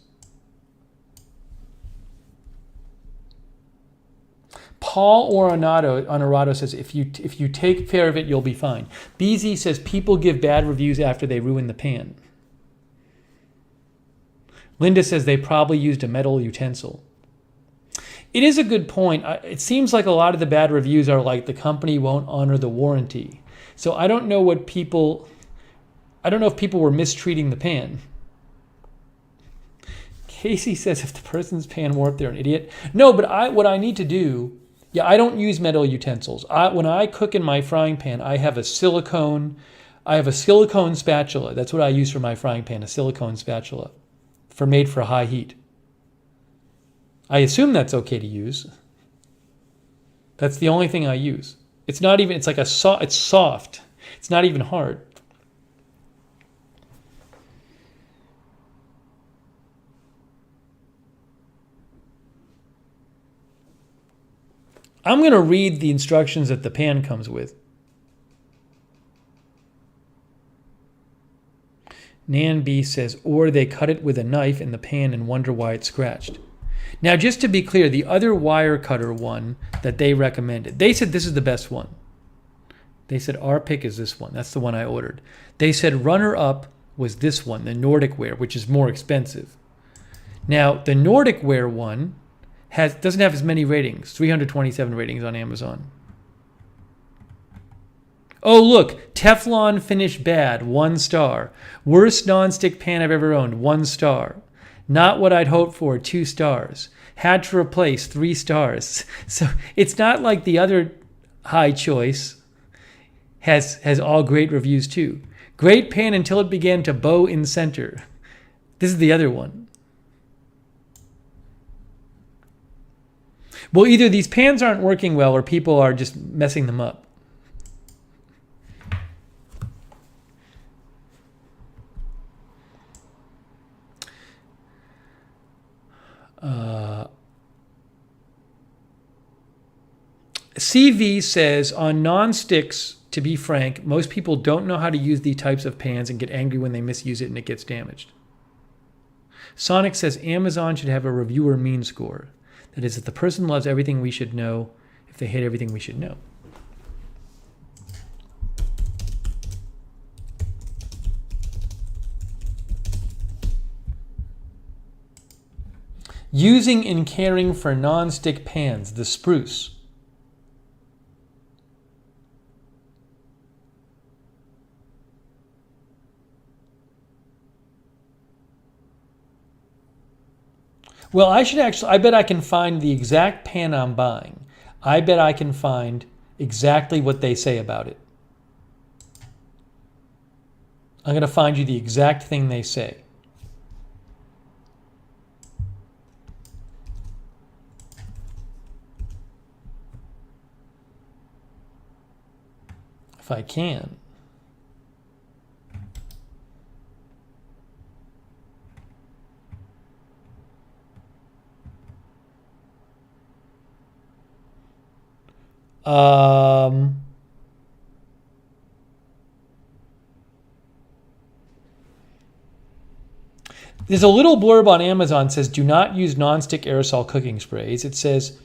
Paul Honorato says, if you take care of it, you'll be fine. BZ says, people give bad reviews after they ruin the pan. Linda says, they probably used a metal utensil. It is a good point. It seems like a lot of the bad reviews are like the company won't honor the warranty. So I don't know if people were mistreating the pan. Casey says, if the person's pan warped, they're an idiot. No, but what I need to do, I don't use metal utensils. When I cook in my frying pan, I have a silicone spatula. That's what I use for my frying pan, a silicone spatula made for high heat. I assume that's okay to use. That's the only thing I use. It's not even, it's like it's soft. It's not even hard. I'm going to read the instructions that the pan comes with. Nan B says, or they cut it with a knife in the pan and wonder why it's scratched. Now, just to be clear, the other Wirecutter one that they recommended, they said this is the best one. They said our pick is this one. That's the one I ordered. They said runner-up was this one, the Nordic Ware, which is more expensive. Now, the Nordic Ware one doesn't have as many ratings, 327 ratings on Amazon. Oh, look, Teflon finish bad, 1 star. Worst nonstick pan I've ever owned, 1 star. Not what I'd hoped for, 2 stars. Had to replace, 3 stars. So it's not like the other high choice has all great reviews too. Great pan until it began to bow in center. This is the other one. Well, either these pans aren't working well or people are just messing them up. CV says, on non-sticks, to be frank, most people don't know how to use these types of pans and get angry when they misuse it and it gets damaged. Sonic says, Amazon should have a reviewer mean score. That is, if the person loves everything we should know, if they hate everything we should know. Using and caring for non-stick pans, the spruce. Well, I bet I can find the exact pan I'm buying. I bet I can find exactly what they say about it. I'm going to find you the exact thing they say. If I can. There's a little blurb on Amazon that says, do not use nonstick aerosol cooking sprays. It says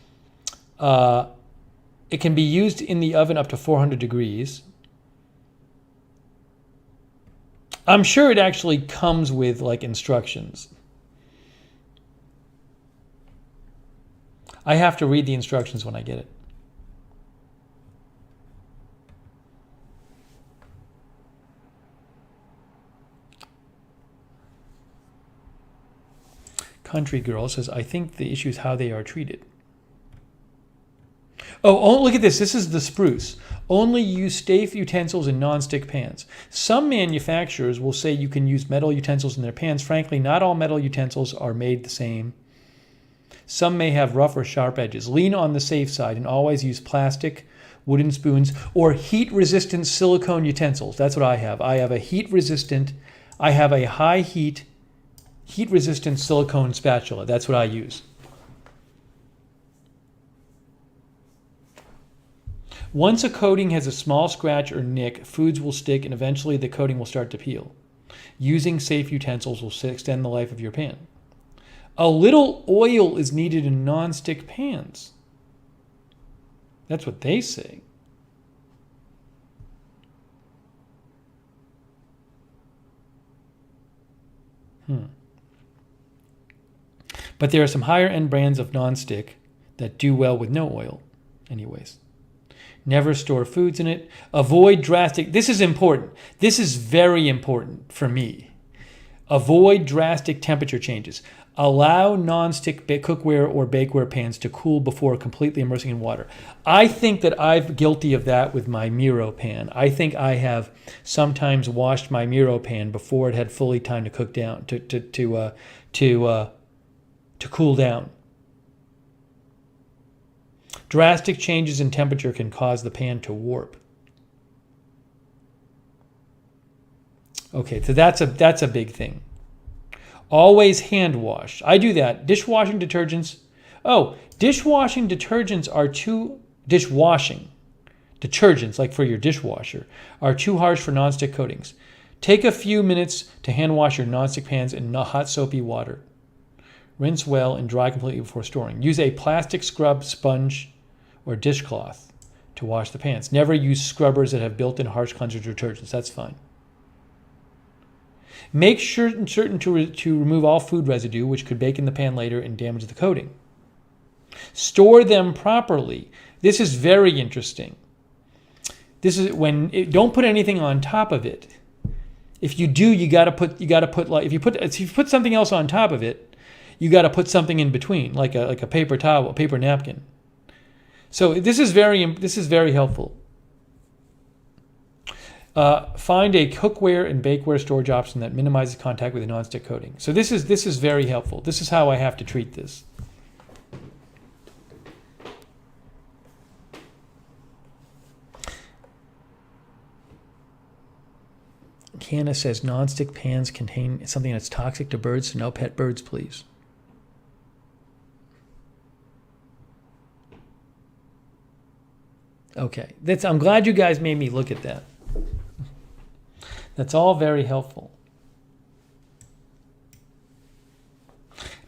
it can be used in the oven up to 400 degrees. I'm sure it actually comes with like instructions. I have to read the instructions when I get it. Country Girl says, I think the issue is how they are treated. Oh, look at this. This is the spruce. Only use safe utensils in non-stick pans. Some manufacturers will say you can use metal utensils in their pans. Frankly, not all metal utensils are made the same. Some may have rough or sharp edges. Lean on the safe side and always use plastic, wooden spoons, or heat-resistant silicone utensils. That's what I have. I have a high heat-resistant silicone spatula. That's what I use. Once a coating has a small scratch or nick, foods will stick and eventually the coating will start to peel. Using safe utensils will extend the life of your pan. A little oil is needed in non-stick pans. That's what they say. But there are some higher end brands of non-stick that do well with no oil anyways. Never store foods in it. Avoid drastic, this is important. This is very important for me. Avoid drastic temperature changes. Allow non-stick cookware or bakeware pans to cool before completely immersing in water. I think that I'm guilty of that with my Miro pan. I think I have sometimes washed my Miro pan before it had fully time to cook down, to cool down. Drastic changes in temperature can cause the pan to warp. Okay, so that's a big thing. Always hand wash. I do that. Dishwashing detergents. Oh, dishwashing detergents like for your dishwasher, are too harsh for nonstick coatings. Take a few minutes to hand wash your nonstick pans in hot soapy water. Rinse well and dry completely before storing. Use a plastic scrub sponge or dishcloth to wash the pans. Never use scrubbers that have built-in harsh cleanser detergents. That's fine. Make certain to remove all food residue, which could bake in the pan later and damage the coating. Store them properly. This is very interesting. This is don't put anything on top of it. If you do, you got to put like if you put something else on top of it, you got to put something in between, like a paper towel, a paper napkin. So this is very helpful. Find a cookware and bakeware storage option that minimizes contact with a nonstick coating. So this is very helpful. This is how I have to treat this. Canna says nonstick pans contain something that's toxic to birds, so no pet birds, please. Okay, I'm glad you guys made me look at that. That's all very helpful.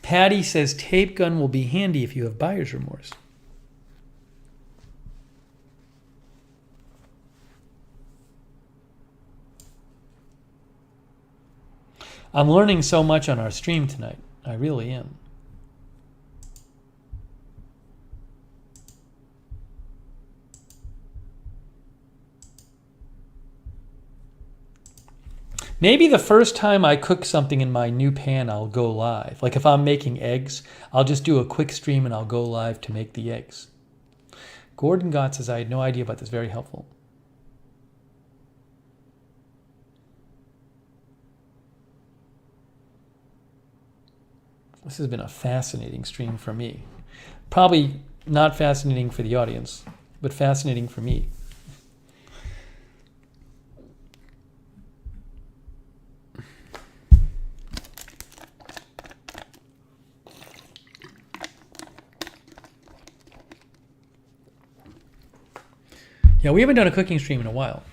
Patty says tape gun will be handy if you have buyer's remorse. I'm learning so much on our stream tonight. I really am. Maybe the first time I cook something in my new pan, I'll go live. Like if I'm making eggs, I'll just do a quick stream and I'll go live to make the eggs. Gordon Gott says, I had no idea about this. Very helpful. This has been a fascinating stream for me. Probably not fascinating for the audience, but fascinating for me. Yeah, we haven't done a cooking stream in a while.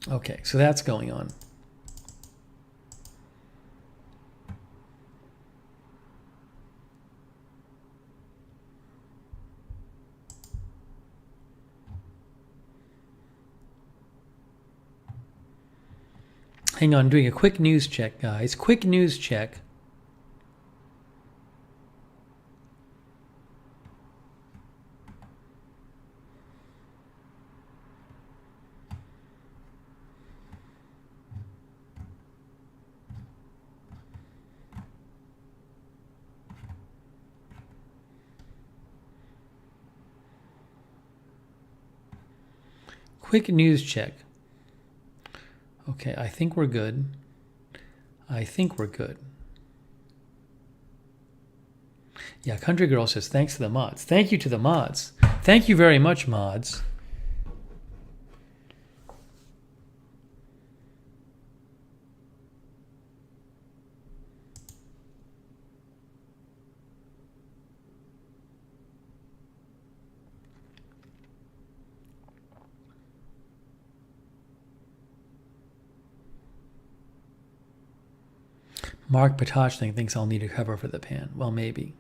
Okay, so that's going on. Hang on, doing a quick news check, guys. Quick news check. Quick news check. Okay, I think we're good. I think we're good. Yeah, Country Girl says, thanks to the mods. Thank you to the mods. Thank you very much, mods. Mark Patochnik thinks I'll need a cover for the pan. Well, maybe.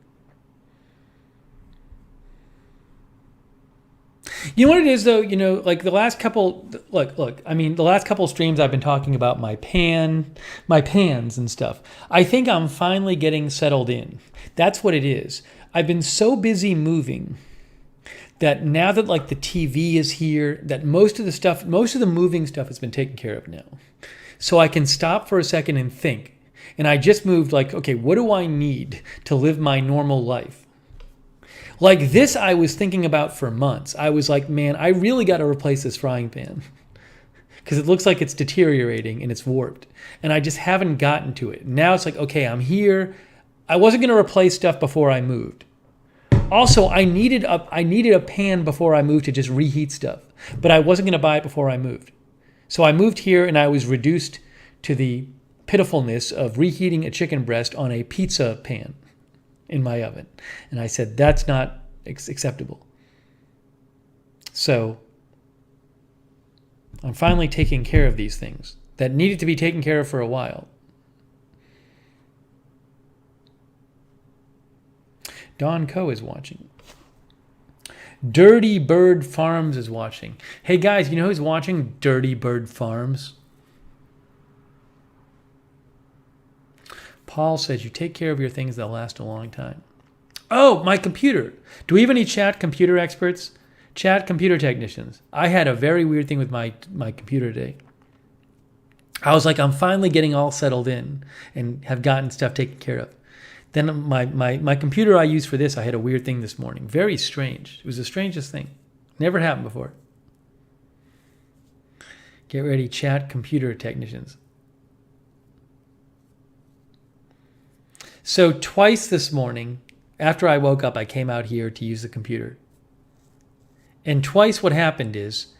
You know what it is, though? You know, like the last couple, look, I mean, the last couple streams I've been talking about my pans and stuff. I think I'm finally getting settled in. That's what it is. I've been so busy moving that now that like the TV is here, that most of the moving stuff has been taken care of now. So I can stop for a second and think. And I just moved like, okay, what do I need to live my normal life? Like this I was thinking about for months. I was like, man, I really got to replace this frying pan because it looks like it's deteriorating and it's warped. And I just haven't gotten to it. Now it's like, okay, I'm here. I wasn't going to replace stuff before I moved. Also, I needed a pan before I moved to just reheat stuff, but I wasn't going to buy it before I moved. So I moved here and I was reduced to the pitifulness of reheating a chicken breast on a pizza pan in my oven. And I said, that's not acceptable. So I'm finally taking care of these things that needed to be taken care of for a while. Don Coe is watching. Dirty Bird Farms is watching. Hey guys, you know who's watching Dirty Bird Farms? Paul says you take care of your things, they'll last a long time. Oh, my computer. Do we have any chat computer experts? Chat computer technicians. I had a very weird thing with my computer today. I was like, I'm finally getting all settled in and have gotten stuff taken care of. Then my computer I use for this, I had a weird thing this morning. Very strange. It was the strangest thing. Never happened before. Get ready, chat computer technicians. So twice this morning, after I woke up, I came out here to use the computer. And twice what happened is,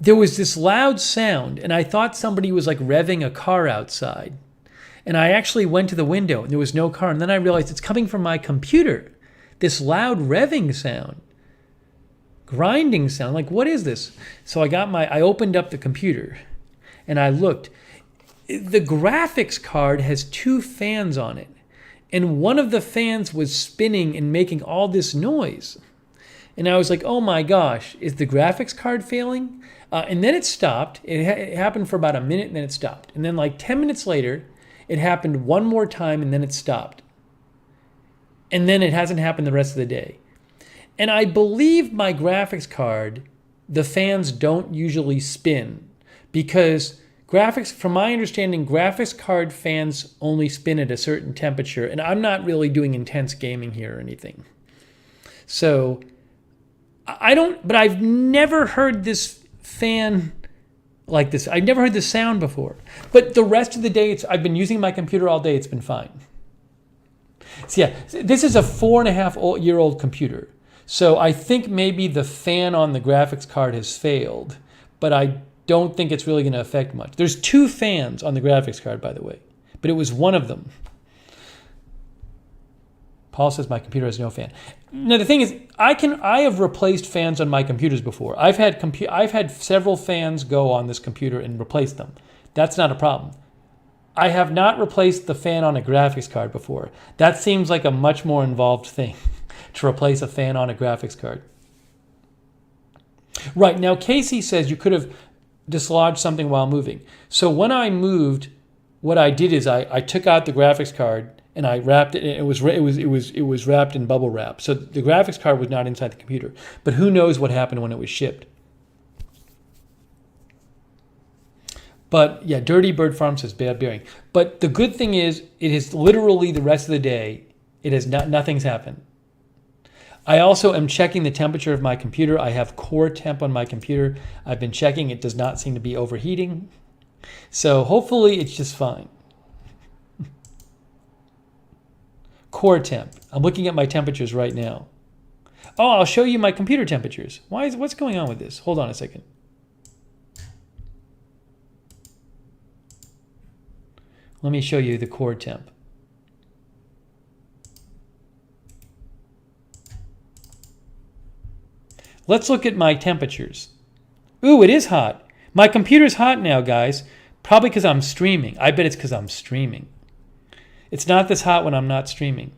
there was this loud sound, and I thought somebody was like revving a car outside. And I actually went to the window, and there was no car. And then I realized it's coming from my computer. This loud revving sound. Grinding sound. Like, what is this? So I opened up the computer, and I looked. The graphics card has 2 fans on it. And one of the fans was spinning and making all this noise. And I was like, oh my gosh, is the graphics card failing? And then it stopped. It happened for about a minute and then it stopped. And then like 10 minutes later, it happened one more time and then it stopped. and then it hasn't happened the rest of the day. And I believe my graphics card, the fans don't usually spin because graphics, from my understanding, graphics card fans only spin at a certain temperature, and I'm not really doing intense gaming here or anything. So but I've never heard this fan like this. I've never heard this sound before. But the rest of the day, I've been using my computer all day. It's been fine. So yeah, this is a 4.5-year-old computer. So I think maybe the fan on the graphics card has failed, but I don't think it's really going to affect much. There's 2 fans on the graphics card, by the way, but it was one of them. Paul says my computer has no fan. Now the thing is, I have replaced fans on my computers before. I've had several fans go on this computer and replace them. That's not a problem. I have not replaced the fan on a graphics card before. That seems like a much more involved thing to replace a fan on a graphics card. Right, now Casey says you could have dislodged something while moving. So when I moved, what I did is I took out the graphics card and I wrapped it. It was wrapped in bubble wrap. So the graphics card was not inside the computer. But who knows what happened when it was shipped? But yeah, Dirty Bird Farm says bad bearing. But the good thing is, it is literally the rest of the day. It has nothing's happened. I also am checking the temperature of my computer. I have core temp on my computer. I've been checking. It does not seem to be overheating. So hopefully it's just fine. Core temp. I'm looking at my temperatures right now. Oh, I'll show you my computer temperatures. What's going on with this? Hold on a second. Let me show you the core temp. Let's look at my temperatures. Ooh, it is hot. My computer's hot now, guys. Probably because I'm streaming. I bet it's because I'm streaming. It's not this hot when I'm not streaming.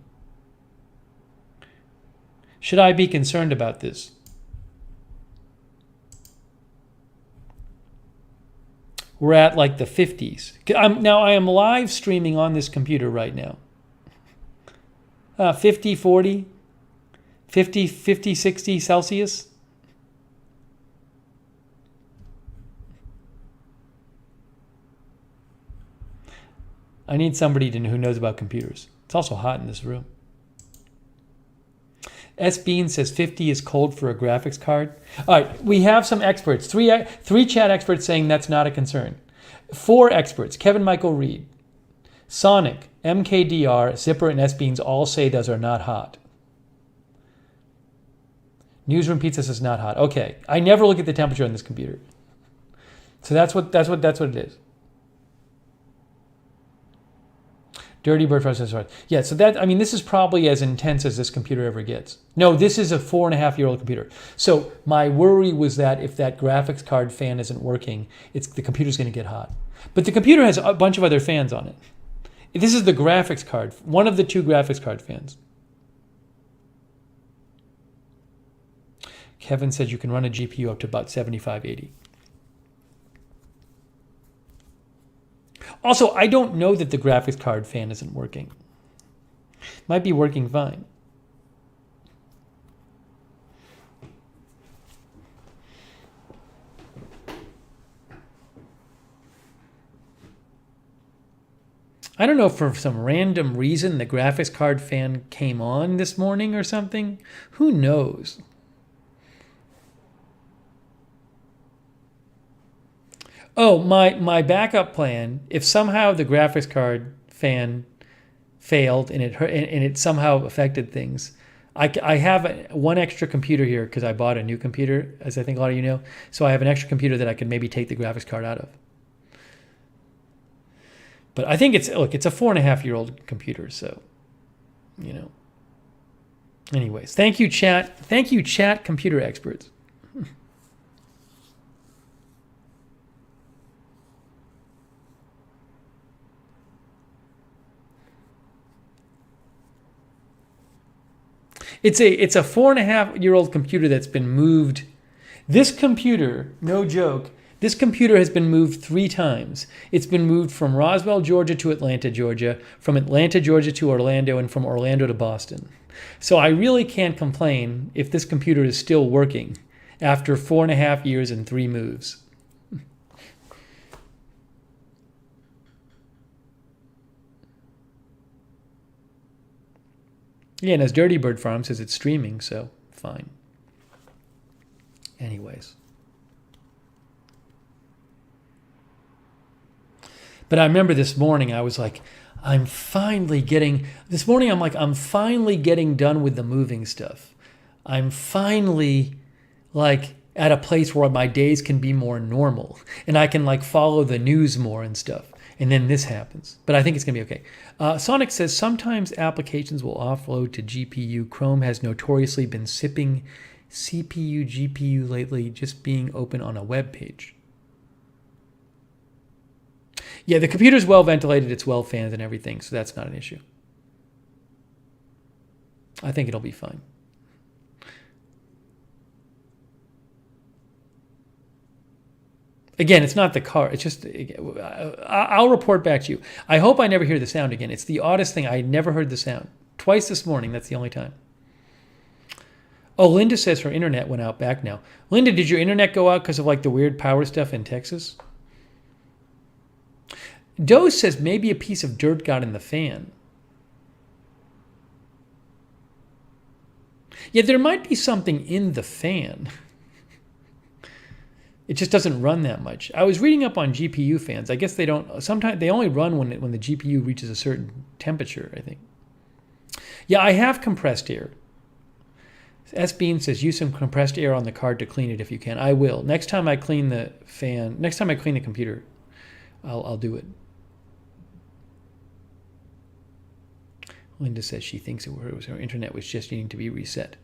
Should I be concerned about this? We're at like the 50s. Now I am live streaming on this computer right now. 50, 40, 50, 50, 60 Celsius. I need somebody who knows about computers. It's also hot in this room. S. Bean says 50 is cold for a graphics card. All right, we have some experts. Three chat experts saying that's not a concern. 4 experts, Kevin Michael Reed, Sonic, MKDR, Zipper, and S. Beans all say those are not hot. Newsroom Pizza says not hot. Okay, I never look at the temperature on this computer. So that's what it is. Dirty Bird Frost says right. Yeah, so this is probably as intense as this computer ever gets. No, this is a 4.5-year-old computer. So my worry was that if that graphics card fan isn't working, the computer's going to get hot. But the computer has a bunch of other fans on it. This is the graphics card, one of the 2 graphics card fans. Kevin says you can run a GPU up to about 7580. Also, I don't know that the graphics card fan isn't working. Might be working fine. I don't know if for some random reason the graphics card fan came on this morning or something. Who knows? Oh, my backup plan, if somehow the graphics card fan failed and it somehow affected things, I have one extra computer here because I bought a new computer, as I think a lot of you know. So I have an extra computer that I can maybe take the graphics card out of. But I think it's a 4.5-year-old computer, so, you know. Anyways, thank you, chat. Thank you, chat computer experts. It's a 4.5-year-old computer that's been moved. This computer, no joke, this computer has been moved 3 times. It's been moved from Roswell, Georgia to Atlanta, Georgia, from Atlanta, Georgia to Orlando, and from Orlando to Boston. So I really can't complain if this computer is still working after 4.5 years and 3 moves. Yeah, and as Dirty Bird Farm says, it's streaming, so fine. Anyways. But I remember this morning, I was like, I'm finally getting done with the moving stuff. I'm finally like at a place where my days can be more normal and I can like follow the news more and stuff. And then this happens. But I think it's going to be okay. Sonic says sometimes applications will offload to GPU. Chrome has notoriously been sipping CPU, GPU lately, just being open on a web page. Yeah, the computer's well ventilated, it's well fanned and everything, so that's not an issue. I think it'll be fine. Again, it's not the car. It's just, I'll report back to you. I hope I never hear the sound again. It's the oddest thing. I never heard the sound. Twice this morning. That's the only time. Oh, Linda says her internet went out back now. Linda, did your internet go out because of like the weird power stuff in Texas? Doe says maybe a piece of dirt got in the fan. Yeah, there might be something in the fan. It just doesn't run that much. I was reading up on GPU fans. I guess they don't. Sometimes they only run when the GPU reaches a certain temperature, I think. Yeah, I have compressed air. S. Bean says use some compressed air on the card to clean it if you can. I will. Next time I clean the fan, next time I clean the computer, I'll do it. Linda says she thinks her internet was just needing to be reset.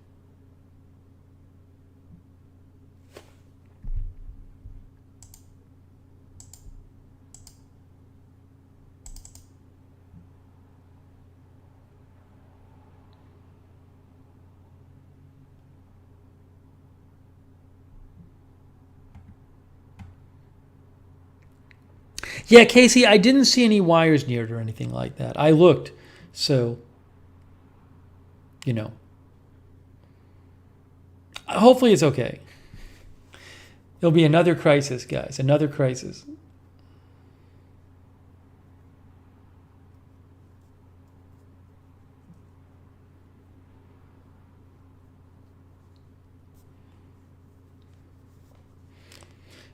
Yeah, Casey, I didn't see any wires near it or anything like that. I looked, so, you know. Hopefully it's okay. There'll be another crisis, guys, another crisis.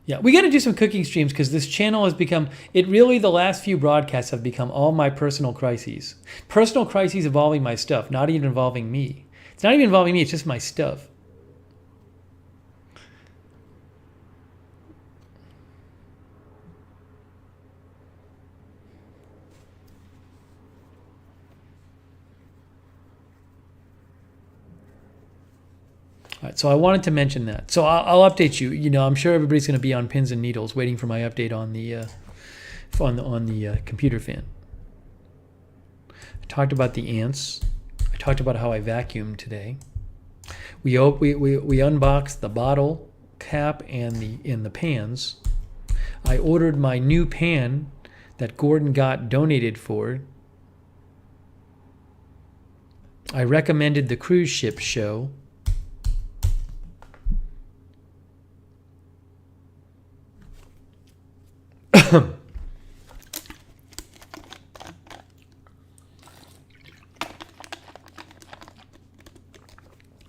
Yeah, we got to do some cooking streams because this channel has become, the last few broadcasts have become all my personal crises. Personal crises involving my stuff, not even involving me. It's not even involving me, it's just my stuff. All right, so I wanted to mention that. So I'll update you. You know, I'm sure everybody's going to be on pins and needles waiting for my update on the computer fan. I talked about the ants. I talked about how I vacuumed today. We unboxed the bottle cap and the pans. I ordered my new pan that Gordon got donated for. I recommended the cruise ship show.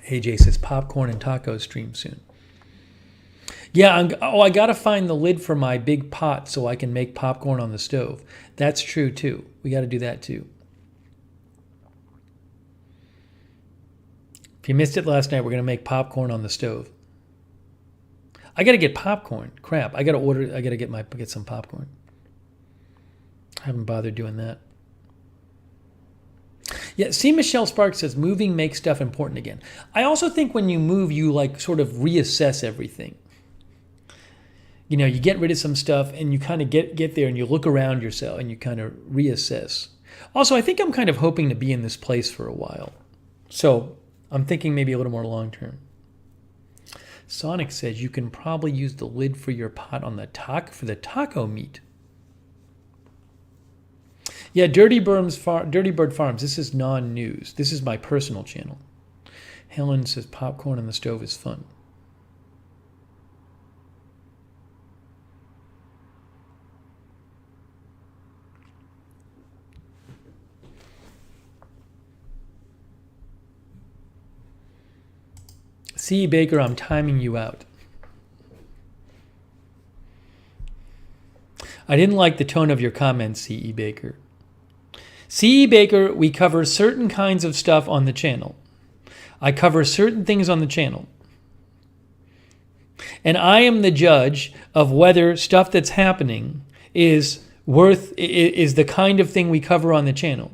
AJ says popcorn and tacos stream soon. Yeah, I got to find the lid for my big pot so I can make popcorn on the stove. That's true too. We got to do that too. If you missed it last night, we're going to make popcorn on the stove. I got to get popcorn. Crap. I got to get some popcorn. I haven't bothered doing that. Yeah, see, Michelle Sparks says moving makes stuff important again. I also think when you move, you like sort of reassess everything. You know, you get rid of some stuff and you kind of get there and you look around yourself and you kind of reassess. Also, I think I'm kind of hoping to be in this place for a while. So I'm thinking maybe a little more long term. Sonic says you can probably use the lid for your pot on the taco meat. Yeah, Dirty Bird Farms. This is non-news. This is my personal channel. Helen says popcorn on the stove is fun. C. Baker, I'm timing you out. I didn't like the tone of your comments, C.E. Baker. C.E. Baker, we cover certain kinds of stuff on the channel. I cover certain things on the channel. And I am the judge of whether stuff that's happening is the kind of thing we cover on the channel.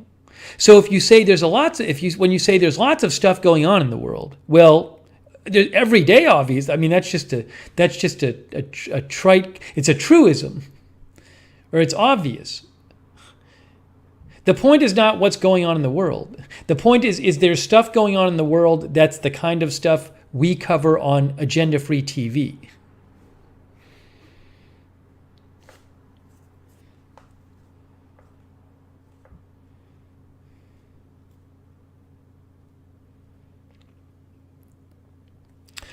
So if you say when you say there's lots of stuff going on in the world, well, every day, obviously. I mean, that's just a trite. It's a truism, or it's obvious. The point is not what's going on in the world. The point is there stuff going on in the world that's the kind of stuff we cover on agenda-free TV.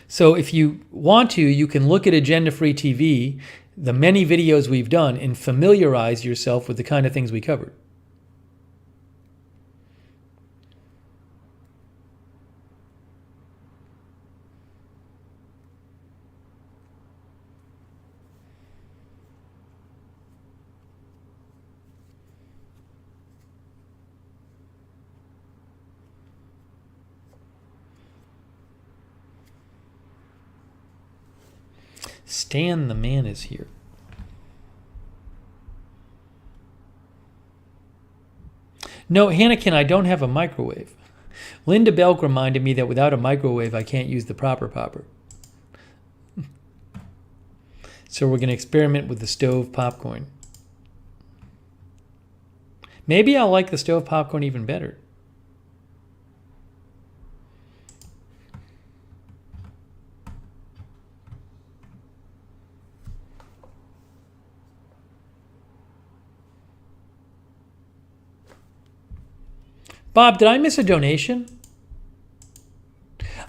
So if you want to, you can look at agenda-free TV, the many videos we've done, and familiarize yourself with the kind of things we covered. Stan the man is here. No, Hannahkin, I don't have a microwave. Linda Belk reminded me that without a microwave, I can't use the Proper Popper. So we're going to experiment with the stove popcorn. Maybe I'll like the stove popcorn even better. Bob, did I miss a donation?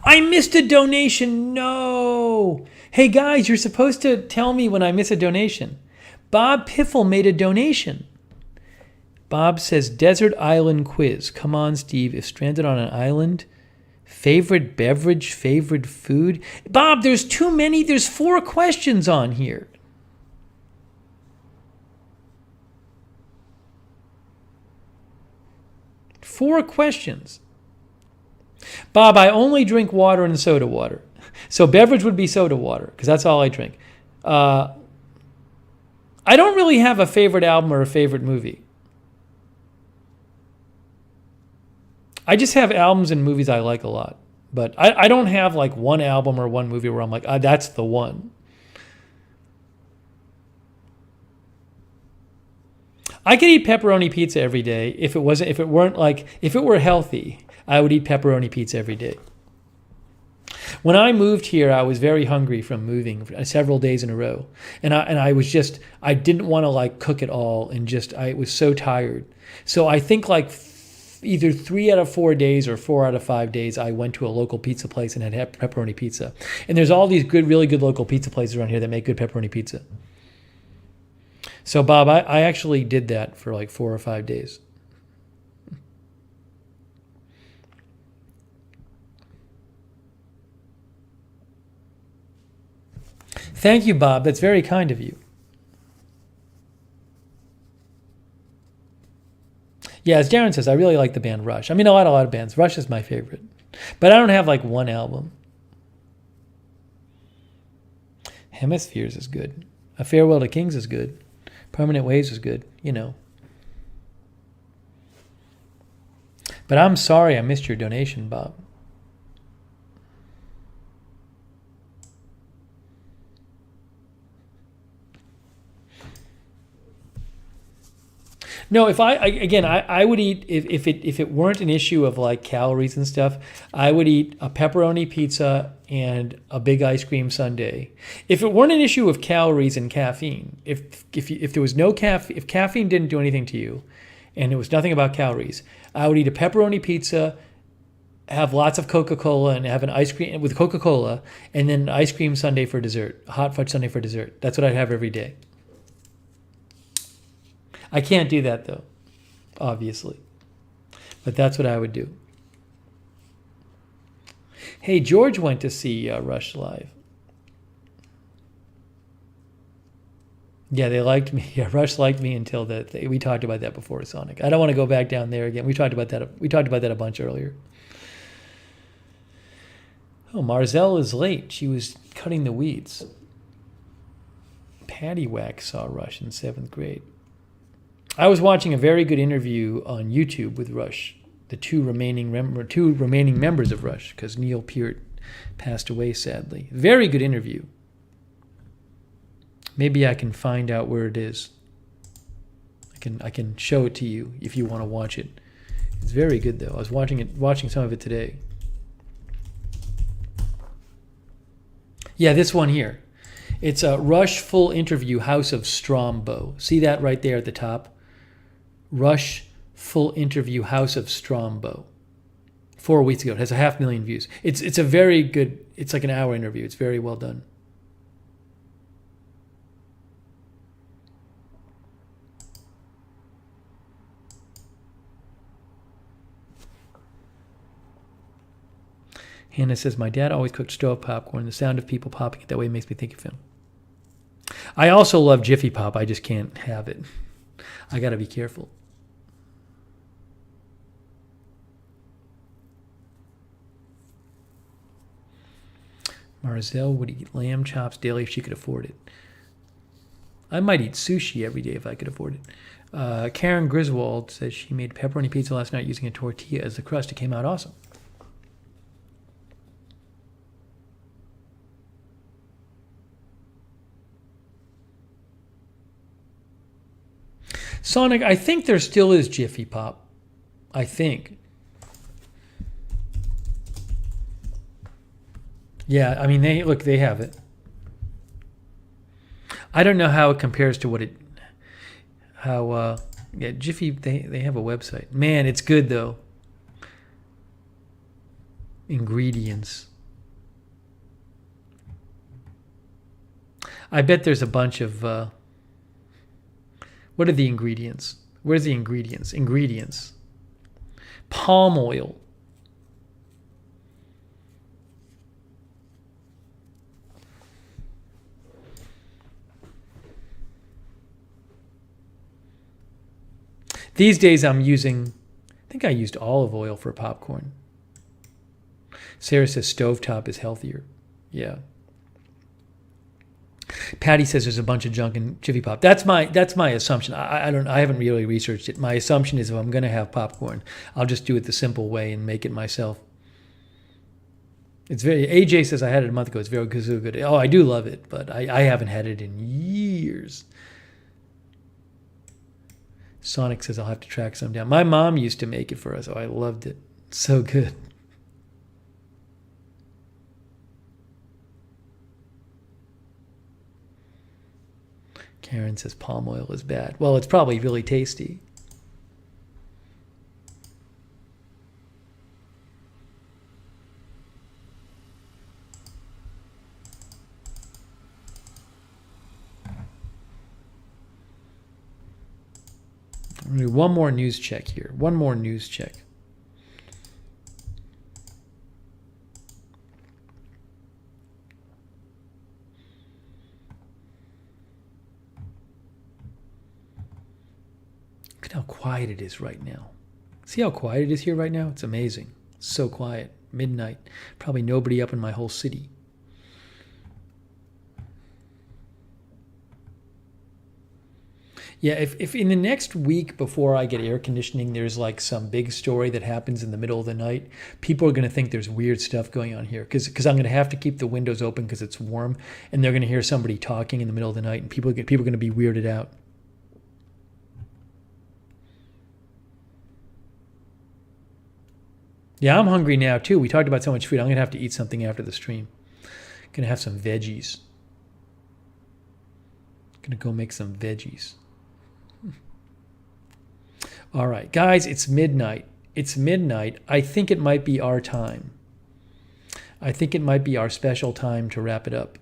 I missed a donation. No. Hey, guys, you're supposed to tell me when I miss a donation. Bob Piffle made a donation. Bob says, Desert Island quiz. Come on, Steve. If stranded on an island, favorite beverage, favorite food. Bob, there's too many. There's 4 questions on here. Four questions. Bob, I only drink water and soda water. So beverage would be soda water, because that's all I drink. I don't really have a favorite album or a favorite movie. I just have albums and movies I like a lot. But I don't have like one album or one movie where I'm like, that's the one. I could eat pepperoni pizza every day if it were healthy, I would eat pepperoni pizza every day. When I moved here, I was very hungry from moving several days in a row. And I didn't want to like cook it all, and I was so tired. So I think like either 3 out of 4 days or 4 out of 5 days, I went to a local pizza place and had pepperoni pizza. And there's all these really good local pizza places around here that make good pepperoni pizza. So, Bob, I actually did that for like 4 or 5 days. Thank you, Bob. That's very kind of you. Yeah, as Darren says, I really like the band Rush. I mean, a lot of bands. Rush is my favorite. But I don't have like one album. Hemispheres is good. A Farewell to Kings is good. Permanent Waves is good, you know. But I'm sorry I missed your donation, Bob. No, if I would eat, if it weren't an issue of like calories and stuff, I would eat a pepperoni pizza and a big ice cream sundae. If it weren't an issue of calories and caffeine, if there was no if caffeine didn't do anything to you, and it was nothing about calories. I would eat a pepperoni pizza, have lots of Coca-Cola, and have an ice cream with Coca-Cola, and then an ice cream sundae for dessert, a hot fudge sundae for dessert. That's what I'd have every day. I can't do that though, obviously, but that's what I would do. Hey, George went to see Rush live. Yeah, they liked me. Yeah, Rush liked me until we talked about that before, Sonic. I don't want to go back down there again. We talked about that. We talked about that a bunch earlier. Oh, Marzelle is late. She was cutting the weeds. Patty Whack saw Rush in 7th grade. I was watching a very good interview on YouTube with Rush, the two remaining members of Rush, because Neil Peart passed away sadly. Very good interview. Maybe I can find out where it is. I can show it to you if you want to watch it. It's very good though. I was watching some of it today. Yeah, this one here. It's a Rush full interview, House of Strombo. See that right there at the top? Rush full interview, House of Strombo. 4 weeks ago. It has 500,000 views. It's a very good, it's like an hour interview. It's very well done. Hannah says, my dad always cooked stove popcorn. The sound of people popping it that way makes me think of him. I also love Jiffy Pop. I just can't have it. I got to be careful. Marzelle would eat lamb chops daily if she could afford it. I might eat sushi every day if I could afford it. Karen Griswold says she made pepperoni pizza last night using a tortilla as the crust. It came out awesome. Sonic, I think there still is Jiffy Pop. I think. Yeah, I mean, they have it. I don't know how it compares to yeah, Jiffy, they have a website. Man, it's good though. Ingredients. I bet there's a bunch of, what are the ingredients? Where's the ingredients? Ingredients. Palm oil. These days I'm using, I think I used olive oil for popcorn. Sarah says stovetop is healthier. Yeah. Patty says there's a bunch of junk in Jiffy Pop. That's my assumption. I haven't really researched it. My assumption is if I'm going to have popcorn, I'll just do it the simple way and make it myself. It's AJ says I had it a month ago. It's very good. Oh, I do love it, but I haven't had it in years. Sonic says I'll have to track some down. My mom used to make it for us. Oh, I loved it. So good. Karen says palm oil is bad. Well, it's probably really tasty. I'm going to do one more news check here. One more news check. Look at how quiet it is right now. See how quiet it is here right now? It's amazing. It's so quiet. Midnight. Probably nobody up in my whole city. Yeah, if in the next week before I get air conditioning, there's like some big story that happens in the middle of the night, people are going to think there's weird stuff going on here because I'm going to have to keep the windows open because it's warm, and they're going to hear somebody talking in the middle of the night, and people are going to be weirded out. Yeah, I'm hungry now too. We talked about so much food. I'm going to have to eat something after the stream. Going to have some veggies. Going to go make some veggies. All right, guys, it's midnight. It's midnight. I think it might be our time. I think it might be our special time to wrap it up.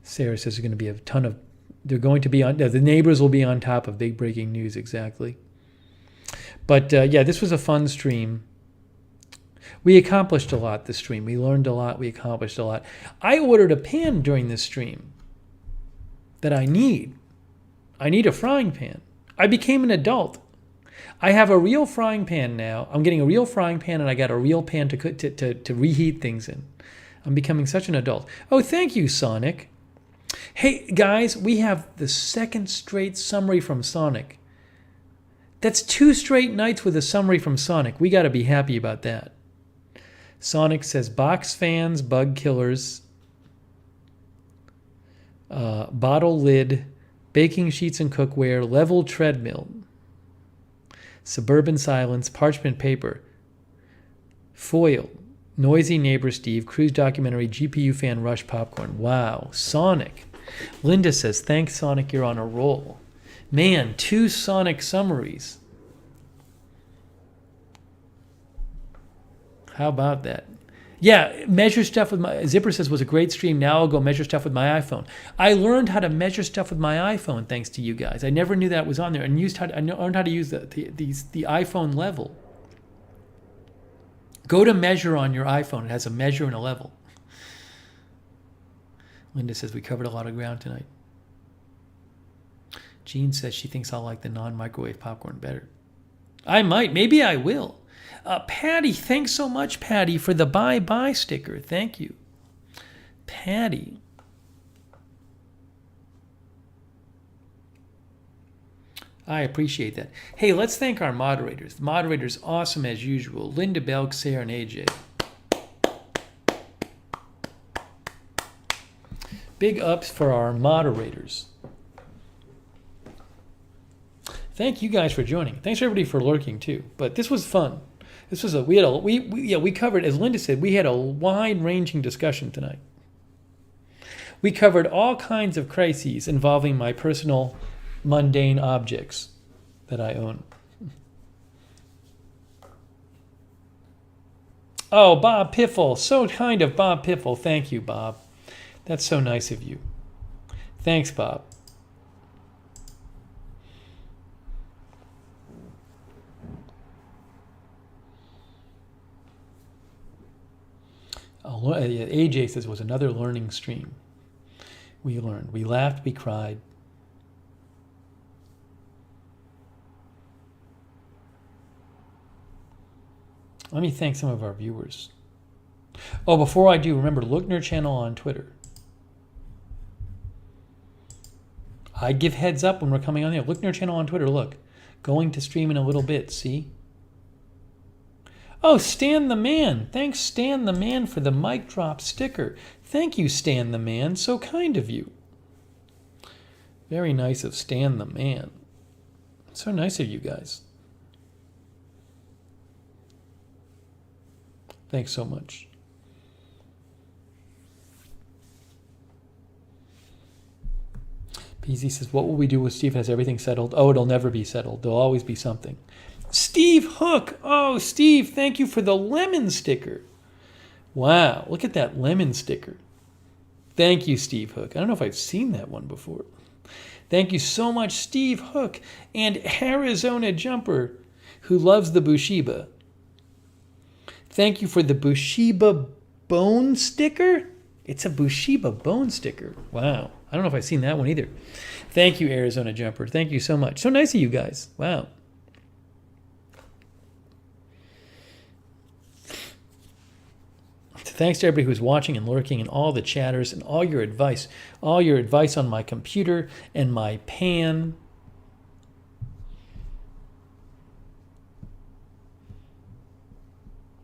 Sarah says there's going to be a ton of, they're going to be on, the neighbors will be on top of big breaking news, exactly. But yeah, this was a fun stream. We accomplished a lot this stream. We learned a lot. We accomplished a lot. I ordered a pan during this stream that I need. I need a frying pan. I became an adult. I have a real frying pan now. I'm getting a real frying pan, and I got a real pan to reheat things in. I'm becoming such an adult. Oh, thank you, Sonic. Hey, guys, we have the second straight summary from Sonic. That's 2 straight nights with a summary from Sonic. We got to be happy about that. Sonic says, box fans, bug killers, bottle lid, baking sheets and cookware, level treadmill, suburban silence, parchment paper, foil, noisy neighbor Steve, cruise documentary, GPU fan, rush popcorn. Wow, Sonic. Linda says, thanks, Sonic, you're on a roll. Man, 2 Sonic summaries. How about that? Yeah, measure stuff with my, Zipper says, was a great stream. Now I'll go measure stuff with my iPhone. I learned how to measure stuff with my iPhone thanks to you guys. I never knew that was on there, and I learned how to use the iPhone level. Go to measure on your iPhone. It has a measure and a level. Linda says, we covered a lot of ground tonight. Jean says she thinks I'll like the non-microwave popcorn better. I might. Maybe I will. Patty, thanks so much, Patty, for the bye-bye sticker. Thank you. Patty. I appreciate that. Hey, let's thank our moderators. The moderators, awesome as usual. Linda, Belk, Sarah, and AJ. Big ups for our moderators. Thank you guys for joining. Thanks everybody for lurking too. But this was fun. This was we covered, as Linda said, we had a wide-ranging discussion tonight. We covered all kinds of crises involving my personal mundane objects that I own. Oh, Bob Piffle, so kind of Bob Piffle. Thank you, Bob. That's so nice of you. Thanks, Bob. AJ says it was another learning stream. We learned. We laughed. We cried. Let me thank some of our viewers. Oh, before I do, remember Lookner channel on Twitter. I give heads up when we're coming on there. Lookner channel on Twitter. Look, going to stream in a little bit. See? Oh, Stan the Man. Thanks, Stan the Man, for the mic drop sticker. Thank you, Stan the Man. So kind of you. Very nice of Stan the Man. So nice of you guys. Thanks so much. PZ says, what will we do with Steve? Has everything settled? Oh, it'll never be settled. There'll always be something. Steve Hook. Oh, Steve, thank you for the lemon sticker. Wow, look at that lemon sticker. Thank you, Steve Hook. I don't know if I've seen that one before. Thank you so much, Steve Hook. And Arizona Jumper, who loves the Bushiba. Thank you for the Bushiba bone sticker. It's a Bushiba bone sticker. Wow. I don't know if I've seen that one either. Thank you, Arizona Jumper. Thank you so much. So nice of you guys. Wow. Thanks to everybody who's watching and lurking and all the chatters and all your advice on my computer and my pan.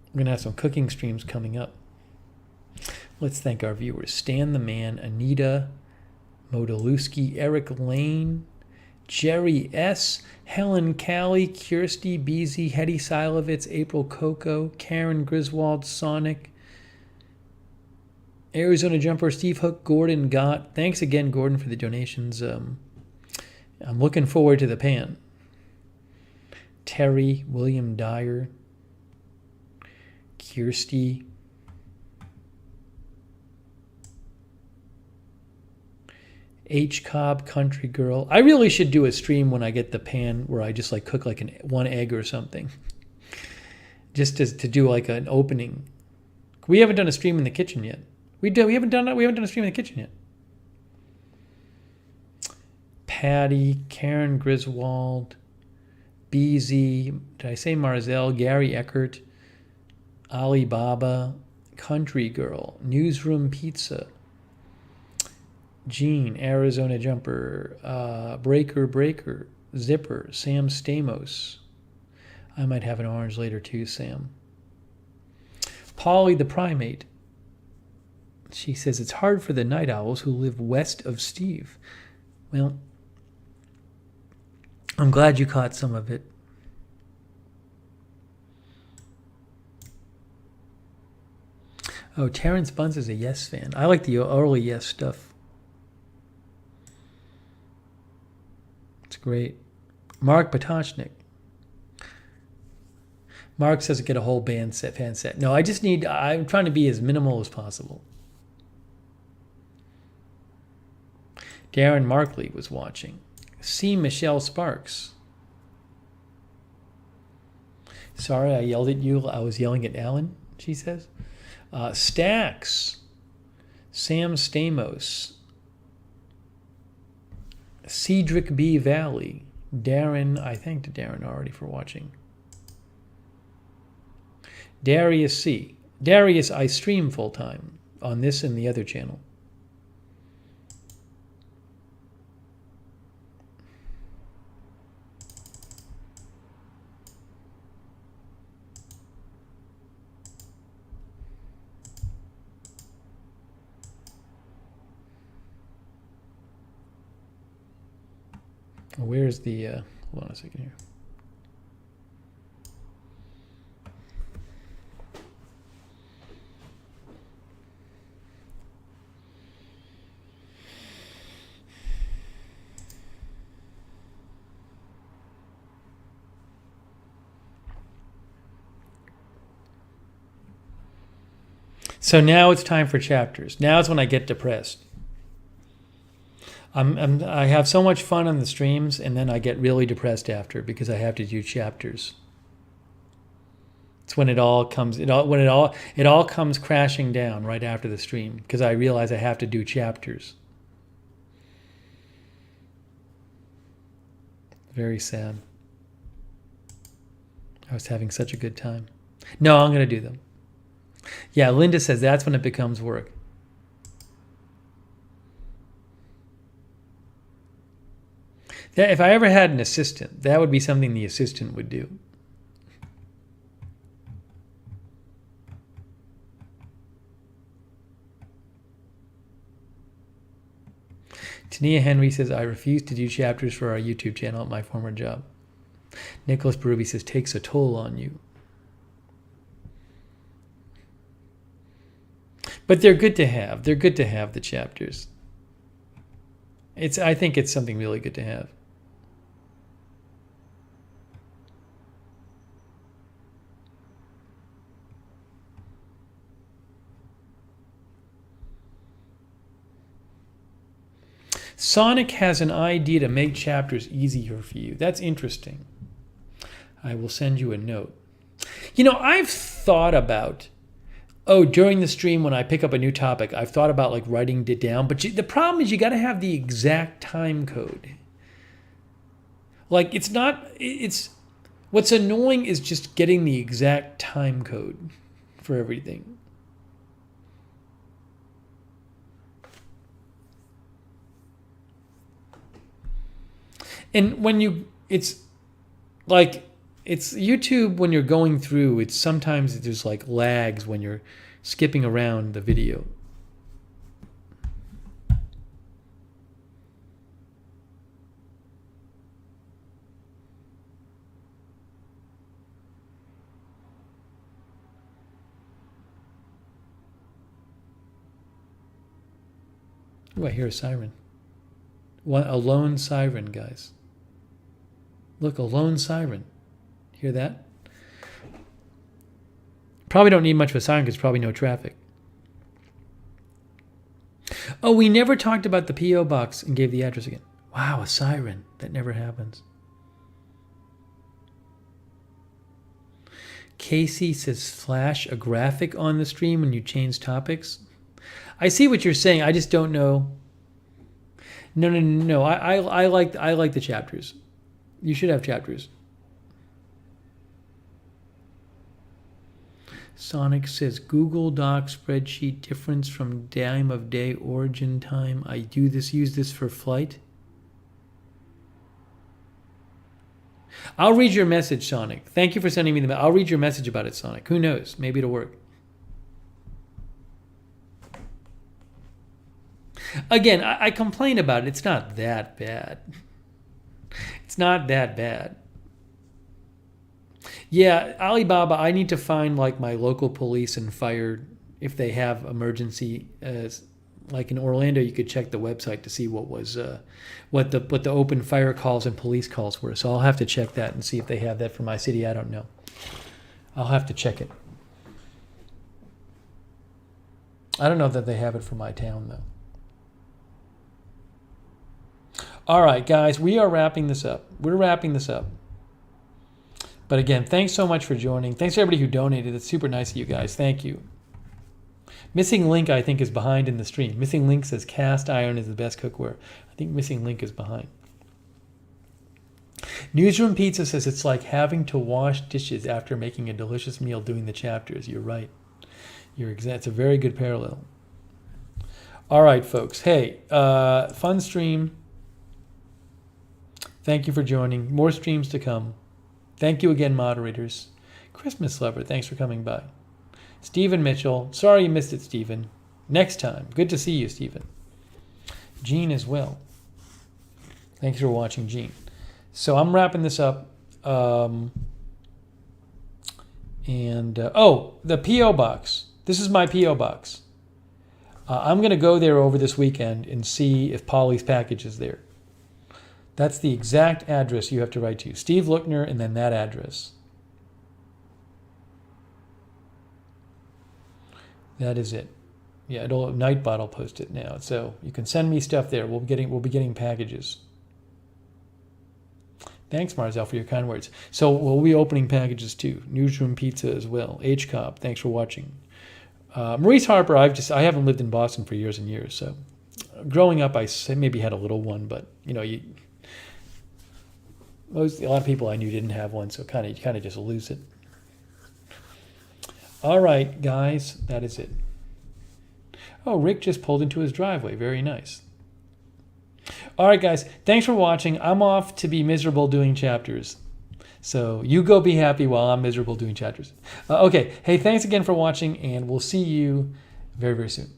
We're going to have some cooking streams coming up. Let's thank our viewers. Stan the Man, Anita Modolewski, Eric Lane, Jerry S., Helen Callie, Kirsty Beasy, Hetty Silovitz, April Coco, Karen Griswold, Sonic, Arizona Jumper, Steve Hook, Gordon Gott. Thanks again, Gordon, for the donations. I'm looking forward to the pan. Terry, William Dyer, Kirsty, H. Cobb, Country Girl. I really should do a stream when I get the pan where I just like cook like one egg or something. Just to do like an opening. We haven't done a stream in the kitchen yet. We haven't done a stream in the kitchen yet. Patty, Karen Griswold, BZ, did I say Marzell, Gary Eckert, Alibaba, Country Girl, Newsroom Pizza, Gene, Arizona Jumper, Breaker, Zipper, Sam Stamos. I might have an orange later too, Sam. Polly the Primate. She says it's hard for the night owls who live west of Steve. Well, I'm glad you caught some of it. Oh, Terrence Bunce is a Yes fan. I like the early Yes stuff. It's great. Mark Potocnik. Mark says get a whole fan set. No, I'm trying to be as minimal as possible. Darren Markley was watching. C. Michelle Sparks. Sorry, I yelled at you. I was yelling at Alan, she says. Stacks. Sam Stamos. Cedric B. Valley. Darren, I thanked Darren already for watching. Darius C. Darius, I stream full time on this and the other channel. Where's the, hold on a second here. So now it's time for chapters. Now is when I get depressed. I have so much fun on the streams, and then I get really depressed after because I have to do chapters. It's when it all comes crashing down right after the stream because I realize I have to do chapters. Very sad. I was having such a good time. No, I'm going to do them. Yeah, Linda says that's when it becomes work. If I ever had an assistant, that would be something the assistant would do. Tania Henry says, I refuse to do chapters for our YouTube channel at my former job. Nicholas Berube says, takes a toll on you. But they're good to have. They're good to have the chapters. I think it's something really good to have. Sonic has an idea to make chapters easier for you. That's interesting. I will send you a note. You know, I've thought about, during the stream when I pick up a new topic, I've thought about like writing it down. But the problem is you got to have the exact time code. Like what's annoying is just getting the exact time code for everything. And when it's YouTube when you're going through, it's sometimes there's like lags when you're skipping around the video. Oh, I hear a siren. A lone siren, guys. Look, a lone siren. Hear that? Probably don't need much of a siren because probably no traffic. Oh, we never talked about the P.O. box and gave the address again. Wow, a siren. That never happens. Casey says flash a graphic on the stream when you change topics. I see what you're saying. I just don't know. No. I like the chapters. You should have chapters. Sonic says Google Doc spreadsheet difference from time of day origin time. I use this for flight. I'll read your message, Sonic. Thank you for sending me the message. I'll read your message about it, Sonic. Who knows? Maybe it'll work. Again, I complain about it. It's not that bad. It's not that bad. Yeah, Alibaba, I need to find like my local police and fire if they have emergency. Like in Orlando, you could check the website to see what was what the open fire calls and police calls were. So I'll have to check that and see if they have that for my city. I don't know. I'll have to check it. I don't know that they have it for my town though. All right, guys, we are wrapping this up. We're wrapping this up. But again, thanks so much for joining. Thanks to everybody who donated. It's super nice of you guys. Thank you. Missing Link, I think, is behind in the stream. Missing Link says cast iron is the best cookware. I think Missing Link is behind. Newsroom Pizza says it's like having to wash dishes after making a delicious meal doing the chapters. You're right. It's a very good parallel. All right, folks. Hey, fun stream. Thank you for joining. More streams to come. Thank you again, moderators. Christmas Lover, thanks for coming by. Stephen Mitchell, sorry you missed it, Stephen. Next time. Good to see you, Stephen. Gene as well. Thanks for watching, Gene. So I'm wrapping this up. The P.O. box. This is my P.O. box. I'm going to go there over this weekend and see if Polly's package is there. That's the exact address you have to write to. Steve Lookner and then that address. That is it. Yeah, Nightbot will post it now. So you can send me stuff there. We'll be getting packages. Thanks, Marzel, for your kind words. So we'll be opening packages too. Newsroom Pizza as well. HCOP, thanks for watching. Maurice Harper, I haven't lived in Boston for years and years. So growing up, I maybe had a little one, but a lot of people I knew didn't have one, so kind of just lose it. All right, guys, that is it. Oh, Rick just pulled into his driveway. Very nice. All right, guys, thanks for watching. I'm off to be miserable doing chapters. So you go be happy while I'm miserable doing chapters. Okay, hey, thanks again for watching, and we'll see you very, very soon.